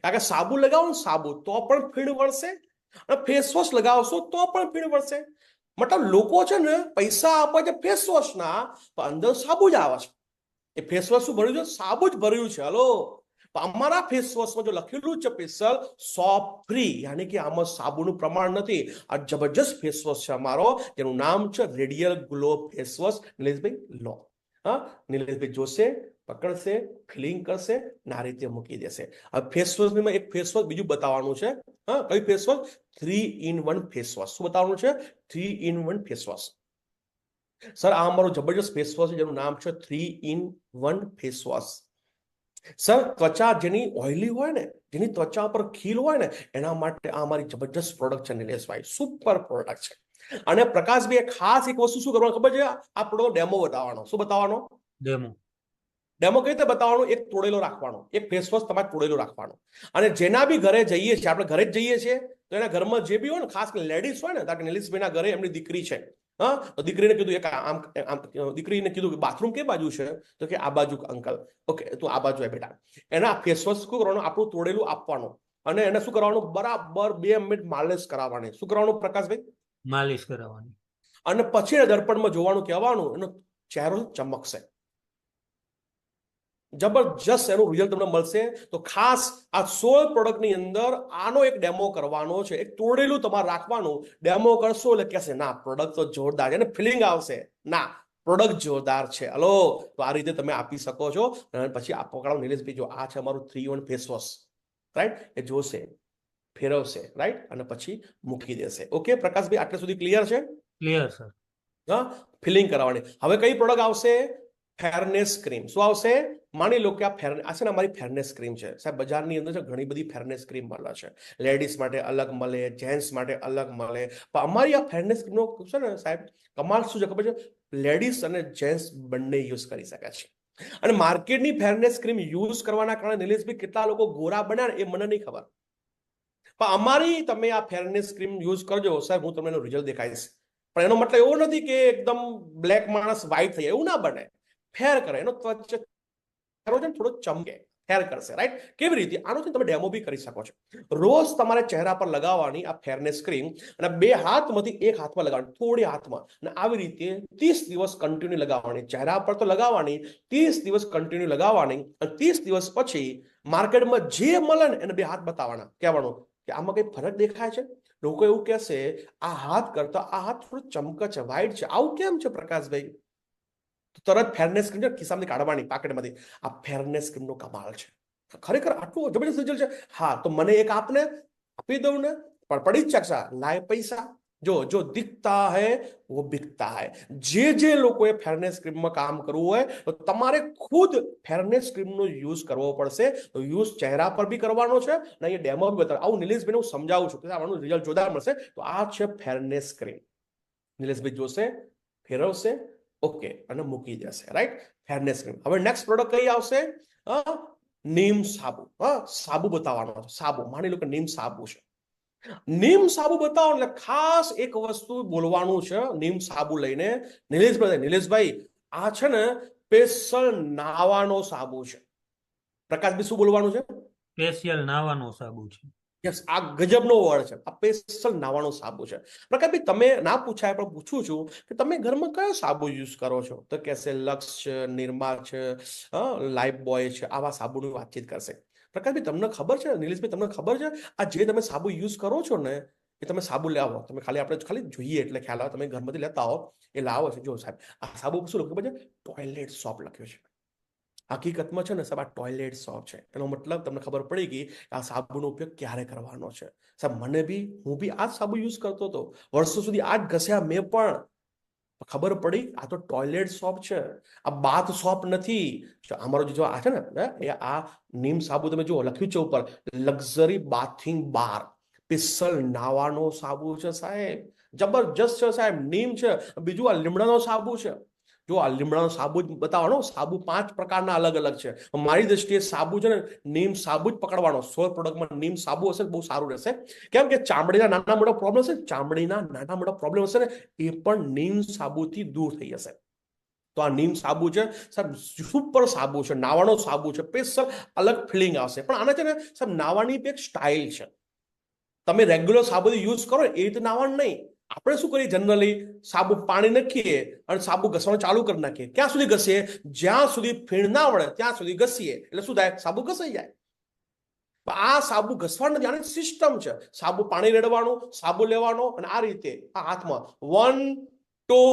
કારણ કે સાબુ લગાવો ને, સાબુ તો પણ ફીણ વળશે, અને ફેસ વોશ લગાવશો તો પણ ફીણ વળશે. મતલબ લોકો છે ને પૈસા આપે છે ફેસ વોશના, પણ અંદર સાબુ જ આવે છે. એ ફેસ વોશ શું ભર્યું છે? સાબુ જ ભર્યું છે. હલો, અમારા ફેસ વોશમાં જો લખેલું છે સ્પેશિયલ સોપ ફ્રી, યાની કે આમાં સાબુનું પ્રમાણ નથી. આ જબરજસ્ત ફેસ વોશ છે અમારો, જેનું નામ છે રેડિયલ ગ્લો ફેસ વોશ. નિલેશભાઈ લો. નિલેશભાઈ જોશે, પકડશે, ફિલિંગ કરશે, ને આ રીતે મૂકી દેશે. હવે ફેસ વોશમાં એક ફેસ વોશ બીજું બતાવવાનું છે. કઈ face wash? 3-in-1 face wash. શું બતાવવાનું છે? 3-in-1 face wash. સર આ અમારો જબરજસ્ત ફેસ વોશ છે, જેનું નામ છે 3-in-1 ફેસ વોશ. સર ત્વચા જેની ઓઇલી હોય ને, જેની ત્વચા પર ખીલ હોય ને, એના માટે આ અમારી જબરજસ્ત પ્રોડક્ટ છે નિલેશભાઈ, સુપર પ્રોડક્ટ છે. અને પ્રકાશભાઈ ખાસ એક વસ્તુ શું કરવાનું ખબર છે? આ પ્રોડક્ટ ડેમો બતાવવાનો. શું બતાવવાનો? ડેમો કઈ રીતે બતાવવાનું? એક તોડેલો રાખવાનો, એક ફેસ વોશ તમારે તોડેલો રાખવાનો. અને જેના બી ઘરે જઈએ છીએ, આપણે ઘરે જ જઈએ છીએ, તો એના ઘરમાં જે બી હોય ને, ખાસ કરીને લેડીઝ હોય ને, નિલેશભાઈના ઘરે એમની દીકરી છે, તો દીકરીને કીધું એક આમ દીકરીને કીધું કે બાથરૂમ કે બાજુ છે? તો કે આ બાજુ અંકલ. ઓકે, તો આ બાજુ બેટા. એના ફેસ વોશ શું કરવાનું? આપણું તોડેલું આપવાનું, અને એને શું કરવાનું? બરાબર 2 મિનિટ માલિશ કરાવવાની. શું કરવાનું પ્રકાશભાઈ? માલિશ કરાવવાની. અને પછી દર્પણમાં જોવાનું, કહેવાનું, એનો ચહેરો ચમકશે. જબરજસ્ત એનું રિઝલ્ટ તમને મળશે. તો ખાસ આ 16 પ્રોડક્ટની અંદર આનો એક ડેમો કરવાનો છે. એક તોડેલું તમારે રાખવાનું. ડેમો કરશો એટલે કહેશે ના પ્રોડક્ટ તો જોરદાર છે, અને ફિલિંગ આવશે ના પ્રોડક્ટ જોરદાર છે. હલો, તો આ રીતે તમે આપી શકો છો. અને પછી આ પકડાવ નિલેશભાઈ, જો આ છે અમારું 3-in-1 ફેસ વોશ, રાઈટ. એ જોશે, ફેરવશે, રાઈટ, અને પછી મૂકી દેશે. ઓકે પ્રકાશભાઈ, આટલે સુધી ક્લિયર છે? Clear sir. ફિલિંગ કરાવવાની. હવે કઈ પ્રોડક્ટ આવશે? Fairness cream. શું આવશે? માની લો કે આ છે ને અમારી ફેરનેસ ક્રીમ છે સાહેબ. બજારની અંદર ઘણી બધી ફેરનેસ ક્રીમ મળે છે. લેડીઝ માટે અલગ મળે, જેન્ટ્સ માટે અલગ મળે, પણ અમારી આ ફેરનેસ ક્રીમનો છે ને સાહેબ, કમાલ શું છે ખબર છે? લેડીઝ અને જેન્ટ્સ બંને યુઝ કરી શકે છે. અને માર્કેટની ફેરનેસ ક્રીમ યુઝ કરવાના કારણે નિલેશભાઈ કેટલા લોકો ગોરા બન્યા એ મને નહીં ખબર, પણ અમારી તમે આ ફેરનેસ ક્રીમ યુઝ કરજો સાહેબ, હું તમને એનું રિઝલ્ટ દેખાડીશ. પણ એનો મતલબ એવો નથી કે એકદમ બ્લેક માણસ વ્હાઈટ થઈ જાય, એવું ના બને. ફેર કરે, એનો ત્વચા થોડો ચમકે, ફેર કરશે, રાઈટ? કેવી રીતે? આનો તમે ડેમો બી કરી શકો છો. રોજ તમારે ચહેરા પર લગાવવાની આ ફેરનેસ ક્રીમ, અને 2 હાથમાંથી 1 હાથમાં લગાવવાની, થોડી હાથમાં, અને આવી રીતે 30 દિવસ કન્ટિન્યુ લગાવવાની. ચહેરા પર તો લગાવવાની, 30 દિવસ કન્ટિન્યુ લગાવવાની, અને 30 દિવસ પછી માર્કેટમાં જે મળે ને એને 2 હાથ બતાવવાના, કહેવાનું કે આમાં કઈ ફરક દેખાય છે? લોકો એવું કહેશે આ હાથ કરતા આ હાથ થોડું ચમકે છે, વ્હાઈટ છે, આવું કેમ છે પ્રકાશભાઈ? તરત ફેરનેસ ક્રીમ ખિસ્સામાંથી કાઢવાની પાકેટમાંથી. આ ફેરનેસ ક્રીમનો કમાલ છે, ખરેખર આટલું જબરજસ્ત રિઝલ્ટ છે. હા, તો મને એક આપને આપી દઉં ને, પણ પડી જ શકશે. લાય પૈસા, જો દિખતા હૈ વો બિકતા હૈ. જે લોકોએ ફેરનેસ ક્રીમમાં કામ કરવું હોય તો તમારે ખુદ ફેરનેસ ક્રીમનો યુઝ કરવો પડશે. તો યુઝ ચહેરા પર બી કરવાનો છે ને એ ડેમો બી બતાવો. આવું નિલેશભાઈને હું સમજાવું છું કે આનું રિઝલ્ટ જોરદાર મળશે. તો આ છે ફેરનેસ ક્રીમ. નિલેશભાઈ જોશે, ફેરવશે, ઓકે, અને મૂકી દેશે, રાઈટ? Fairness cream. હવે નેક્સ્ટ પ્રોડક્ટ કઈ આવશે? નીમ સાબુ. સાબુ બતાવવાનો છે. સાબુ, માની લો કે નીમ સાબુ છે. નીમ સાબુ બતાવો એટલે ખાસ એક વસ્તુ બોલવાનું છે નીમ સાબુ લઈને. નિલેશભાઈ આ છે ને સ્પેશિયલ નાવાનો સાબુ છે. પ્રકાશભાઈ શું બોલવાનું છે? સ્પેશિયલ નાવાનો સાબુ છે. યસ, આ ગજબનો વર્ડ છે. આ સ્પેશિયલ નાવાનો સાબુ છે. પ્રકાશભાઈ તમે ના પૂછાય પણ પૂછું છું કે તમે ઘરમાં કયો સાબુ યુઝ કરો છો? તો કહેશે લક્સ છે, નિરમા છે, લાઈફ બોય છે, આવા સાબુની વાતચીત કરશે. પ્રકાશભાઈ તમને ખબર છે, નિલેશભાઈ તમને ખબર છે, આ જે તમે સાબુ યુઝ કરો છો ને એ તમે સાબુ લાવો, તમે ખાલી જોઈએ એટલે ખ્યાલ આવે, તમે ઘરમાંથી લેતા હો એ લાવો છો. જો સાહેબ, આ સાબુ શું લખ્યું ખબર છે? ટોયલેટ સોપ લખ્યું છે. હકીકતમાં છે ને સાહેબ, આ ટોયલેટ સોપ છે. એનો મતલબ તમને ખબર પડી ગઈ આ સાબુનો ઉપયોગ ક્યારે કરવાનો છે. સાહેબ હું બી આ સાબુ યુઝ કરતો હતો વર્ષો સુધી, આ જ ઘસ્યા મેં, પણ ખબર પડી આ તો ટોયલેટ સોપ છે, આ બાથ સોપ નથી. અમારો જો આ છે ને એ આ નીમ સાબુ તમે જુઓ લખ્યું છે ઉપર, લક્ઝરી બાથિંગ બાર, સ્પેશિયલ નાવાનો સાબુ છે સાહેબ. જબરજસ્ત છે સાહેબ. નીમ છે, બીજું આ લીમડાનો સાબુ છે. જો આ લીમડાનો સાબુ જ બતાવવાનો. સાબુ 5 પ્રકારના અલગ અલગ છે. મારી દ્રષ્ટિએ સાબુ છે ને નીમ સાબુ જ પકડવાનો. 100 પ્રોડક્ટમાં નીમ સાબુ હશે બહુ સારું રહેશે. કેમ કે ચામડીના નાના મોટા પ્રોબ્લેમ હશે, ચામડીના નાના મોટા પ્રોબ્લેમ હશે ને એ પણ નીમ સાબુથી દૂર થઈ જશે. તો આ નીમ સાબુ છે સાહેબ, સુપર સાબુ છે, નાવાનો સાબુ છે. સ્પેશિયલ અલગ ફિલિંગ આવશે. પણ આને છે ને સાહેબ નાવાની એક સ્ટાઇલ છે. તમે રેગ્યુલર સાબુ યુઝ કરો એ રીતે નાવાનું નહીં. આપણે શું કરીએ જનરલી, સાબુ પાણી નાખીએ અને સાબુ ઘસવાનું ચાલુ કરી નાખીએ. ક્યાં સુધી ઘસીએ? જ્યાં સુધી ફીણ ના વળે ત્યાં સુધી ઘસીએ. એટલે શું થાય? સાબુ ઘસાઈ જાય. આ સાબુ ઘસવાનું નથી, આની સિસ્ટમ છે. સાબુ પાણી રેડવાનું, સાબુ લેવાનો અને આ રીતે આ હાથમાં 1 2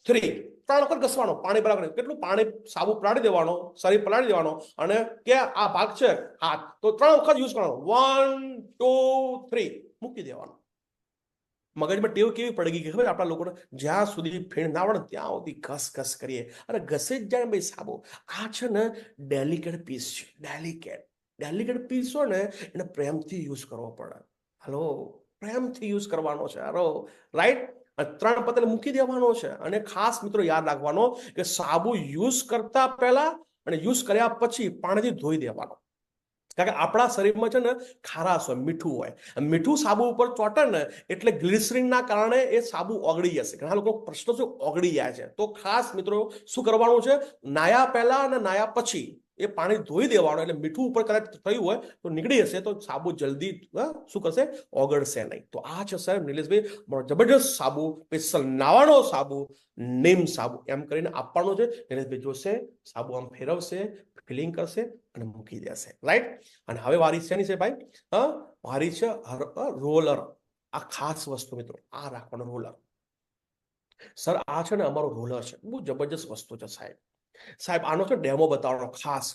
3 3 વખત ઘસવાનો. પાણી બરાબર કેટલું પાણી સાબુ પલાળી દેવાનો, શરીર પલાળી દેવાનો, અને કે આ ભાગ છે હાથ, તો 3 વખત યુઝ કરવાનો. 1 2 3 મૂકી દેવાનો. મગજમાં ટેવ કેવી પડી ગઈ ખબર આપણા લોકોને? જ્યાં સુધી ફીણ ના વળે ત્યાં સુધી ઘસ કરીએ અને ઘસે જ જાય ભાઈ સાબુ. આ છે ને ડેલિકેટ પીસ છે. ડેલિકેટ પીસ હોય ને એને પ્રેમથી યુઝ કરવો પડે. હલો, પ્રેમથી યુઝ કરવાનો છે. Hello, right? 3 પતલે મૂકી દેવાનો છે. અને ખાસ મિત્રો યાદ રાખવાનો કે સાબુ યુઝ કરતા પહેલા અને યુઝ કર્યા પછી પાણીથી ધોઈ દેવાનો. કારણ કે આપણા શરીરમાં છે ને ખારાશ હોય, મીઠું હોય. મીઠું સાબુ ઉપર ચોટે ને એટલે ગ્લિસરીનના કારણે એ સાબુ ઓગળી જશે. ઘણા લોકો પ્રશ્નો શું ઓગળી જાય છે. તો ખાસ મિત્રો શું કરવાનું છે? નાયા પહેલા અને નાયા પછી એ પાણી ધોઈ દેવાનું. એટલે મીઠું ઉપર કદાચ થયું હોય તો નીકળી જશે, તો સાબુ જલ્દી શું કરશે? ઓગળશે નહીં. તો આ છે સાહેબ નિલેશભાઈ જબરજસ્ત સાબુ, સ્પેશિયલ નાવાનો સાબુ, નીમ સાબુ, એમ કરીને આપવાનું છે. નિલેશભાઈ જોશે, સાબુ આમ ફેરવશે, ફિલિંગ કરશે અને મૂકી દેશે, રાઈટ? અને હવે વારી છે ની છે ભાઈ, વારી છે રોલર. આ ખાસ વસ્તુ મિત્રો, આ રાખવાનો રોલર. સર આ છે ને અમારો રોલર છે, બહુ જબરજસ્ત વસ્તુ છે સાહેબ. આનો છે ડેમો બતાવવાનો ખાસ.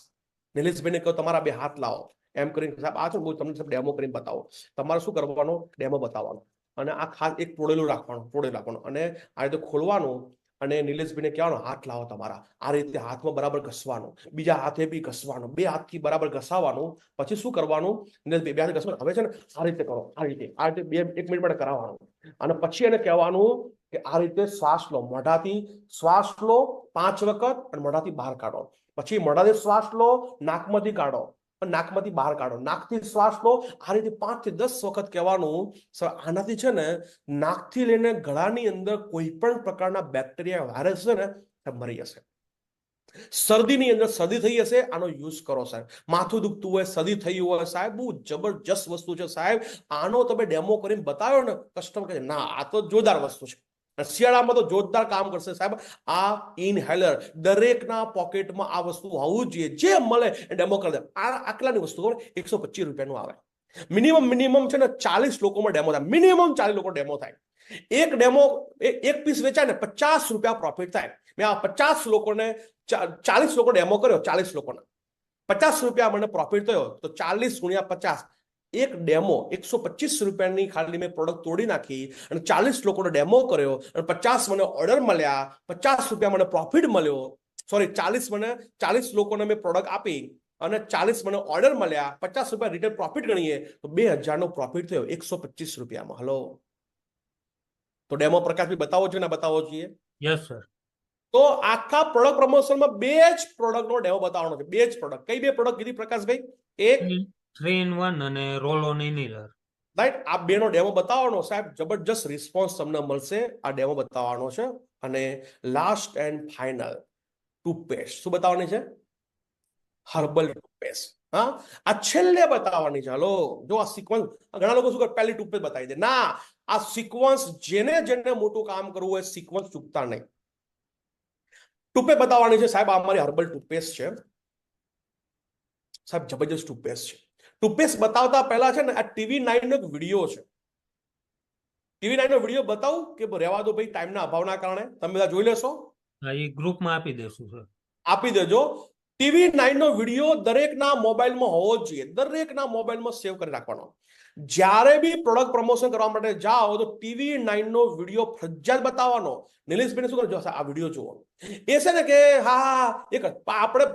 નિલેશભાઈને કહો તમારા 2 હાથ લાવો, એમ કરીને સાહેબ આ છે બહુ તમને ડેમો કરીને બતાવો. તમારે શું કરવાનો? ડેમો બતાવવાનો. અને આ ખાસ એક પોળેલું રાખવાનું અને આ રીતે ખોલવાનું. અને નિલેશભાઈને કહેવાનું હાથ લાવો તમારા, આ રીતે હાથમાં બરાબર ઘસવાનું, બીજા હાથે બી ઘસવાનું, 2 હાથથી બરાબર ઘસાવાનું. પછી શું કરવાનું? નિલેશભાઈ 2 હાથ ઘસવાનું. હવે છે ને આ રીતે કરો, આ રીતે 1 મિનિટ માટે કરાવવાનું. અને પછી એને કહેવાનું કે આ રીતે શ્વાસ લો, મોઢાથી શ્વાસ લો 5 વખત અને મોઢાથી બહાર કાઢો. પછી મોઢાથી શ્વાસ લો, નાકમાંથી કાઢો. નાકમાંથી બહાર કાઢો, નાકથી શ્વાસ લો, આ રીતે 5 થી 10 વખત કહેવાનું. આનાથી છે ને નાકથી લઈને ગળાની અંદર કોઈ પણ પ્રકારના બેક્ટેરિયા વાયરસ છે ને મરી જશે. શરદીની અંદર શરદી થઈ હશે, આનો યુઝ કરો સાહેબ. માથું દુખતું હોય, શરદી થઈ હોય સાહેબ, બહુ જબરજસ્ત વસ્તુ છે સાહેબ. આનો તમે ડેમો કરીને બતાવ્યો ને, કસ્ટમર કહે ના આ તો જોરદાર વસ્તુ છે. શિયાળામાં તો જોરદાર કામ કરશે સાહેબ. આ ઇનહેલર દરેકના પોકેટમાં આ વસ્તુ હોવું જોઈએ, જે મળે એ ડેમો કરી દે. આ આટલાની વસ્તુ 125 રૂપિયાનું આવે. મિનિમમ છે ને 40 લોકોમાં ડેમો થાય, મિનિમમ 40 લોકો ડેમો થાય. એક ડેમો એક પીસ વેચાય ને 50 રૂપિયા પ્રોફિટ થાય. મેં આ 50 લોકોને 40 લોકો ડેમો કર્યો, 40 લોકોના 50 રૂપિયા મને પ્રોફિટ થયો, તો 40 ગુણ્યા 50, એક ડેમો 125 રૂપિયાની ખાલી મેં પ્રોડક્ટ તોડી નાખી અને 40 લોકોનો ડેમો કર્યો અને 50 મને ઓર્ડર મળ્યા, 50 રૂપિયા મને પ્રોફિટ મળ્યો. સોરી 40 લોકોને મેં પ્રોડક્ટ આપી અને 40 મને ઓર્ડર મળ્યા, 50 રૂપિયા રિટેલ પ્રોફિટ ગણીએ તો 2000 નો પ્રોફિટ થયો 125 રૂપિયામાં. હલો, તો ડેમો પ્રકાશભાઈ બતાવો જોઈએ ને બતાવવો જોઈએ? Yes sir. તો આખા પ્રોડક્ટ પ્રમોશનમાં 2 જ પ્રોડક્ટનો ડેમો બતાવવાનો છે. 2 જ પ્રોડક્ટ. કઈ 2 પ્રોડક્ટ કીધી પ્રકાશભાઈ? એક 3-in-1 અને રોલ ઓન ઇનહેલર. રાઈટ, આ 2 નો ડેમો બતાવવાનો સાહેબ. જબરજસ્ત રિસ્પોન્સ તમને મળશે. આ ડેમો બતાવવાનો છે. અને લાસ્ટ એન્ડ ફાઇનલ ટૂથપેસ્ટ શું બતાવવાની છે? Herbal toothpaste. હા, આ છેલ્લે બતાવવાની છે. હલો, જો આ સિક્વન્સ, ઘણા લોકો શું કરે પહેલી ટૂથપેસ્ટ બતાવી દે. ના, આ સિક્વન્સ જેને મોટું કામ કરવું હોય સિક્વન્સ ચૂકતા નહીં. ટૂથપેસ્ટ બતાવવાની છે સાહેબ. આ અમારી હર્બલ ટૂથપેસ્ટ છે સાહેબ, જબરજસ્ત ટૂથપેસ્ટ છે. ટૂથપેસ્ટ બતાવતા પહેલા છે ને આ TV9 નો એક વિડીયો છે. TV9 નો વિડીયો બતાવું કે રહેવા દો ભાઈ, ટાઈમના અભાવના કારણે? તમે બધા જોઈ લેશો? હા, એ ગ્રુપમાં આપી દેશું સર. આપી દેજો. TV9 નો વિડીયો દરેકના મોબાઈલમાં હોવો જ જોઈએ, દરેકના મોબાઈલમાં સેવ કરી રાખવાનો. જ્યારે બી પ્રોડક્ટ પ્રમોશન કરવા માટે જાઓ તો TV9 નો વિડીયો ફરજિયાત બતાવવાનો. નિલેશભાઈને શું કરજો, આ વિડીયો જુઓ. એ છે ને કે હા એક આપણે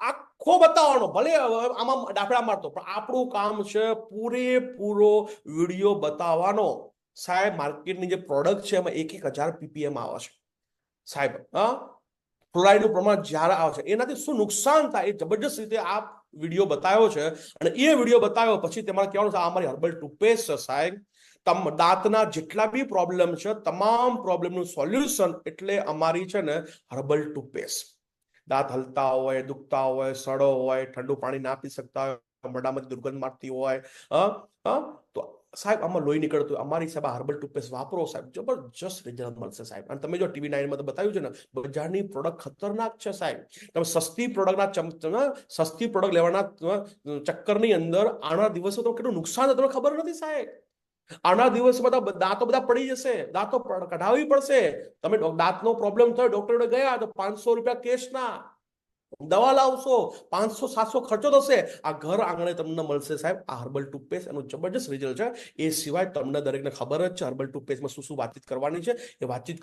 આખો બતાવવાનો, ભલે આમાં દાખલા મારતો, પણ આપણું કામ છે પૂરેપૂરો વિડીયો બતાવવાનો સાહેબ. માર્કેટની જે પ્રોડક્ટ છે એમાં 1000 PPM આવે છે સાહેબ. ફ્લોરાઇડનું પ્રમાણ જ્યારે આવે છે એનાથી શું નુકસાન થાય એ જબરજસ્ત રીતે આ વિડીયો બતાવ્યો છે. અને એ વિડીયો બતાવ્યો પછી તમારે કહેવાનું છે આ અમારી હર્બલ ટૂથપેસ્ટ છે સાહેબ. દાંતના જેટલા બી પ્રોબ્લેમ છે તમામ પ્રોબ્લેમનું સોલ્યુશન એટલે અમારી છે ને હર્બલ ટૂથપેસ્ટ. દાંત હલતા હોય, દુખતા હોય, સડો હોય, ઠંડુ પાણી ના પી શકતા હોય, મોઢામાંથી દુર્ગંધ મારતી હોય, તો સાહેબ આમાં લોહી નીકળતું હોય, અમારી સાહેબ હર્બલ ટૂથપેસ્ટ વાપરો સાહેબ, જબરજસ્ત રિઝલ્ટ મળશે સાહેબ. અને તમે જો TV9 માં તો બતાવ્યું છે ને, બજારની પ્રોડક્ટ ખતરનાક છે સાહેબ. તમે સસ્તી પ્રોડક્ટ લેવાના ચક્કરની અંદર આના દિવસો તો કેટલું નુકસાન તમને ખબર નથી સાહેબ. આના દિવસમાં દાંતો બધા પડી જશે, દાંતો કઢાવવી પડશે. તમે દાંતનો પ્રોબ્લેમ થયો, ડોક્ટર ગયા તો 500 રૂપિયા કેશના, દવા લાવશો 500-700 ખર્ચો થશે. આ ઘર આંગણે તમને મળશે સાહેબ આ હર્બલ ટૂથપેસ્ટ. એનું જબરજસ્ત રિઝલ્ટ છે. એ સિવાય તમને દરેકને ખબર જ છે હર્બલ ટૂથપેસ્ટમાં શું વાતચીત કરવાની છે. એ વાતચીત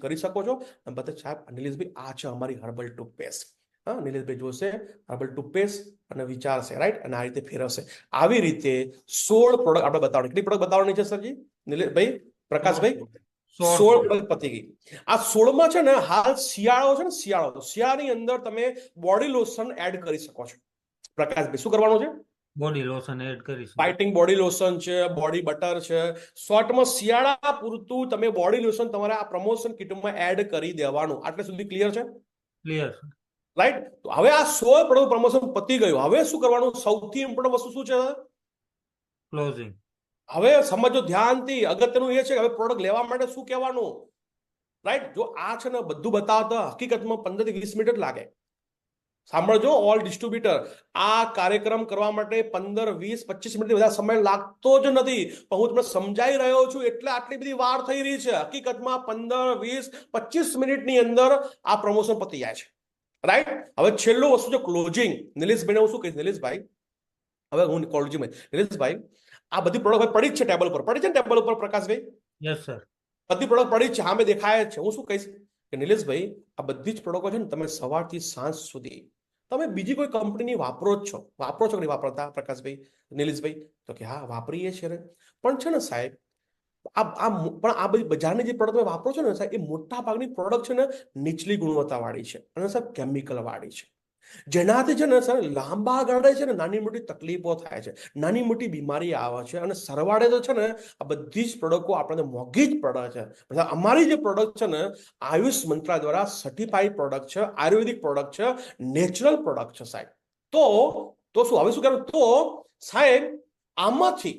કરી શકો છો. અને બધા સાહેબ નિલેશભાઈ આ છે અમારી હર્બલ ટૂથપેસ્ટ. હા, નિલેશભાઈ જોશે હર્બલ ટૂથપેસ્ટ અને વિચારશે રાઈટ, અને આ રીતે ફેરવશે. આવી રીતે 16 પ્રોડક્ટ આપણે બતાવવાની. કેટલી પ્રોડક્ટ બતાવવાની છે સરજી, નિલેશભાઈ, પ્રકાશભાઈ? 16 પ્રોડક્ટ પતી ગઈ. આ 16 માં છે ને હાલ શિયાળો છે ને, શિયાળાની અંદર તમે બોડી લોશન એડ કરી શકો છો. પ્રકાશભાઈ શું કરવાનું છે? બોડી લોશન એડ કરી શકો. ફાઇટિંગ બોડી લોશન છે, બોડી બટર છે. શોર્ટમાં શિયાળા પૂરતું તમે બોડી લોશન તમારા આ પ્રમોશન કિટમાં એડ કરી દેવાનું. આટલે સુધી ક્લિયર છે? ક્લિયર. રાઈટ. તો હવે આ 16 પ્રોડક્ટ પ્રમોશન પતી ગયું. હવે શું કરવાનું? સૌથી ઇમ્પોર્ટન્ટ વસ્તુ શું છે? ક્લોઝિંગ. હવે સમજો ધ્યાનથી, અગત્યનું એ છે કે હવે પ્રોડક્ટ લેવા માટે શું કહેવાનું, રાઈટ? જો આ છે ને બધું બતાવતા હકીકતમાં 15 થી 20 મિનિટ જ લાગે. સાંભળજો ઓલ ડિસ્ટ્રીબ્યુટર, આ કાર્યક્રમ કરવા માટે 15, 20, 25 મિનિટ વધારે સમય લાગતો જ નથી. પણ હું તમને સમજાઈ રહ્યો છું એટલે આટલી બધી વાર થઈ રહી છે. હકીકતમાં 15, 20, 25 મિનિટની અંદર આ પ્રમોશન પતી જાય છે. રાઈટ. હવે છેલ્લું વસ્તુ છે ક્લોઝિંગ. નિલેશભાઈને હું શું કહીશ, નિલેશભાઈ હવે હું ક્લોઝિંગ, નિલેશભાઈ આ બધી પ્રોડક્ટ પડી જ છે ટેબલ પર, પડી છે ને ટેબલ ઉપર પ્રકાશભાઈ? Yes sir. બધી પ્રોડક્ટ પડી જ છે, સામે દેખાય જ છે. હું શું કહીશ કે નિલેશભાઈ આ બધી જ પ્રોડક્ટો છે ને તમે સવારથી સાંજ સુધી તમે બીજી કોઈ કંપનીની વાપરો છો કે નહીં વાપરતા પ્રકાશભાઈ, નિલેશભાઈ? તો કે હા વાપરીએ છીએ. પણ છે ને સાહેબ આ બધી બજારની જે પ્રોડક્ટ વાપરો છો ને સાહેબ, એ મોટા ભાગની પ્રોડક્ટ છે ને નીચલી ગુણવત્તા વાળી છે અને સાહેબ કેમિકલ વાળી છે. જેનાથી છે ને સર લાંબા ગાળે છે ને નાની મોટી તકલીફો થાય છે, નાની મોટી બીમારી આવે છે, અને સરવાળે તો છે ને આ બધી જ પ્રોડક્ટો આપણને મોંઘી જ પડે છે. મતલબ અમારી જે પ્રોડક્ટ છે ને આયુષ મંત્રાલય દ્વારા સર્ટિફાઈડ પ્રોડક્ટ છે, આયુર્વેદિક પ્રોડક્ટ છે, નેચરલ પ્રોડક્ટ છે સાહેબ. તો શું હવે શું કરવું? તો સાહેબ આમાંથી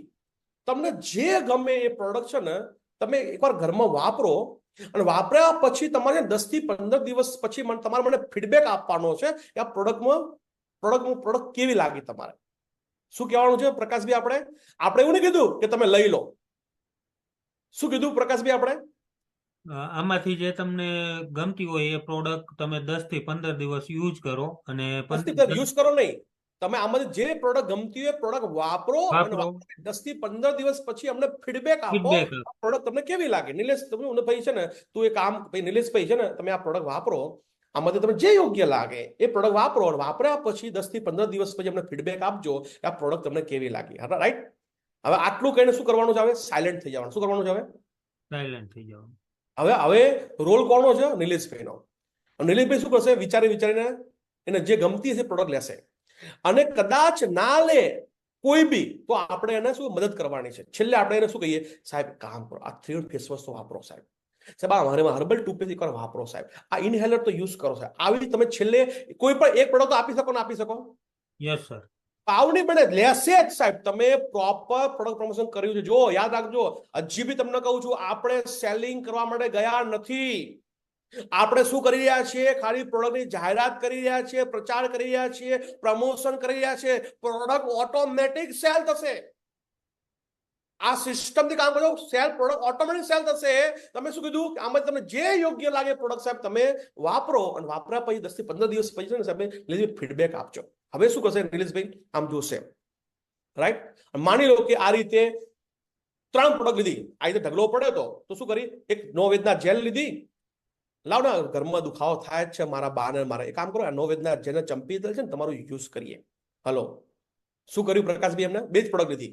તમને જે ગમે એ પ્રોડક્ટ છે ને તમે એકવાર ઘરમાં વાપરો, અને વાપર્યા પછી તમારે 10 થી 15 દિવસ પછી તમારે મને ફીડબેક આપવાનો છે કે આ પ્રોડક્ટ કેવી લાગી તમારે. શું કહેવાનું છે પ્રકાશભાઈ? આપણે એવું નહીં કીધું કે તમે લઈ લો. શું કીધું પ્રકાશભાઈ આપણે? આમાંથી જે તમને ગમતી હોય એ પ્રોડક્ટ તમે 10 થી 15 દિવસ યુઝ કરો, અને યુઝ કરો નહીં, તમે આમાંથી જે પ્રોડક્ટ ગમતી હોય પ્રોડક્ટ વાપરો, અને 10 થી 15 દિવસ પછી અમને ફીડબેક આપો પ્રોડક્ટ તમને કેવી લાગે. નિલેશ તમને ભાઈ છે ને, તું એક કામ ભાઈ નિલેશભાઈ છે ને, તમે આ પ્રોડક્ટ વાપરો, આમાંથી તમને જે યોગ્ય લાગે એ પ્રોડક્ટ વાપરો, અને વાપર્યા પછી 10 થી 15 દિવસ પછી અમને ફીડબેક આપજો કે આ પ્રોડક્ટ તમને કેવી લાગી. રાઈટ? હવે આટલું કહીને શું કરવાનું છે? હવે સાયલેન્ટ થઈ જવાનું. શું કરવાનું છે? હવે સાયલેન્ટ થઈ જવાનું. હવે રોલ કોનો છે? નિલેશભાઈનો. નિલેશભાઈ શું કરશે? વિચારીને એને જે ગમતી હશે પ્રોડક્ટ લેશે, અને કદાચ ના લે કોઈ બી તો આપણે એને શું મદદ કરવાની છે. છેલ્લે આપણે એને શું કહીએ? સાહેબ કામ કરો, આ 3 ફેસ વોશ તો વાપરો સાહેબ. સાહેબ આ મારે હર્બલ ટૂથપેસ્ટ એકવાર વાપરો સાહેબ. આ ઇનહેલર તો યુઝ કરો સાહેબ. આવી તમે છેલ્લે કોઈ પણ એક પ્રોડક્ટ આપી શકો ને આપી શકો? Yes sir. પાવ નહીં બને, લેશે જ સાહેબ. તમે પ્રોપર પ્રોડક્ટ પ્રમોશન કર્યું છે. જો યાદ રાખજો, હજી બી તમને કહું છું, આપણે સેલિંગ કરવા માટે ગયા નથી. આપણે શું કરી રહ્યા છીએ? ખાલી પ્રોડક્ટની જાહેરાત કરી રહ્યા છીએ, પ્રચાર કરી રહ્યા છીએ, પ્રમોશન કરી રહ્યા છીએ. પ્રોડક્ટ ઓટોમેટિક સેલ થશે. આ સિસ્ટમથી કામ કરો, પ્રોડક્ટ ઓટોમેટિક સેલ થશે. તમે શું કીધું? આમાં તમને જે યોગ્ય લાગે પ્રોડક્ટ સાહેબ તમે વાપરો, અને વાપર્યા પછી 10 થી 15 દિવસ પછી ને સાહેબ ફીડબેક આપજો. હવે શું કરશે નિલેશભાઈ? આમ જોશે, રાઈટ? માની લો કે આ રીતે 3 પ્રોડક્ટ લીધી, આ રીતે ઢગલો પડે તો શું કરી? એક નો વેદના જેલ લીધી. લાવ ના, ઘરમાં દુખાવો થાય જ છે મારા બાને, મારે એક કામ કરો, નો વેદના જેને ચંપી તેલ છે ને તમારું યુઝ કરીએ. હલો, શું કર્યું પ્રકાશભાઈ? એમને 2 જ પ્રોડક્ટ લીધી,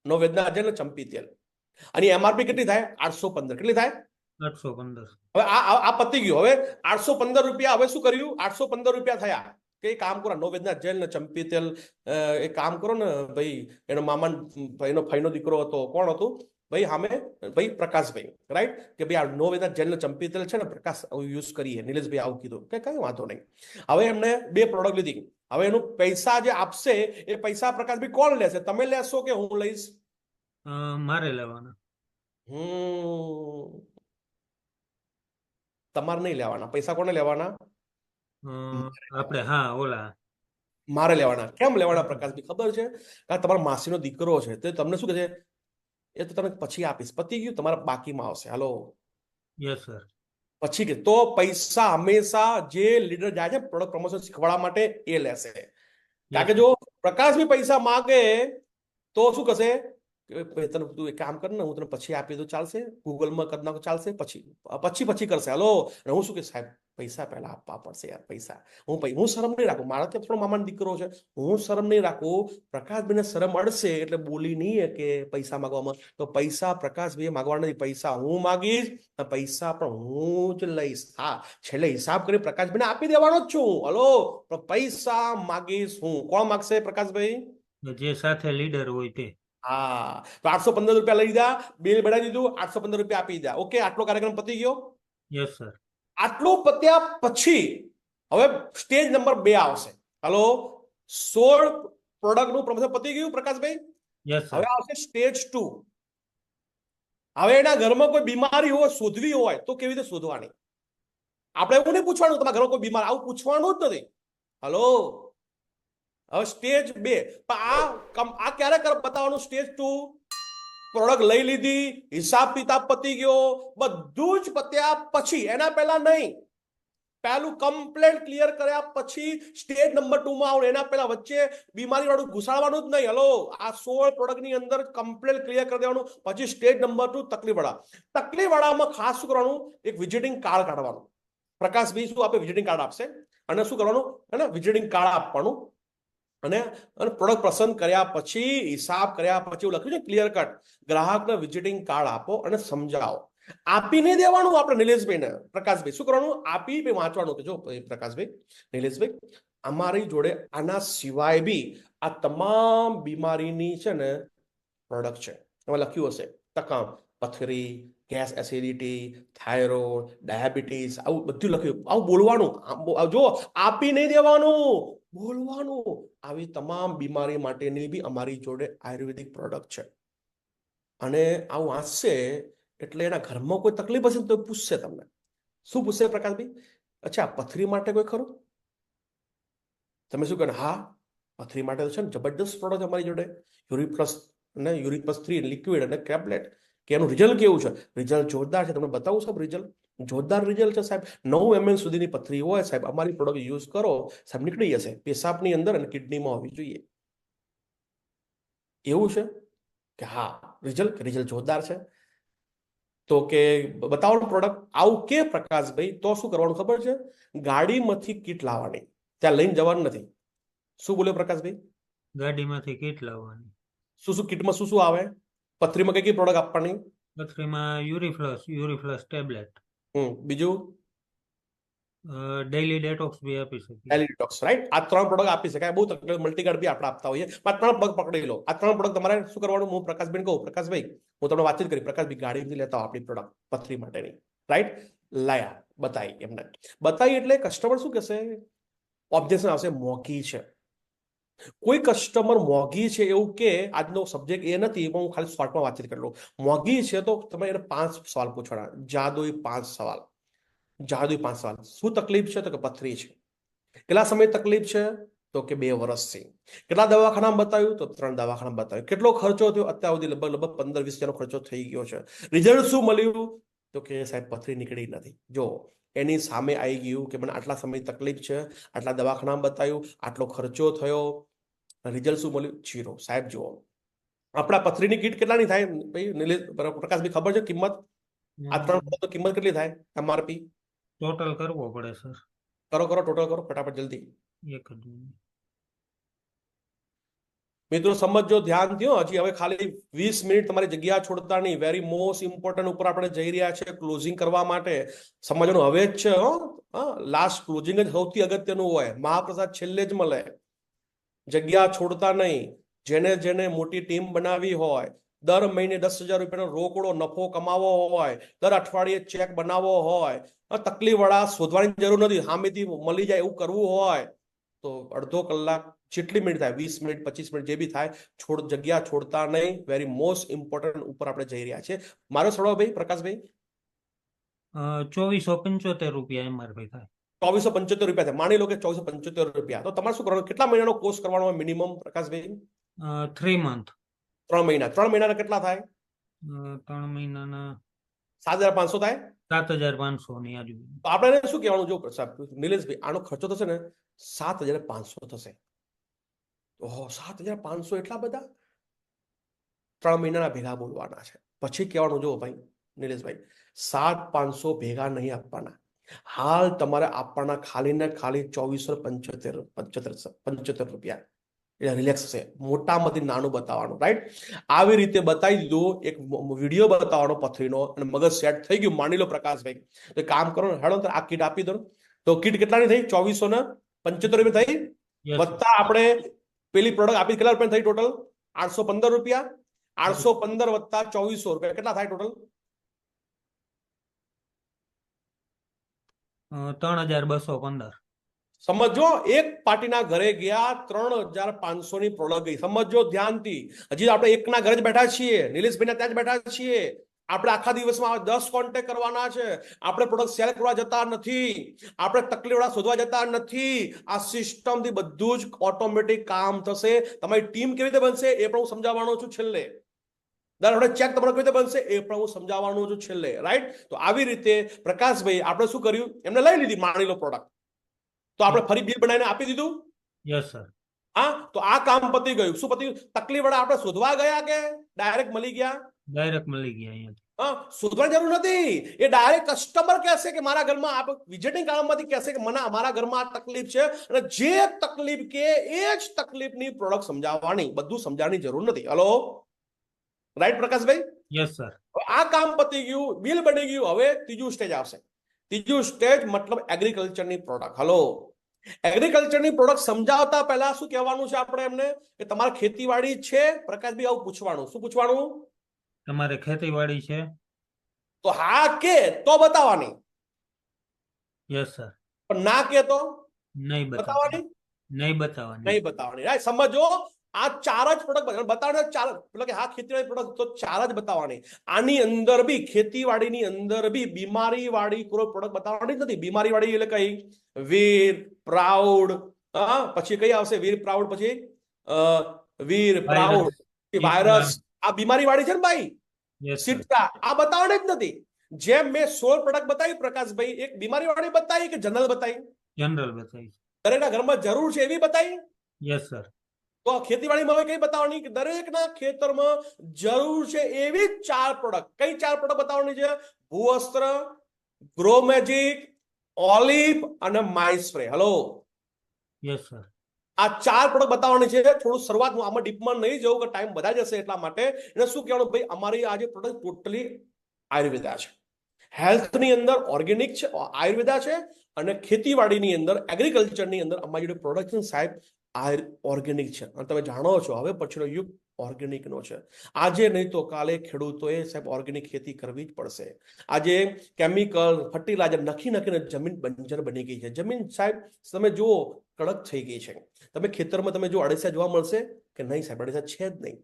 નો વેદના જેલ ને ચંપી તેલ. અને એમઆરપી કેટલી થાય? 815. કેટલી થાય? 815. હવે આ પતી ગયું. હવે 815 રૂપિયા. હવે શું કર્યું? 815 રૂપિયા થયા. કે કામ કરો, નો વેદના જેલ ને ચંપી તેલ એક કામ કરો ને ભાઈ, એનો મામા એનો ભાઈનો દીકરો હતો. કોણ હતું ભાઈ? સામે ભાઈ પ્રકાશભાઈ, રાઈટ? કે ભાઈ આ નો વેદના જેલ ને ચંપી તેલ છે ને પ્રકાશ યુઝ કરીએ. નિલેશભાઈ આવું કીધું કે કઈ વાંધો નહીં. હવે એમને 2 પ્રોડક્ટ લીધી. હવે એનું પૈસા જે આપશે એ પૈસા પ્રકાશભાઈ કોણ લેશે? તમે લેશો કે હું લઈશ? મારે લેવાના. તમારે નહીં લેવાના પૈસા. કોને લેવાના? આપણે હા ઓલા મારે લેવાના. કેમ લેવાના પ્રકાશભાઈ? ખબર છે? કારણ તમારા માસીનો દીકરો છે, તો તમને શું કહે છે? એ તો તમે પછી આપીશ, પતી ગયું, તમારા બાકીમાં આવશે. હાલો, યસ સર. પછી કે તો પૈસા હંમેશા જે લીડર જાય છે પ્રોડક્ટ પ્રમોશન શીખવાડવા માટે એ લેશે. કારણ કે જો પ્રકાશભાઈ પૈસા માગે તો શું કરશે? તું એક કામ કર ને, હું તને પછી આપી દઉં, ચાલશે? ગૂગલમાં કરી નાખો, ચાલશે? પછી કરશે. હલો, અને હું શું કે સાહેબ પૈસા પહેલા આપવા પડશે યાર. પૈસા હું શરમ નહીં રાખું. મારા ત્યાં થોડો મામાનો દીકરો છે, હું શરમ નહીં રાખું. પ્રકાશભાઈને શરમ અડશે એટલે બોલી નહીં કે પૈસા માંગવામાં. તો પૈસા પ્રકાશભાઈ માંગવાના નથી, પૈસા હું માગીશ, પૈસા પણ હું જ લઈશ. હા, છેલ્લે હિસાબ કરી પ્રકાશભાઈને આપી દેવાનો જ છું. હલો, પૈસા માગીશ હું. કોણ માગશે પ્રકાશભાઈ? જે સાથે લીડર હોય તે. હા, તો 815 રૂપિયા લઈ લીધા, બિલ બનાવી દીધું, 815 રૂપિયા આપી દીધા. ઓકે, આટલો કાર્યક્રમ પતી ગયો. Yes sir. આટલું પત્યા પછી હવે સ્ટેજ નંબર 2 આવશે. હલો, 16 પ્રોડક્ટ નું પ્રમોશન પતી ગયું પ્રકાશભાઈ. Yes sir. હવે આવશે સ્ટેજ 2. હવે એના ઘરમાં કોઈ બીમારી હોય, શોધવી હોય તો કેવી રીતે શોધવાની? આપણે એવું નહીં પૂછવાનું તમારા ઘરમાં કોઈ બીમાર, આવું પૂછવાનું જ નથી. હલો, હવે સ્ટેજ 2. પણ આ ક્યારે બતાવવાનું? સ્ટેજ 2. પ્રોડક્ટ લઈ લીધી, હિસાબ કિતાબ પતી ગયો, બધું જ પત્યા પછી, એના પહેલા નહીં. પહેલું કમ્પ્લેટ ક્લિયર કર્યા પછી સ્ટેજ નંબર 2 માં આવો. એના પહેલા વચ્ચે બીમારી વાળું ઘુસાડવાનું જ નહીં. હલો, આ 16 પ્રોડક્ટ ની અંદર કમ્પ્લેટ ક્લિયર કરી દેવાનું. પછી સ્ટેજ નંબર 2 તકલીફવાળામાં ખાસ શું કરવાનું? એક વિઝિટિંગ કાર્ડ કાઢવાનું. પ્રકાશભાઈ શું આપે? વિઝિટિંગ કાર્ડ આપશે. અને શું કરવાનું? એને વિઝિટિંગ કાર્ડ આપવાનું. અને પ્રોડક્ટ પસંદ કર્યા પછી, હિસાબ કર્યા પછી એવું લખ્યું છે ક્લિયર કટ, ગ્રાહકને વિઝિટિંગ કાર્ડ આપો અને સમજાવો. આપી નહીં દેવાનું આપણે નિલેશભાઈને. પ્રકાશભાઈ શું કરવાનું? આપી વાંચવાનું કે જો પ્રકાશભાઈ, નિલેશભાઈ અમારી જોડે આના સિવાય બી આ તમામ બીમારીની છે ને પ્રોડક્ટ છે. એમાં લખ્યું હશે તકમ, પથરી, ગેસ એસિડિટી, થાઇરોઇડ, ડાયાબિટીસ, આવું બધું લખ્યું. આવું બોલવાનું, જો આપી નહીં દેવાનું, બોલવાનું. આવી તમામ બીમારી માટેની બી અમારી જોડે આયુર્વેદિક પ્રોડક્ટ છે. અને આવું વાંચશે એટલે એના ઘરમાં કોઈ તકલીફ હશે તો પૂછશે તમને. શું પૂછશે પ્રકાશભાઈ? અચ્છા, પથરી માટે કોઈ ખરું? તમે શું કહો? હા, પથરી માટે તો છે ને જબરદસ્ત પ્રોડક્ટ અમારી જોડે, યુરિક પ્લસ અને યુરિક પ્લસ 3 લિક્વિડ અને ટેબ્લેટ. કે એનું રિઝલ્ટ કેવું છે? રિઝલ્ટ જોરદાર છે. તમને બતાવું સાહેબ, રિઝલ્ટ જોરદાર રિઝલ્ટ છે સાહેબ. 9 ml સુધીની પથરી હોય સાહેબ, અમારી પ્રોડક્ટ યુઝ કરો સાહેબ, નીકળી જશે. પેશાબની અંદર અને કિડનીમાં હોવી જોઈએ. એવું છે કે હા, રિઝલ્ટ જોરદાર છે. તો કે બતાવો પ્રોડક્ટ. આવું કે પ્રકાશભાઈ તો શું કરવાનું ખબર છે? ગાડીમાંથી કીટ લાવવાની, ત્યાં લઈને જવાનું નથી. શું બોલ્યો પ્રકાશભાઈ? ગાડીમાંથી કીટ લાવવાની. શું કીટમાં શું આવે? પથરીમાં કઈ પ્રોડક્ટ આપવાની? પથરીમાં યુરિફ્લસ ટેબ્લેટ. બીજું ડેઈલી ડેટોક્સ બી આપી શકીએ. Daily detox, right. આ 3 પ્રોડક્ટ આપી શકાય. બહુ તકલીફ મલ્ટીગાર્ડ બી આપણે આપતા હોઈએ. આ 3 પ્રોડક્ટ પકડી લો. આ 3 પ્રોડક્ટ તમારે શું કરવાનું? હું પ્રકાશભાઈ કહું, પ્રકાશભાઈ હું તમને વાતચીત કરી, પ્રકાશભાઈ ગાડીથી લેતા આપણી પ્રોડક્ટ પથરી માટેની, રાઈટ. લાયા, બતાવી એમને. બતાવી એટલે કસ્ટમર શું કહેશે? ઓબ્જેક્શન આવશે, મોંઘી છે. કોઈ કસ્ટમર મોંઘી છે એવું કે, આજનો સબ્જેક્ટ એ નથી, પણ હું ખાલી શોર્ટમાં વાતચીત કરી લઉં. મોંઘી છે તો તમે એને 5 સવાલ પૂછવાના. જાદુઈ 5 સવાલ. શું તકલીફ છે? તો કે પથરી છે. કેટલા સમય તકલીફ છે? તો કે 2 વર્ષથી. કેટલા દવાખાના બતાવ્યું? તો 3 દવાખાના બતાવ્યું. કેટલો ખર્ચો થયો? અત્યાર સુધી લગભગ 15-20 હજારનો ખર્ચો થઈ ગયો છે. રિઝલ્ટ શું મળ્યું? તો કે સાહેબ પથરી નીકળી નથી. જો એની સામે આવી ગયું કે મને આટલા સમય તકલીફ છે, આટલા દવાખાના બતાવ્યું, આટલો ખર્ચો થયો, રિઝલ્ટ શું મળ્યું? 0. સાહેબ જુઓ, આપણા પથરીની કીટ કેટલાની થાય ભાઈ? નિલેશ, પ્રકાશભાઈ ખબર છે કિંમત? આ 3 કિંમત કેટલી થાય? MRP ટોટલ કરવો પડે સર. કરો ટોટલ કરો ફટાફટ જલ્દી. મિત્રો સમજો, ધ્યાન દો. હજી હવે ખાલી 20 મિનિટ તમારી જગ્યા છોડતા નહીં. વેરી મોસ્ટ ઇમ્પોર્ટન્ટ ઉપર આપણે જઈ રહ્યા છે ક્લોઝિંગ કરવા માટે. સમજવાનું હવે જ છે. લાસ્ટ ક્લોઝિંગ જ સૌથી અગત્યનું હોય. મહાપ્રસાદ છેલ્લે જ મળે. જગ્યા છોડતા નહીં. જેને મોટી ટીમ બનાવી હોય, દર મહિને 10,000 રૂપિયાનો રોકડો નફો કમાવો હોય, દર અઠવાડિયે ચેક બનાવવો હોય, તકલીફ વાળા શોધવાની જરૂર નથી, સામેથી મળી જાય એવું કરવું હોય તો અડધો કલાક, જેટલી મિનિટ થાય, 20 મિનિટ 25 મિનિટ જે બી થાય, જગ્યા છોડતા નહીં. વેરી મોસ્ટ ઇમ્પોર્ટન્ટ ઉપર આપણે જઈ રહ્યા છે. મારો સડો ભાઈ પ્રકાશભાઈ 2475 રૂપિયા MRP થાય. 2475 રૂપિયા થાય. માની લો કે 2475 રૂપિયા. તો તમારે શું કરવાનું? કેટલા મહિનાનો કોર્સ કરવાનો હોય મિનિમમ પ્રકાશભાઈ? 3 મંથ. 3 મહિના. 3 મહિનાના કેટલા થાય? 3 મહિનાના 7,500 થાય. 7,500 ની આજુબાજુ. તો આપણે શું કહેવાનું? જો નિલેશભાઈ, આનો ખર્ચો થશે ને 7,500 થશે. ઓહો, 7,500 એટલા બધા? 3 મહિનાના ભેગા બોલવાના છે. પછી કહેવાનું, જો ભાઈ નિલેશભાઈ, 7,500 ભેગા નહીં આપવાના. હાલ તમારે આપવાના ખાલી ને ખાલી 2,475 રૂપિયા. એટલે રિલેક્સ છે. મોટામાંથી નાનું બતાવવાનું, રાઈટ. આવી રીતે બતાવી દીધું. એક વિડીયો બતાવવાનો પથરીનો, અને મગજ સેટ થઈ ગયું. માની લો પ્રકાશભાઈ, તો કામ કરો ને, હેડો આ કીટ આપી દો. તો કીટ કેટલાની થઈ? 2,475 રૂપિયા થઈ. વત્તા આપણે પેલી પ્રોડક્ટ આપી, કેટલા રૂપિયા થઈ ટોટલ? 815 રૂપિયા. 815 વત્તા 2,400 રૂપિયા કેટલા થાય ટોટલ? 3,215. સમજો, એક પાર્ટીના ઘરે ગયા, 3,500 ની પ્રોડક્ટ ગઈ. સમજો ધ્યાનથી. હજી આપણે એકના ઘરે જ બેઠા છીએ, નિલેશભાઈના ત્યાં જ બેઠા છીએ. આપણે આખા દિવસમાં 10 કોન્ટેક્ટ કરવાના છે. આપણે પ્રોડક્ટ સેલ કરવા જતા નથી, આપણે તકલીફ શોધવા જતા નથી. આ સિસ્ટમથી બધું જ ઓટોમેટિક કામ થશે. તમારી ટીમ કેવી રીતે બનશે એ પણ હું સમજાવવાનો છું છેલ્લે. દર આપણે ચેક તમારો કેવી રીતે બનશે એ પણ હું સમજાવવાનો છું છેલ્લે, રાઈટ. તો આવી રીતે પ્રકાશભાઈ આપણે શું કર્યું? એમને લઈ લીધી માની લો પ્રોડક્ટ, તો આપણે ફરી બિલ બનાવીને આપી દીધું. Yes sir. હા, તો આ કામ પતી ગયું. શું પતી ગયું? તકલીફ વાળા આપણે શોધવા ગયા કે ડાયરેક્ટ મળી ગયા? ડાયરેક્ટ મળી ગયા અહીંયા. હા, શોધવાની જરૂર નથી. એ ડાયરેક્ટ કસ્ટમર કહેશે કે મારા ઘરમાં, આપ વિઝિટિંગ કાર્ડમાંથી કહેશે કે મને અમારા ઘરમાં આ તકલીફ છે, અને જે તકલીફ કે એ જ તકલીફની પ્રોડક્ટ સમજાવવાની, બધું સમજાવવાની જરૂર નથી. Hello, right Prakashbhai? Yes sir. આ કામ પતી ગયું, બિલ બની ગયું. હવે ત્રીજું સ્ટેજ આવશે. ત્રીજું સ્ટેજ મતલબ એગ્રીકલ્ચરની પ્રોડક્ટ. હલો, એગ્રીકલ્ચરની પ્રોડક્ટ સમજાવતા પહેલા શું કહેવાનું છે આપણે એમને કે તમારે ખેતીવાડી છે પ્રકાશભાઈ, આવું પૂછવાનું. શું પૂછવાનું? તમારે ખેતીવાડી છે? તો હા કે તો બતાવવાની. Yes sir. પણ ના કે તો નહીં બતાવવાની? નહીં બતાવવાની. નહીં બતાવવાની. રાઈટ, સમજો. આ 4 જ પ્રોડક્ટ બતાવવાના. 4 એટલે કે હા ખેતીવાડી પ્રોડક્ટ તો 4 જ બતાવવાની. આની અંદર બી ખેતીવાડીની અંદર બી બીમારી વાળી કોઈ પ્રોડક્ટ બતાવવાની જ નથી. બીમારી વાળી એટલે કઈ? વીર, પ્રાઉડ, પછી કઈ આવશે? વીર, પ્રાઉડ, પછી વીર, પ્રાઉડ, વાયરસ. આ બીમારી વાળી છે ને ભાઈ. સિટ્રા, આ બતાવવાની જ નથી. જેમ મેં 16 પ્રોડક્ટ બતાવી પ્રકાશભાઈ, એક બીમારી વાળી બતાવી કે જનરલ બતાવી? જનરલ બતાવી. દરેકના ઘરમાં જરૂર છે એવી બતાવી? Yes sir. તો ખેતીવાડીમાં હવે કઈ બતાવવાની કે દરેકના ખેતરમાં જરૂર છે એવી 4 પ્રોડક્ટ. કઈ 4 પ્રોડક્ટ બતાવવાની છે? ભૂવસ્ત્ર, ગ્રો મેજિક, ઓલિવ અને mice spray. Hello, yes sir. આ 4 પ્રોડક્ટ બતાવવાની છે. થોડું શરૂઆત હું આમાં ડીપમાં નહીં જવું કે ટાઈમ બધા જશે એટલા માટે. એને શું કહેવાનું ભાઈ, અમારી આ જે પ્રોડક્ટ ટોટલી આયુર્વેદા છે. હેલ્થની અંદર ઓર્ગેનિક છે, આયુર્વેદા છે, અને ખેતીવાડીની અંદર એગ્રીકલ્ચરની અંદર અમારી જે પ્રોડક્ટ છે સાહેબ ઓર્ગેનિક છે. અને તમે જાણો છો હવે પછીનો યુગ ઓર્ગેનિકનો છે. આજે નહીં તો કાલે ખેડૂતોએ સાહેબ ઓર્ગેનિક ખેતી કરવી જ પડશે. આજે કેમિકલ ફર્ટિલાઇઝર નાખીને જમીન બંજર બની ગઈ છે. જમીન સાહેબ તમે જુઓ કડક થઈ ગઈ છે. તમે ખેતરમાં તમે જો અળસિયા જોવા મળશે કે નહીં સાહેબ? અળસિયા છે જ નહીં.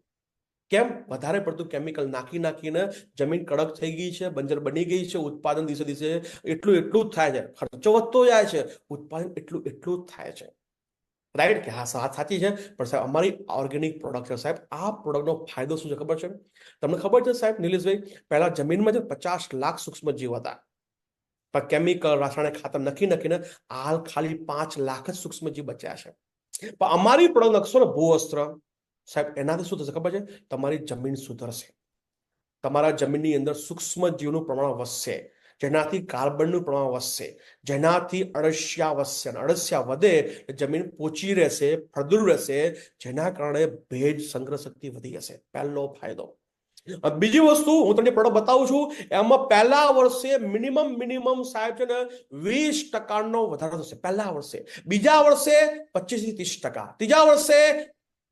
કેમ? વધારે પડતું કેમિકલ નાખીને જમીન કડક થઈ ગઈ છે, બંજર બની ગઈ છે. ઉત્પાદન દિવસે દિવસે એટલું જ થાય છે. ખર્ચો વધતો જાય છે, ઉત્પાદન એટલું જ થાય છે. રાઈટ કે હા, સાચી છે. પણ સાહેબ અમારી ઓર્ગેનિક પ્રોડક્ટ છે સાહેબ. આ પ્રોડક્ટનો ફાયદો શું છે ખબર છે તમને? ખબર છે સાહેબ નિલેશભાઈ, પહેલા જમીનમાં 50 લાખ સૂક્ષ્મ જીવ હતા, પણ કેમિકલ રાસાયણિક ખાતર નાખીને હાલ ખાલી 5 લાખ જ સૂક્ષ્મ જીવ બચ્યા છે. પણ અમારી પ્રોડક્ટ નકશો ને ભૂવસ્ત્ર સાહેબ, એનાથી શું થશે ખબર છે? તમારી જમીન સુધરશે. તમારા જમીનની અંદર સૂક્ષ્મ જીવનું પ્રમાણ વધશે, જેનાથી કાર્બનનું પ્રમાણ વધશે, જેનાથી અળસિયા વધશે. અને અળસિયા વધે જમીન પોચી રહેશે, ફળદ્રુપ રહેશે, જેના કારણે ભેજ સંગ્રહ શક્તિ વધી જશે. પહેલો ફાયદો. બીજી વસ્તુ હું તમને પ્રોડક્ટ બતાવું છું. એમાં પહેલા વર્ષે મિનિમમ સાહેબ છે ને 20% વધારો થશે પહેલા વર્ષે. બીજા વર્ષે 25 થી 30%. ત્રીજા વર્ષે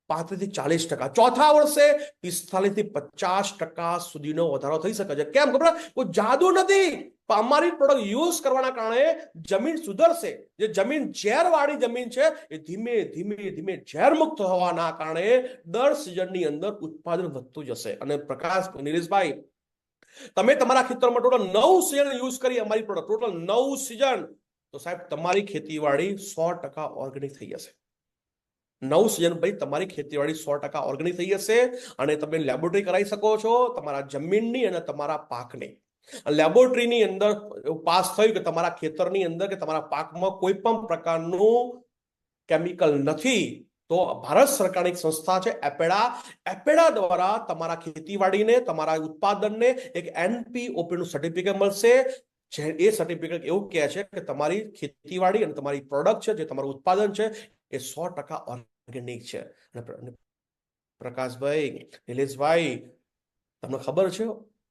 35 થી 40%. ચોથા વર્ષે 45 થી 50% સુધીનો વધારો થઈ શકે છે. કેમ ખબર? કોઈ જાદુ નથી. અમારી પ્રોડક્ટ યુઝ કરવાના કારણે જમીન સુધરશે. જે જમીન ઝેર વાળી જમીન છે એ ધીમે ધીમે ઝેર મુક્ત થવાના કારણે દર સિઝનની અંદર ઉત્પાદન વધતું જશે. અને પ્રકાશ, નિલેશભાઈ, તમે તમારા ખેતરમાં ટોટલ 9 સિઝન યુઝ કરી અમારી પ્રોડક્ટ, ટોટલ 9 સિઝન, તો સાહેબ તમારી ખેતીવાડી 100% ઓર્ગેનિક થઈ જશે. 9 સિઝન ભાઈ તમારી ખેતીવાડી 100% ઓર્ગેનિક થઈ જશે. અને તમે લેબોરેટરી કરાવી શકો છો તમારા જમીનની અને તમારા પાકની. લેબોરેટરીની અંદર પાસ થયું કે તમારા ખેતરની અંદર કે તમારા પાકમાં કોઈ પણ પ્રકારનું કેમિકલ નથી, તો ભારત સરકારની સંસ્થા છે એપેડા દ્વારા તમારા ખેતીવાડીને, તમારા ઉત્પાદનને એક NPOP નું સર્ટિફિકેટ મળશે. એ સર્ટિફિકેટ એવું કહે છે કે તમારી ખેતીવાડી અને તમારી પ્રોડક્ટ છે, જે તમારું ઉત્પાદન છે, એ 100% ઓર્ગેનિક છે. અને પ્રકાશભાઈ, નિલેશભાઈ, તમને ખબર છે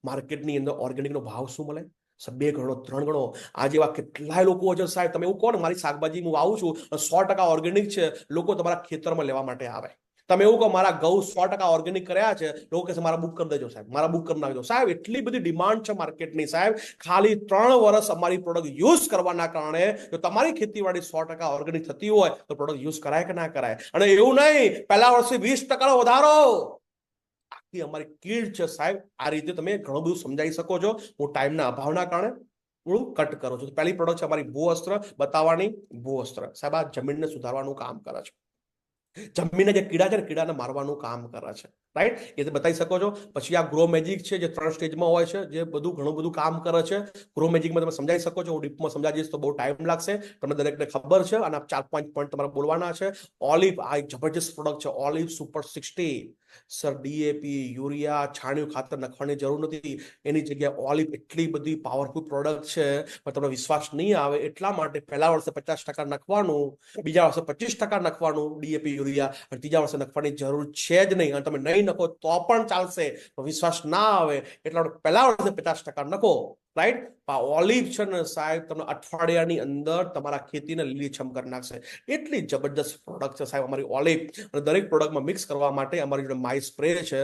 માર્કેટની અંદર ઓર્ગેનિકનો ભાવ શું મળે? 2 ગણો, 3 ગણો. આ જેવા કેટલાય લોકો છે સાહેબ. તમે એવું કહો ને મારી શાકભાજી હું વાવું છું 100% ઓર્ગેનિક છે, લોકો તમારા ખેતરમાં લેવા માટે આવે. તમે એવું કહો મારા ઘઉં 100% ઓર્ગેનિક કર્યા છે, લોકો કહે છે મારા બુક કરી દેજો સાહેબ, મારા બુક કરી નાખજો સાહેબ. એટલી બધી ડિમાન્ડ છે માર્કેટની સાહેબ. ખાલી 3 વર્ષ અમારી પ્રોડક્ટ યુઝ કરવાના કારણે જો તમારી ખેતીવાડી 100% ઓર્ગેનિક થતી હોય તો પ્રોડક્ટ યુઝ કરાય કે ના કરાય? અને એવું નહીં પહેલા વર્ષે 20% વધારો. અમારી કીડ છે સાહેબ. આ રીતે તમે ઘણું બધું સમજાવી શકો છો. હું ટાઈમના અભાવના કારણે હું કટ કરું છું. પહેલી પ્રોડક્ટ છે અમારી ભૂવસ્ત્ર બતાવવાની. ભૂવસ્ત્ર સાહેબ આ જમીનને સુધારવાનું કામ કરે છે. જમીનના જે કીડા છે ને કીડાને મારવાનું કામ કરે છે. રાઈટ, એ બતાવી શકો છો. પછી આ ગ્રો મેજિક છે જે 3 સ્ટેજમાં હોય છે, જે ઘણું બધું કામ કરે છે. ગ્રો મેજિકમાં તમે સમજાવી શકો છો. હું ડીપમાં સમજાવીશ તો બહુ ટાઈમ લાગશે. તમને દરેકને ખબર છે. અને 4-5 પોઈન્ટ તમારે બોલવાના છે. ઓલિવ આ એક જબરજસ્ત પ્રોડક્ટ છે, olive super 60. Sir DAP, urea, છાણિયું ખાતર નાખવાની જરૂર નથી, એની જગ્યાએ ઓલિવ એટલી બધી પાવરફુલ પ્રોડક્ટ છે, પણ તમને વિશ્વાસ નહીં આવે એટલા માટે પહેલા વર્ષે 50% નાખવાનું, બીજા વર્ષે 25% નાખવાનું ડીએપી, યુરિયા, અને ત્રીજા વર્ષે નાખવાની જરૂર છે જ નહીં. અને તમે નહીં નાખો તો પણ ચાલશે, પણ વિશ્વાસ ના આવે એટલા માટે પહેલા વર્ષે 50% નાખો, રાઈટ. ઓલિવ છે ને સાહેબ, તમને અઠવાડિયાની અંદર તમારા ખેતીને લીલીછમ કરી નાખશે. એટલી જબરજસ્ત પ્રોડક્ટ છે સાહેબ અમારી ઓલિવ. અને દરેક પ્રોડક્ટમાં મિક્સ કરવા માટે અમારી જોડે માય સ્પ્રે છે,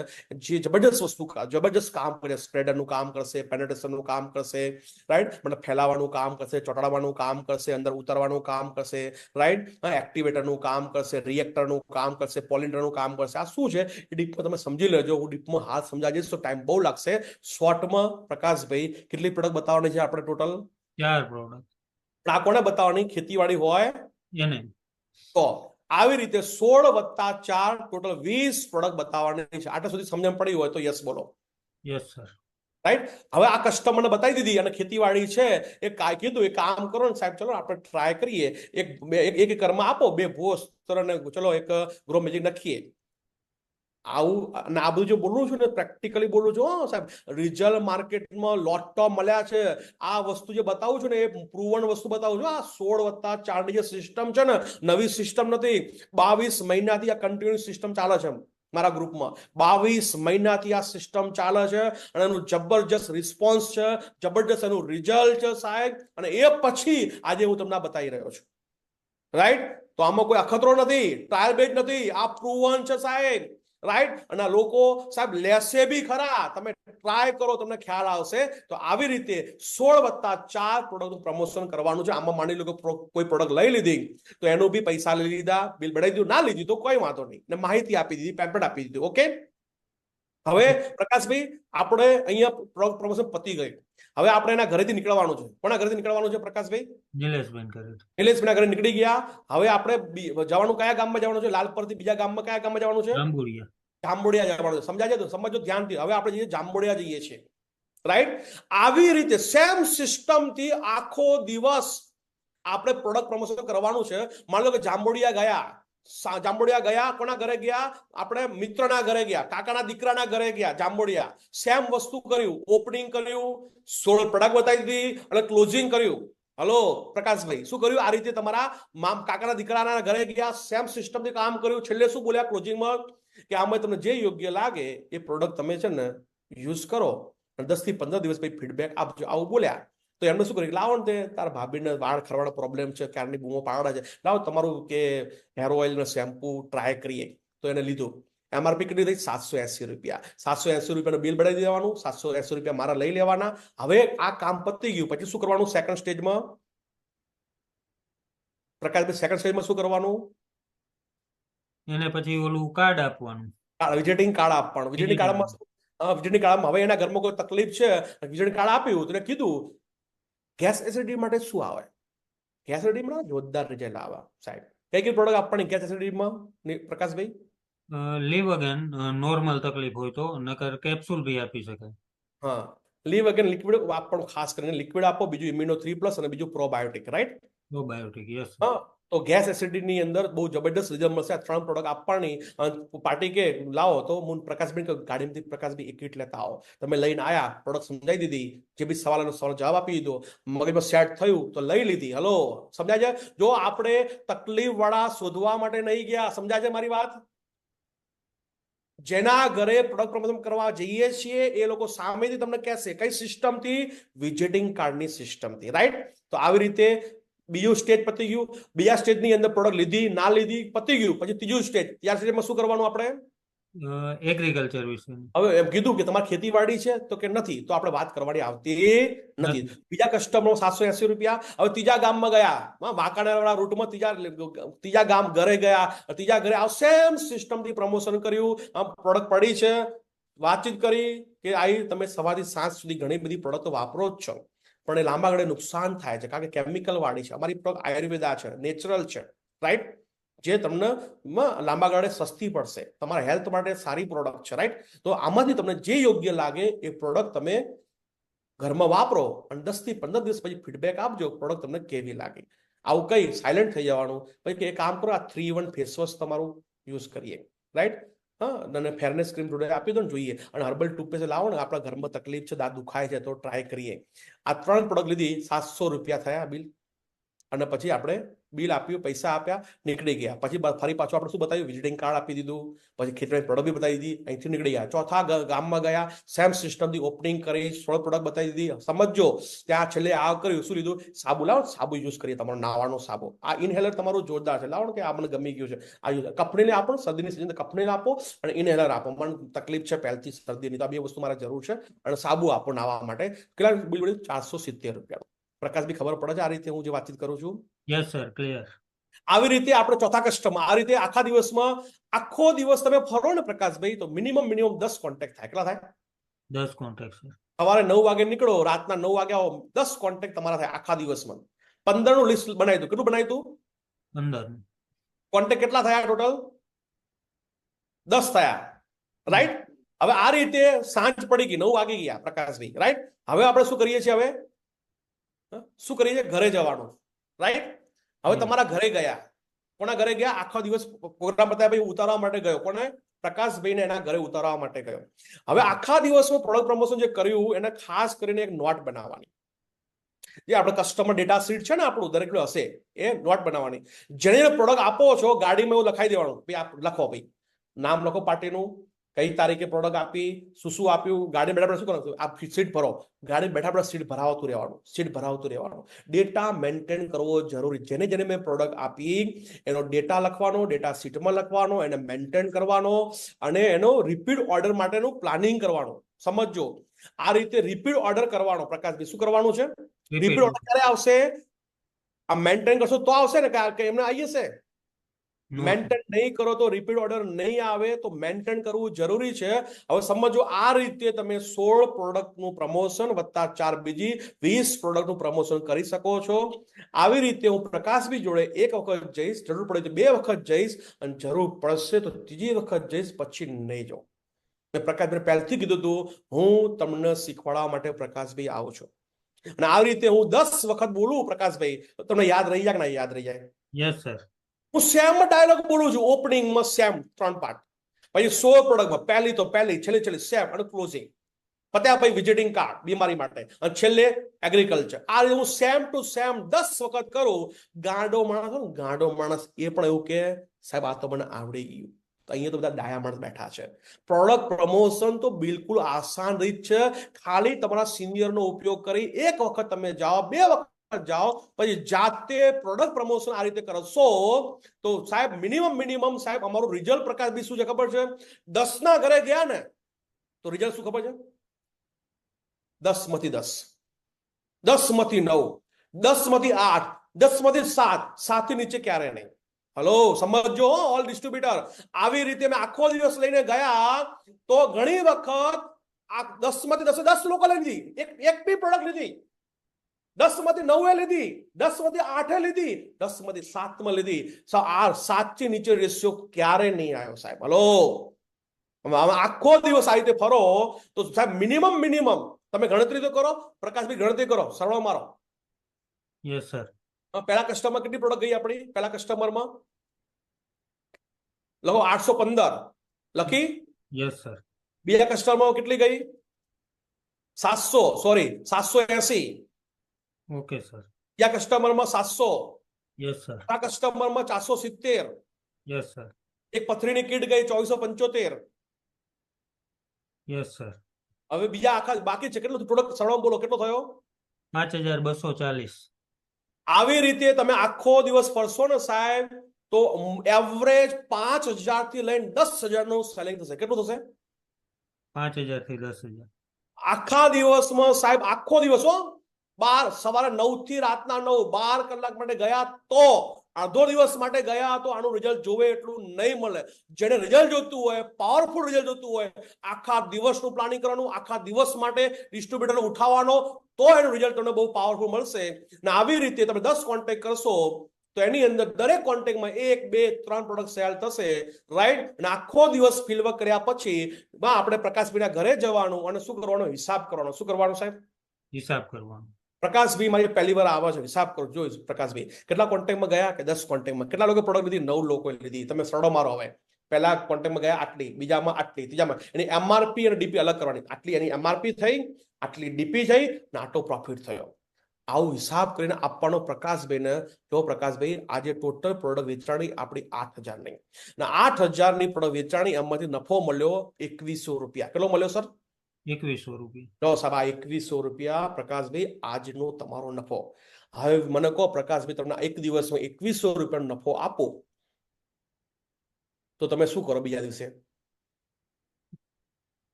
જે જબરજસ્ત વસ્તુ જબરજસ્ત કામ કરે. સ્પ્રેડરનું કામ કરશે, પેનેટ્રેશનનું કામ કરશે, રાઈટ, મતલબ ફેલાવાનું કામ કરશે, ચોટાડવાનું કામ કરશે, અંદર ઉતારવાનું કામ કરશે, રાઈટ, એક્ટિવેટરનું કામ કરશે, રિએક્ટરનું કામ કરશે, પોલિન્ડરનું કામ કરશે. આ શું છે એ ડીપમાં તમે સમજી લેજો. હું ડીપમાં હાથ સમજાવીશ તો ટાઈમ બહુ લાગશે. શોર્ટમાં પ્રકાશભાઈ કેટલી પ્રોડક્ટ બતાવવાની છે આપણે? Total 4 product. આ કોને બતાવવાની? ખેતીવાડી હોય એને તો આવી રીતે 16+4 ટોટલ 20 પ્રોડક્ટ બતાવવાની છે. આટલા સુધી સમજણ પડી હોય તો યસ બોલો. Yes sir. રાઈટ. હવે આ કસ્ટમરને બતાવી દીધી અને ખેતીવાડી છે એ કીધું એ કામ કરો ને સાહેબ, ચલો આપણે ટ્રાય કરીએ. એક એકરમાં આપો 2 ભોસ અને ચલો એક ગ્રો મેજિક નાખીએ. આવું અને આ બધું જે બોલું છું ને પ્રેક્ટિકલી બોલું છું સાહેબ. રિઝલ્ટ માર્કેટમાં લોટો મળ્યા છે. આ વસ્તુ જે બતાવું છું ને એ પ્રૂવન વસ્તુ બતાવું છું. આ 16+4 ની જે સિસ્ટમ છે ને, નવી સિસ્ટમ નથી. 22 મહિનાથી આ કન્ટિન્યુ સિસ્ટમ ચાલે છે મારા ગ્રુપમાં. 22 મહિનાથી આ સિસ્ટમ ચાલે છે અને એનું જબરજસ્ત રિસ્પોન્સ છે, જબરજસ્ત એનું રિઝલ્ટ છે સાહેબ. અને એ પછી આજે હું તમને બતાવી રહ્યો છું, રાઈટ. તો આમાં કોઈ અખતરો નથી, ટ્રાયલ બેઝ નથી, આ પ્રૂવન છે સાહેબ, રાઈટ. અને લોકો સાહેબ લેશે બી ખરા. તમે ટ્રાય કરો, તમને ખ્યાલ આવશે. તો આવી રીતે 16+4 પ્રોડક્ટનું પ્રમોશન કરવાનું છે. આમાં માની લો કે કોઈ પ્રોડક્ટ લઈ લીધી તો એનું બી પૈસા લઈ લીધા, બિલ બનાવી દીધું. ના લીધી તો કોઈ વાંધો નહીં, ને માહિતી આપી દીધી, પેમ્પલેટ આપી દીધું. ઓકે. હવે પ્રકાશભાઈ આપણે અહીંયા પ્રોડક્ટ પ્રમોશન પતી ગયું. હવે આપણે એના ઘરેથી નીકળવાનું છે. કોના ઘરેથી નીકળવાનું છે પ્રકાશભાઈ? નિલેશભાઈ કરે. નિલેશભાઈના ઘરે નીકળી ગયા. હવે આપણે જવાનું કયા ગામમાં જવાનું છે? લાલપરથી બીજા ગામમાં કયા ગામમાં જવાનું છે? જાંબુડિયા. જાંબુડિયા જવાનું છે. સમજાય છે? તો સમજો ધ્યાનથી. હવે આપણે જઈએ જાંબુડિયા જઈએ છીએ, રાઈટ. આવી રીતે સેમ સિસ્ટમથી આખો દિવસ આપણે પ્રોડક્ટ પ્રમોશન કરવાનું છે. માની લો કે જાંબુડિયા ગયા, કોના ઘરે ગયા? આપણે મિત્રના ઘરે ગયા, કાકાના દીકરાના ઘરે ગયા. જાંબુડિયા સેમ વસ્તુ કર્યું, ઓપનિંગ કર્યું, 16 પ્રોડક્ટ બતાવી દીધી અને ક્લોઝિંગ કર્યું. હલો પ્રકાશભાઈ, શું કર્યું? આ રીતે તમારા કાકાના દીકરાના ઘરે ગયા, સેમ સિસ્ટમથી કામ કર્યું. છેલ્લે શું બોલ્યા ક્લોઝિંગમાં? કે આમાં તમને જે યોગ્ય લાગે એ પ્રોડક્ટ તમે છે ને યુઝ કરો અને 10 થી 15 દિવસ પછી ફીડબેક આપજો, આવું બોલ્યા. તો એમને શું કર્યું? લાવો ને તારા ભાભીને વાળ ખરવાનો પ્રોબ્લેમ છે, ક્યારની બૂમો પાડડા છે, લાવો તમારું કે હેર ઓઇલ ને શેમ્પુ ટ્રાય કરીએ. તો એને લીધું. MRP કેટલી થઈ? 780 રૂપિયા. 780 રૂપિયાનું બિલ બનાવી દેવાનું. 780 રૂપિયા મારા લઈ લેવાના. હવે આ કામ પતી ગયું પછી શું કરવાનું? સેકન્ડ સ્ટેજમાં પ્રકાશભાઈ, સેકન્ડ સ્ટેજમાં શું કરવાનું? એને પછી ઓલું કાર્ડ આપવાનું, વિઝિટિંગ કાર્ડ આપવાનું. વિઝિટિંગ કાર્ડમાં હવે એના ઘરમાં કોઈ તકલીફ છે, વિઝિટિંગ કાર્ડ આપ્યું તો કીધું ગેસ એસિડિટી માટે શું આવે? ગેસ એસિડિટીમાં જોરદાર રિઝલ્ટ આવે સાહેબ. કઈ પ્રોડક્ટ આપવાની ગેસ એસિડિટીમાં પ્રકાશભાઈ? લીવ અગેન નોર્મલ તકલીફ હોય તો, નકર કેપ્સ્યુલ બી આપી શકાય. હા, લીવ અગેન લિક્વિડ આપવાનું, ખાસ કરીને લિક્વિડ આપો. બીજું ઇમ્યુનો 3+ અને બીજું પ્રોબાયોટિક, રાઈટ? Probiotic, yes. હા, તો ગેસ એસિડિટીની અંદર બહુ જબરદસ્ત રિઝલ્ટ મળશે. આ 3 પ્રોડક્ટ આપવાની. પાર્ટી કે લાવો તો હું પ્રકાશભાઈ ગાડીમાંથી પ્રકાશભાઈ એક કિટ લેતા આવો. તમે લઈને આયા, પ્રોડક્ટ સમજાવી દીધી, જે બી સવાલનો જવાબ આપી દીધો, મગજમાં સેટ થયું તો લઈ લીધી. હલો, સમજાય છે? જો આપણે તકલીફ વાળા શોધવા માટે નહીં ગયા, સમજાય છે મારી વાત? જેના ઘરે પ્રોડક્ટ પ્રમોશન કરવા જઈએ છીએ એ લોકો સામેથી તમને કહેશે કઈ સિસ્ટમથી? વિઝિટિંગ કાર્ડની સિસ્ટમથી, રાઈટ? તો આવી રીતે બીજું સ્ટેજ પતી ગયું. બીજા સ્ટેજની અંદર પ્રોડક્ટ લીધી, ના લીધી, પતી ગયું. પછી ત્રીજું સ્ટેજ. ત્યાર સ્ટેજમાં શું કરવાનું આપણે? એગ્રીકલ્ચર વિશે. હવે એમ કીધું કે તમારી ખેતીવાડી છે તો કે નથી, તો આપણે વાત કરવાની આવતી નથી. બીજા કસ્ટમર 780 રૂપિયા. હવે ત્રીજા ગામમાં ગયા, વાંકાનેર રૂટમાં ત્રીજા ગામ ઘરે ગયા. ત્રીજા ઘરે આ સેમ સિસ્ટમથી પ્રમોશન કર્યું. પ્રોડક્ટ પડી છે, વાતચીત કરી કે આઈ તમે સવારથી સાંજ સુધી ઘણી બધી પ્રોડક્ટ વાપરો જ છો, પણ એ લાંબા ગાળે નુકસાન થાય છે કારણ કે કેમિકલ વાળી છે. અમારી પ્રોડક્ટ આયુર્વેદા છે, નેચરલ છે, રાઈટ? જે તમને લાંબા ગાળે સસ્તી પડશે, તમારા હેલ્થ માટે સારી પ્રોડક્ટ છે, રાઈટ? તો આમાંથી તમને જે યોગ્ય લાગે એ પ્રોડક્ટ તમે ઘરમાં વાપરો અને 10 થી 15 દિવસ પછી ફીડબેક આપજો પ્રોડક્ટ તમને કેવી લાગી. આવું કઈ સાયલેન્ટ થઈ જવાનું. પછી એક કામ કરો, આ 3-in-1 ફેસ વોશ તમારું યુઝ કરીએ, રાઈટ? હા, અને ફેરનેસ ક્રીમ જોડે આપી દો ને, જોઈએ. અને હર્બલ ટૂથપેસ્ટ લાવો ને, આપણા ઘરમાં તકલીફ છે, દાંત દુખાય છે, તો ટ્રાય કરીએ. આ 3 પ્રોડક્ટ લીધી, 700 રૂપિયા થયા બિલ. અને પછી આપણે બિલ આપ્યું, પૈસા આપ્યા, નીકળી ગયા. પછી ફરી પાછું આપણે શું બતાવ્યું? વિઝિટિંગ કાર્ડ આપી દીધું, પછી ખેતરની પ્રોડક્ટ બી બતાવી દીધી, અહીંથી નીકળી ગયા. ચોથા ગામમાં ગયા, સેમ સિસ્ટમથી ઓપનિંગ કરી, 16 પ્રોડક્ટ બતાવી દીધી. સમજો, ત્યાં છેલ્લે આ કર્યું, શું લીધું? સાબુ લાવો, સાબુ યુઝ કરીએ, તમારો નાવાનો સાબુ. આ ઇનહેલર તમારું જોરદાર છે, લાવો કે આ મને ગમી ગયું છે. આ યુઝ કંપનીને આપો, શરદીની સિઝન કંપનીને આપો, અને ઇનહેલર આપો. મને તકલીફ છે પહેલથી શરદીની, તો આ બે વસ્તુ મારે જરૂર છે. અને સાબુ આપો નાવા માટે. કેટલા બિલ મળ્યું? 470 રૂપિયા. પ્રકાશ બી ખબર પડે છે આ રીતે હું જે વાતચીત કરું છું? Yes sir, clear. આવી રીતે આપણે ચોથા કસ્ટમર, આ રીતે આખા દિવસમાં, આખો દિવસ તમે ફરો ને પ્રકાશભાઈ, તો મિનિમમ 10 કોન્ટેક્ટ થાય. કેટલા થાય? 10 કોન્ટેક્ટ સર. સવારે 9 વાગે નીકળો, રાતના 9 વાગે આવો, 10 કોન્ટેક્ટ તમારા થાય આખા દિવસમાં. 15 નું લિસ્ટ બનાવી દો. કેટલું બનાવ્યું તું? 15. કોન્ટેક્ટ કેટલા થયા ટોટલ? 10 થયા, રાઈટ? હવે આ રીતે સાંજ પડી ગઈ, 9 વાગી ગયા પ્રકાશભાઈ, રાઈટ? હવે આપણે શું કરીએ છીએ? હવે શું કરીએ છીએ? ઘરે જવાનું, રાઈટ? હવે તમારા ઘરે ગયા. કોના ઘરે ગયા? આખો દિવસ પ્રોગ્રામ બતાવ્યા પછી ઉતારવા માટે ગયો. કોને? પ્રકાશભાઈને એના ઘરે ઉતારવા માટે ગયો. હવે આખા દિવસમાં પ્રોડક્ટ પ્રમોશન જે કર્યું, એને ખાસ કરીને એક નોટ બનાવવાની. જે આપણે કસ્ટમર ડેટા શીટ છે ને, આપણું દરેક હશે, એ નોટ બનાવવાની. જેને પ્રોડક્ટ આપો છો, ગાડીમાં એવું લખાઈ દેવાનું. લખો ભાઈ, નામ લખો પાર્ટીનું, કઈ તારીખે પ્રોડક્ટ આપી, શું આપ્યું. ગાડી બેઠા શું કરો? આ સીટ ભરો. ગાડી બેઠા સીટ ભરાવતું રહેવાનું, સીટ ભરાવતું રહેવાનું. ડેટા મેન્ટેન કરવો જરૂરી. જેને જેને મેં પ્રોડક્ટ આપી, એનો ડેટા લખવાનો, ડેટા શીટમાં લખવાનો, એને મેન્ટેન કરવાનો, અને એનો રિપીટ ઓર્ડર માટેનું પ્લાનિંગ કરવાનું. સમજો, આ રીતે રિપીટ ઓર્ડર કરવાનો. પ્રકાશભાઈ, શું કરવાનું છે? રિપીટ ઓર્ડર ક્યારે આવશે? આ મેન્ટેન કરશો તો આવશે ને, કે એમને આવી જશે? મેન્ટેન નહીં કરો તો રિપીટ ઓર્ડર નહીં આવે. તો મેન્ટેન કરવું જરૂરી છે. હવે સમજો, આ રીતે તમે 16 પ્રોડક્ટનું પ્રમોશન વત્તા 4 બીજી 20 પ્રોડક્ટનું પ્રમોશન કરી શકો છો. આવી રીતે હું પ્રકાશભાઈ જોડે એક વખત જઈશ, જરૂર પડે તો 2 વખત જઈશ, અને જરૂર પડશે તો 3જી વખત જઈશ, પછી નહીં જાઉં. મેં પ્રકાશભાઈ પહેલથી કીધું હતું, હું તમને શીખવાડવા માટે પ્રકાશભાઈ આવું છું. અને આવી રીતે હું 10 વખત બોલું પ્રકાશભાઈ, તો તમને યાદ રહી જાય કે ના યાદ રહી જાય? Yes sir. હું સેમ ડાયલોગ બોલું છું. ઓપનિંગમાં સેમ 3 પાર્ટ, પછી 16 પ્રોડક્ટમાં પહેલી, છેલ્લી સેમ, અને ક્લોઝિંગ. પત્યા પછી વિઝિટિંગ કાર્ડ બીમારી માટે, અને છેલ્લે એગ્રીકલ્ચર. આ હું સેમ ટુ સેમ 10 વખત કરું. ગાંડો માણસ હોય ને, ગાંડો માણસ, એ પણ એવું કે સાહેબ આ તો મને આવડી ગયું. તો અહીંયા તો બધા ડાયા માણસ બેઠા છે. પ્રોડક્ટ પ્રમોશન તો બિલકુલ આસાન રીત છે. ખાલી તમારા સિનિયરનો ઉપયોગ કરી એક વખત તમે જાઓ, 2 વખત જાઓ, પછી જાતે પ્રોડક્ટ પ્રમોશન આ રીતે કરશો, તો સાહેબ મિનિમમ સાહેબ અમારું રિઝલ્ટ પ્રકાશ બી શું છે ખબર છે? 10 ના ઘરે ગયા ને, તો રિઝલ્ટ શું ખબર છે? 10 માંથી 10, 10 માંથી 9, 10 માંથી 8, 10 માંથી 7, 7 થી નીચે ક્યારે નહીં. હલો, સમજો ઓલ ડિસ્ટ્રીબ્યુટર. આવી રીતે મેં આખો દિવસ લઈને ગયા, તો ઘણી વખત આ 10 માંથી 10 લોકો લઈ લીધી, એક બી પ્રોડક્ટ લીધી. 10 માંથી 9 લીધી, 10 માંથી 8 લીધી, 10 માંથી 7 માં લીધી. 7 થી નીચે રેશિયો ક્યારે નહીં આવ્યો સાહેબ. હલો, આખો દિવસ આ રીતે ફરો, તો સાહેબ મિનિમમ તમે ગણતરી તો કરો. પ્રકાશભાઈ ગણતરી કરો, સરળ મારો. Yes sir. પહેલા કસ્ટમર કેટલી પ્રોડક્ટ ગઈ આપણી? પહેલા કસ્ટમરમાં લખો 815 લખી. Yes sir. બીજા કસ્ટમરમાં કેટલી ગઈ? 700, સોરી 780. Okay sir. બીજા કસ્ટમરમાં 700. Yes sir. આ કસ્ટમરમાં 470. Yes sir. એક પથરીની કીટ ગઈ 2475. Yes sir. હવે બીજા આખા બાકી છે. કેટલું પ્રોડક્ટ સરળ બોલો, કેટલો થયો? 5240. આવી રીતે તમે આખો દિવસ ફરશો ને સાહેબ, તો એવરેજ 5000 થી લઈને 10,000 નું સેલિંગ થશે. કેટલું થશે? 5000 થી 10,000. આખા દિવસમાં સાહેબ, આખો દિવસ હો, સવારે 9 થી રાતના 9, 12 કલાક માટે ગયા, તો અડધો દિવસ માટે ગયા તો આનું રિઝલ્ટ જોવે એટલું નહીં મળે. જેને રિઝલ્ટ જોતું હોય, પાવરફુલ રિઝલ્ટ જોતું હોય, આખા દિવસનું પ્લાનિંગ કરવાનું, આખા દિવસ માટે ડિસ્ટ્રીબ્યુટરને ઉઠાવવાનો, તો એનું રિઝલ્ટ તમને બહુ પાવરફુલ મળશે. અને આવી રીતે તમે 10 કોન્ટેક્ટ કરશો, તો એની અંદર દરેક કોન્ટેક્ટમાં 1, 2, 3 પ્રોડક્ટ સેલ થશે, રાઈટ? અને આખો દિવસ ફિલવર્ક કર્યા પછી આપણે પ્રકાશભાઈના ઘરે જવાનું, અને શું કરવાનું? હિસાબ કરવાનો. શું કરવાનું સાહેબ? હિસાબ કરવાનો. પ્રકાશભાઈ મારી પહેલી વાર આવે છે, હિસાબ કરો. જોઈશ પ્રકાશભાઈ કેટલા કોન્ટેક્ટમાં ગયા, કે 10 કોન્ટેક્ટમાં કેટલા લોકો પ્રોડક્ટ લીધી? 9 લોકો લીધી. તમે સરળો મારો. હવે પહેલા કોન્ટેક્ટમાં ગયા આટલી, બીજામાં આટલી, ત્રીજામાં એની MRP અને DP અલગ કરવાની. આટલી એની MRP થઈ, આટલી DP થઈ ને આટલો પ્રોફિટ થયો. આવું હિસાબ કરીને આપવાનો પ્રકાશભાઈને. જો પ્રકાશભાઈ આજે ટોટલ પ્રોડક્ટ વેચાણી આપણી 8,000 ની, ને 8,000 ની પ્રોડક્ટ વેચાણી, એમાંથી નફો મળ્યો 2,100 રૂપિયા. કેટલો મળ્યો સર? 2,100 રૂપિયા. જો સાહેબ આ 2,100 રૂપિયા પ્રકાશભાઈ આજનો તમારો નફો. હવે મને કહો પ્રકાશભાઈ, તમને એક દિવસમાં 2,100 રૂપિયાનો નફો આપો તો તમે શું કરો બીજા દિવસે?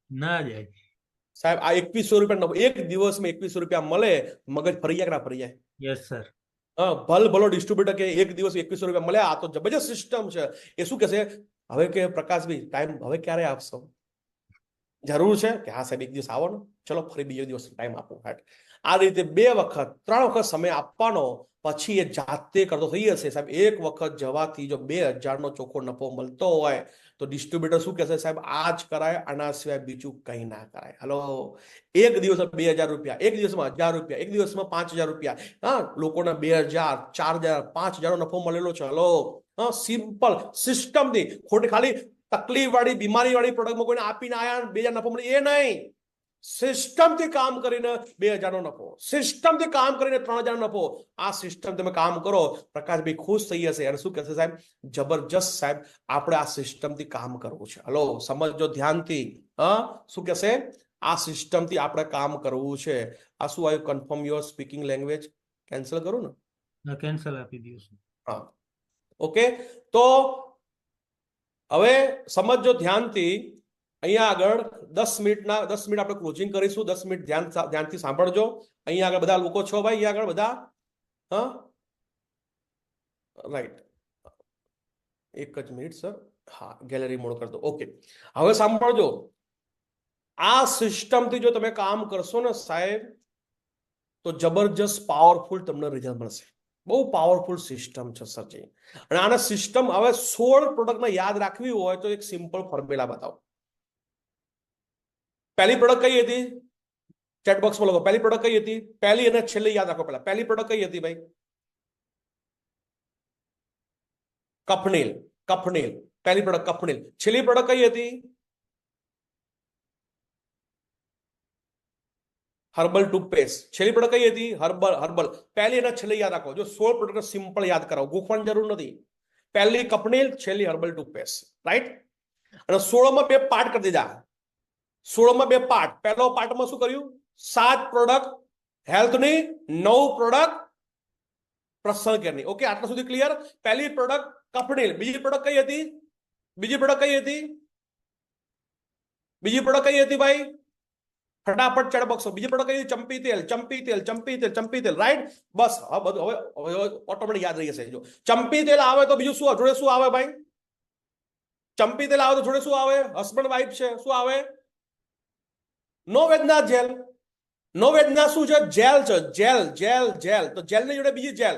ના જાય સાહેબ આ 2,100 રૂપિયા એક દિવસમાં 2,100 રૂપિયા મળે, મગજ ફરી જાય કે ના ફરી જાય? Yes sir. ભલો ડિસ્ટ્રીબ્યુટર કે એક દિવસ 2,100 રૂપિયા મળે, આ તો જબરજસ્ત સિસ્ટમ છે. એ શું કહેશે હવે કે પ્રકાશભાઈ ટાઈમ હવે ક્યારે આપશો? જરૂર છે કે હા સાહેબ એક દિવસ આવો ને, ચલો ફરી બીજો દિવસ ટાઈમ આપો. આ રીતે 2 વખત 3 વખત સમય આપવાનો, પછી એ જાતે કરતો થઈ જશે. સાહેબ એક વખત જવાથી જો 2,000 નો ચોખ્ખો નફો મળતો હોય તો ડિસ્ટ્રીબ્યુટર શું કહેશે? સાહેબ આ જ કરાય, આના સિવાય બીજું કંઈ ના કરાય. હલો, એક દિવસમાં 2,000 રૂપિયા, એક દિવસમાં 1,000 રૂપિયા, એક દિવસમાં 5,000 રૂપિયા. હા, લોકોને 2,000, 4,000, 5,000 નો નફો મળેલો છે. હલો, હા, સિમ્પલ સિસ્ટમથી. ખોટી ખાલી તકલીફ વાળી, બીમારી વાળી પ્રોડક્ટમાં કોઈને આપીને આયા 2,000 નફો મળે એ નહીં. સિસ્ટમથી કામ કરીને 2,000 નો નફો, સિસ્ટમથી કામ કરીને 3,000 નો નફો. આ સિસ્ટમ તમે કામ કરો, પ્રકાશભાઈ ખુશ થઈ જશે. અને શું કહેશે? સાહેબ જબરજસ્ત સાહેબ, આપણે આ સિસ્ટમથી કામ કરવું છે. હલો, સમજો ધ્યાનથી. હા, શું કહેશે? આ સિસ્ટમથી આપણે કામ કરવું છે. આ શું આવ્યું? Confirm your speaking language. Cancel કરું ને? કેન્સલ આપી દો. હા, ઓકે. તો હવે સમજો ધ્યાનથી. અહીંયા આગળ 10 મિનિટ આપણે ક્લોઝિંગ કરીશું. 10 મિનિટ ધ્યાનથી સાંભળજો. અહીંયા આગળ બધા લોકો છો ભાઈ? અહીંયા આગળ બધા? હા, રાઈટ. એક જ મિનિટ સર. હા, ગેલેરી મોડ કરી દો. ઓકે, હવે સાંભળજો. આ સિસ્ટમથી જો તમે કામ કરશો ને સાહેબ, તો જબરજસ્ત પાવરફુલ તમને રિઝલ્ટ મળશે. બહુ પાવરફુલ સિસ્ટમ છે સરજી. અને આના સિસ્ટમ હવે 16 પ્રોડક્ટને યાદ રાખવી હોય તો એક સિમ્પલ ફોર્મ્યુલા બતાવો. પહેલી પ્રોડક્ટ કઈ હતી? ચેટ બોક્સમાં લખો. પહેલી પ્રોડક્ટ કઈ હતી? પહેલી અને છેલ્લી યાદ રાખો. પહેલા પહેલી પ્રોડક્ટ કઈ હતી ભાઈ? કફનીલ. કફનીલ પહેલી પ્રોડક્ટ કફનીલ. છેલ્લી પ્રોડક્ટ કઈ હતી? Herbal toothpaste. છેલ્લી પ્રોડક્ટ કઈ હતી? હર્બલ. પહેલી અને છેલ્લી યાદ રાખો. જો 16 પ્રોડક્ટ સિમ્પલ યાદ કરાવો, ગોખવાની જરૂર નથી. પહેલી કફનીલ, છેલ્લી હર્બલ ટૂથપેસ્ટ. રાઈટ? અને 16માં 2 પાર્ટ કરી દીધા. 16માં 2 પાર્ટ. પહેલો પાર્ટમાં શું કર્યું? 7 પ્રોડક્ટ હેલ્થની, 9 પ્રોડક્ટ પર્સનલ કેરની. ઓકે, આટલા સુધી ક્લિયર? પહેલી પ્રોડક્ટ કફનીલ. બીજી પ્રોડક્ટ કઈ હતી? બીજી પ્રોડક્ટ કઈ હતી? બીજી પ્રોડક્ટ કઈ હતી ભાઈ? ફટાફટ ચેટ બોક્સ. બીજી પ્રોડક્ટ કઈ? ચંપી તેલ. ચંપી તેલ, ચંપી તેલ, ચંપી તેલ. રાઈટ? બસ હવે બધું હવે ઓટોમેટિક યાદ રહી જશે. જો ચંપી તેલ આવે તો બીજું શું જોડે શું આવે ભાઈ? ચંપી તેલ આવે તો જોડે શું આવે? હસબન્ડ વાઇફ છે, શું આવે? નો વેદના જેલ. નો વેદના શું છે? જેલ છે. Gel gel gel. તો જેલની જોડે બીજી જેલ.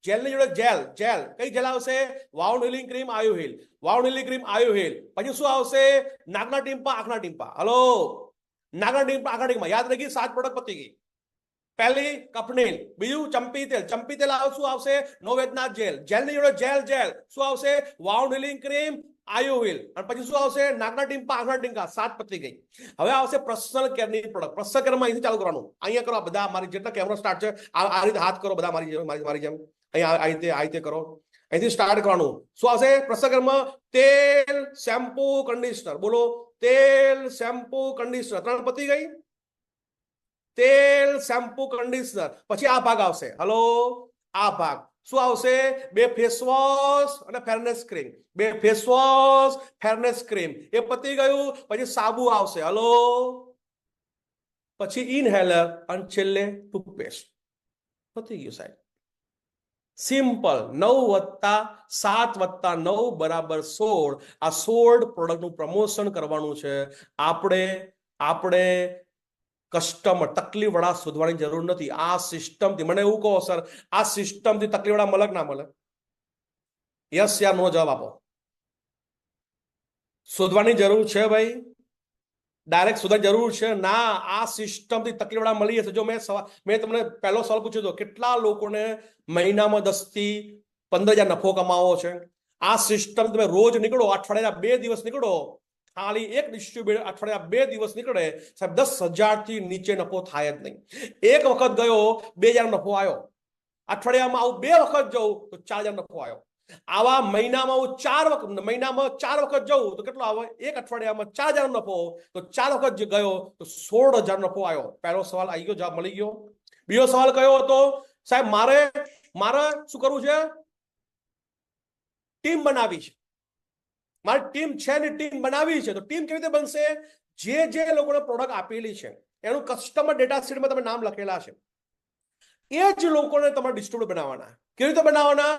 જેલની જોડે જેલ. જેલ કઈ જેલ આવશે? Wound healing cream, Ayu heal. Wound healing cream, Ayu heal. પછી શું આવશે? નાકના ટીમ્પા, આંખના ટીમ્પા. હલો, નાગા ટીમ્પા, આંખના ટીમ્પા. યાદ રહી ગઈ? 7 પ્રોડક્ટ પતી ગઈ. પહેલી કફનીલ, બીજું ચંપી તેલ. ચંપી તેલ આવે શું આવશે? નો વેદના જેલ. જેલની જોડે જેલ જેલ શું આવશે? Wound healing cream, Ayu heel. અને પછી શું આવશે? નાકના ટીમ્પા, આંખના ટીમ્પા. 7 પતી ગઈ. હવે આવશે પર્સનલ કેરની પ્રોડક્ટ. પર્સનલ કેરમાં અહીંથી ચાલુ કરવાનું. અહીંયા કરો. બધા મારી જેટલા કેમેરા સ્ટાર્ટ છે આ રીતે હાથ કરો. બધા મારી જેમ અહીંયા આ રીતે કરો. અહીંથી સ્ટાર્ટ કરવાનું. શું આવશે પર્સનલ કેરમાં? તેલ, શેમ્પુ, કન્ડિશનર. બોલો, તેલ, શેમ્પુ, કન્ડિશનર. 3 પતી ગઈ. તેલ, શેમ્પુ, કન્ડિશનર. પછી આ ભાગ આવશે. હલો, આ ભાગ શું આવશે? 2 ફેસ વોશ અને fairness cream. 2 face wash, fairness cream. એ પતી ગયું. પછી સાબુ આવશે. હલો, પછી ઇનહેલર અને છેલ્લે ટૂથપેસ્ટ. પતી ગયું સાહેબ. સિમ્પલ. 9 + 7 + 9 = 16. આ 16 પ્રોડક્ટનું પ્રમોશન કરવાનું છે. આપણે કસ્ટમર તકલીફ વાળા શોધવાની જરૂર નથી. આ સિસ્ટમથી મને એવું કહો સર, આ સિસ્ટમથી તકલીફ વાળા મળે કે ના મળે? યસ યા નો જવાબ આપો. શોધવાની જરૂર છે ભાઈ? ડાયરેક્ટ શોધવાની જરૂર છે ના. આ સિસ્ટમથી તકલીફ વાળા મળી જશે. જો મેં તમને પહેલો સવાલ પૂછ્યો હતો, કેટલા લોકોને મહિનામાં 10 થી 15,000 નફો કમાવો છે? આ સિસ્ટમ તમે રોજ નીકળો, અઠવાડિયાના 2 દિવસ નીકળો, ખાલી એક ડિસ્ટ્રીબ્યુટર અઠવાડિયા 2 દિવસ નીકળે, સાહેબ 10,000 થી નીચે નફો થાય જ નહીં. એક વખત ગયો 2,000 નફો આવ્યો, અઠવાડિયામાં આવું 2 વખત જવું તો 4,000 નફો આવ્યો. આવા મહિનામાં હું 4 વખત જવું તો કેટલો આવે? એક અઠવાડિયામાં 4,000 નફો, તો 4 વખત જે ગયો તો 16,000 નફો આવ્યો. પહેલો સવાલ આવી ગયો, જવાબ મળી ગયો. બીજો સવાલ કયો હતો? સાહેબ મારે શું કરવું છે? ટીમ બનાવી છે, મારી ટીમ છે ને ટીમ બનાવી છે. તો ટીમ કેવી રીતે બનશે? જે લોકોને પ્રોડક્ટ આપેલી છે એનું કસ્ટમર ડેટા શીટમાં તમે નામ લખેલા છે, એ જ લોકોને તમારે ડિસ્ટ્રીબ્યુટર બનાવવાના. કેવી રીતે બનાવવાના?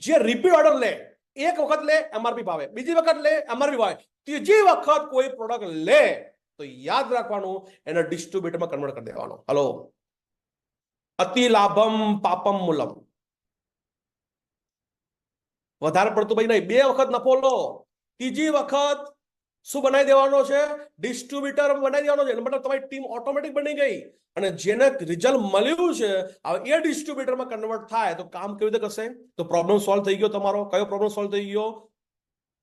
જે રિપીટ ઓર્ડર લે, એક વખત લે એમઆરપી ભાવે, બીજી વખત લે એમઆરપી ભાવે, ત્રીજી વખત કોઈ પ્રોડક્ટ લે તો યાદ રાખવાનું એને ડિસ્ટ્રીબ્યુટરમાં કન્વર્ટ કરી દેવાનો. હલો, અતિ લાભમ પાપમ મૂલમ. વધારે પડતું ભાઈ નહીં, 2 વખત નફો લો, ત્રીજી વખત શું બનાવી દેવાનો છે? ડિસ્ટ્રીબ્યુટર બનાવી દેવાનો છે. મતલબ તમારી ટીમ ઓટોમેટિક બની ગઈ, અને જેને રિઝલ્ટ મળ્યું છે હવે એ ડિસ્ટ્રીબ્યુટરમાં કન્વર્ટ થાય તો કામ કેવી રીતે કરશે? તો પ્રોબ્લેમ સોલ્વ થઈ ગયો તમારો. કયો પ્રોબ્લેમ સોલ્વ થઈ ગયો?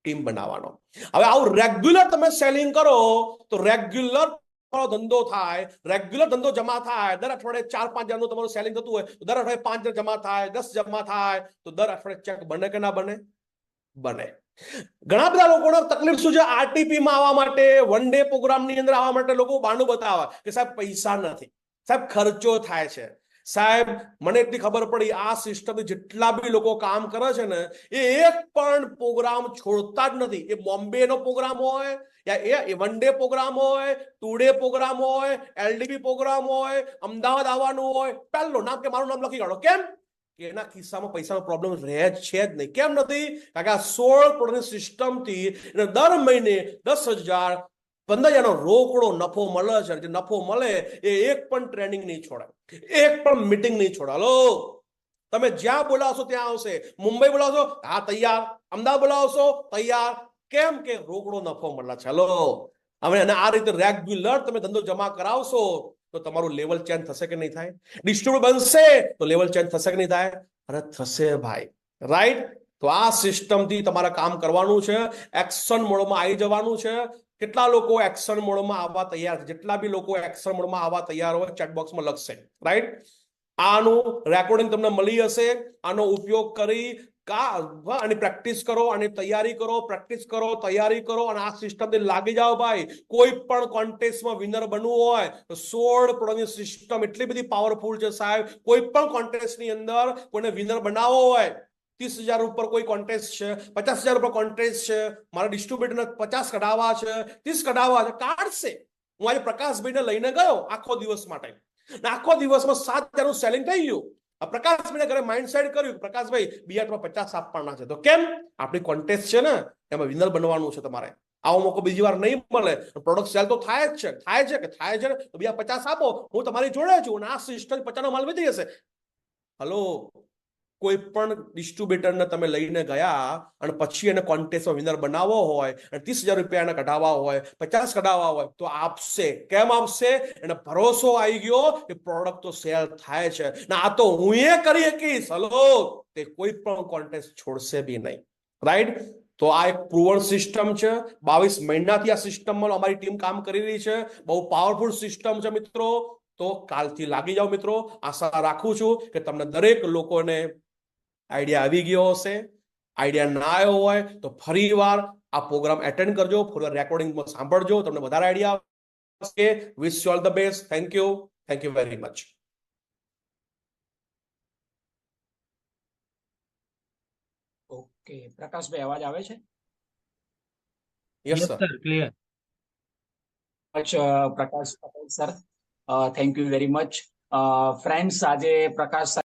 ટીમ બનાવવાનો. હવે આવું રેગ્યુલર તમે સેલિંગ કરો તો રેગ્યુલર ધંધો થાય, રેગ્યુલર ધંધો જમા થાય. દર અઠવાડિયે 4-5 હજારનું તમારું સેલિંગ થતું હોય તો દર અઠવાડિયે 5 હજાર જમા થાય, 10 જમા થાય, તો દર અઠવાડિયે ચેક બને કે ના બને? બને. ઘણા બધા લોકોનો તકલીફ શું છે? આરટીપી માં આવવા માટે, વન ડે પ્રોગ્રામની અંદર આવવા માટે લોકો બહાનું બતાવે કે સાહેબ પૈસા નથી, સાહેબ ખર્ચો થાય છે. સાહેબ મને એટલી ખબર પડી, આ સિસ્ટમ જેટલા બી લોકો કામ કરે છે ને એ એક પણ પ્રોગ્રામ છોડતા જ નથી. એ બોમ્બે નો પ્રોગ્રામ હોય, યા એ વન ડે પ્રોગ્રામ હોય, 2 ડે પ્રોગ્રામ હોય, એલડીપી પ્રોગ્રામ હોય, અમદાવાદ આવવાનું હોય, પહેલું નામ કે મારું નામ લખી કાઢો. કેમ કે એના ખિસ્સામાં પૈસાનો પ્રોબ્લેમ રહે છે જ નહીં. કેમ નથી? કારણ કે આ 16 કરોડની સિસ્ટમથી દર મહિને 10,000 15,000નો રોકડો નફો મળે છે. જે નફો મળે એ એક પણ ટ્રેનિંગ નહીં છોડે, એક પણ મીટિંગ નહીં છોડે. હલો, તમે જ્યાં બોલાવશો ત્યાં આવશે. મુંબઈ બોલાવશો, હા તૈયાર. અમદાવાદ બોલાવશો, તૈયાર. કેમ કે રોકડો નફો મળે છે. હલો, હવે અને આ રીતે રેગ્યુલર તમે ધંધો જમા કરાવશો તો તમારું લેવલ ચેન્જ થશે કે નહીં થાય? ડિસ્ટ્રીબ્યુટર બનશે તો લેવલ ચેન્જ થશે કે નહીં થાય? અરે થશે ભાઈ, રાઈટ? તો આ સિસ્ટમથી તમારે કામ કરવાનું છે, એક્શન મોડમાં આવી જવાનું છે. કેટલા લોકો એક્શન મોડમાં આવવા તૈયાર છે? જેટલા બી લોકો એક્શન મોડમાં આવવા તૈયાર હોય ચેટ બોક્સમાં લખશે, રાઈટ? આનું રેકોર્ડિંગ તમને મળી હશે, આનો ઉપયોગ કરી આની પ્રેક્ટિસ કરો, આની તૈયારી કરો, પ્રેક્ટિસ કરો, તૈયારી કરો, અને આ સિસ્ટમથી લાગી જાઓ ભાઈ. કોઈ પણ કોન્ટેસ્ટમાં વિનર બનવું હોય તો 16 કરોડની સિસ્ટમ એટલી બધી પાવરફુલ છે સાહેબ. કોઈ પણ કોન્ટેસ્ટની અંદર કોઈને વિનર બનાવવો હોય, 30,000 ઉપર કોઈ કોન્ટેસ્ટ છે, 50,000 ઉપર કોન્ટેસ્ટ છે, મારા ડિસ્ટ્રીબ્યુટરને 50 કઢાવવા છે, 30 કઢાવવા છે, કાઢશે. હું આજે પ્રકાશભાઈને લઈને ગયો આખો દિવસ માટે, આખો દિવસમાં 7,000 નું સેલિંગ થઈ ગયું. પ્રકાશભાઈને ઘરે માઇન્ડ સેટ કર્યું, પ્રકાશભાઈ બિયારમાં 50 આપવાના છે. તો કેમ? આપણી કોન્ટેસ્ટ છે ને, એમાં વિનર બનવાનું છે તમારે. આવો મોકો બીજી વાર નહીં મળે. પ્રોડક્ટ સેલ તો થાય જ છે, થાય છે ને, તો બીજા 50 આપો, હું તમારી જોડે છું, અને આ સિસ્ટમ 50 નો માલ વધી જશે. હલો, કોઈ પણ ડિસ્ટ્રીબ્યુટરને તમે લઈને ગયા અને પછી એને કોન્ટેસ્ટમાં વિનર બનાવવો હોય અને 30,000 રૂપિયા એને કઢાવવા હોય, 50 કઢાવવા હોય તો આપશે. કેમ આપશે? એને ભરોસો આવી ગયો કે પ્રોડક્ટ તો સેલ થાય છે ને, આ તો હું એ કરી શકીશ. હલો, તે કોઈ પણ કોન્ટેસ્ટ છોડશે બી નહીં, રાઈટ? તો આ એક પ્રૂવન સિસ્ટમ છે. 22 મહિનાથી આ સિસ્ટમમાં અમારી ટીમ કામ કરી રહી છે. બહુ પાવરફુલ સિસ્ટમ છે મિત્રો. તો કાલથી લાગી જાઓ મિત્રો. આશા રાખું છું કે તમને દરેક લોકોને આઈડિયા આવી ગયો હશે. આઈડિયા ના આવ્યો હોય તો ફરી વાર આ પ્રોગ્રામ એટેન્ડ કરજો, ફરી રેકોર્ડિંગમાં સાંભળજો, તમને વધારે આઈડિયા આવશે. Wish you all the best. Thank you very much. Okay, Prakashbhai અવાજ આવે છે? Yes sir, clear. Prakash Patel sir, thank you very much. Friends, આજે પ્રકાશ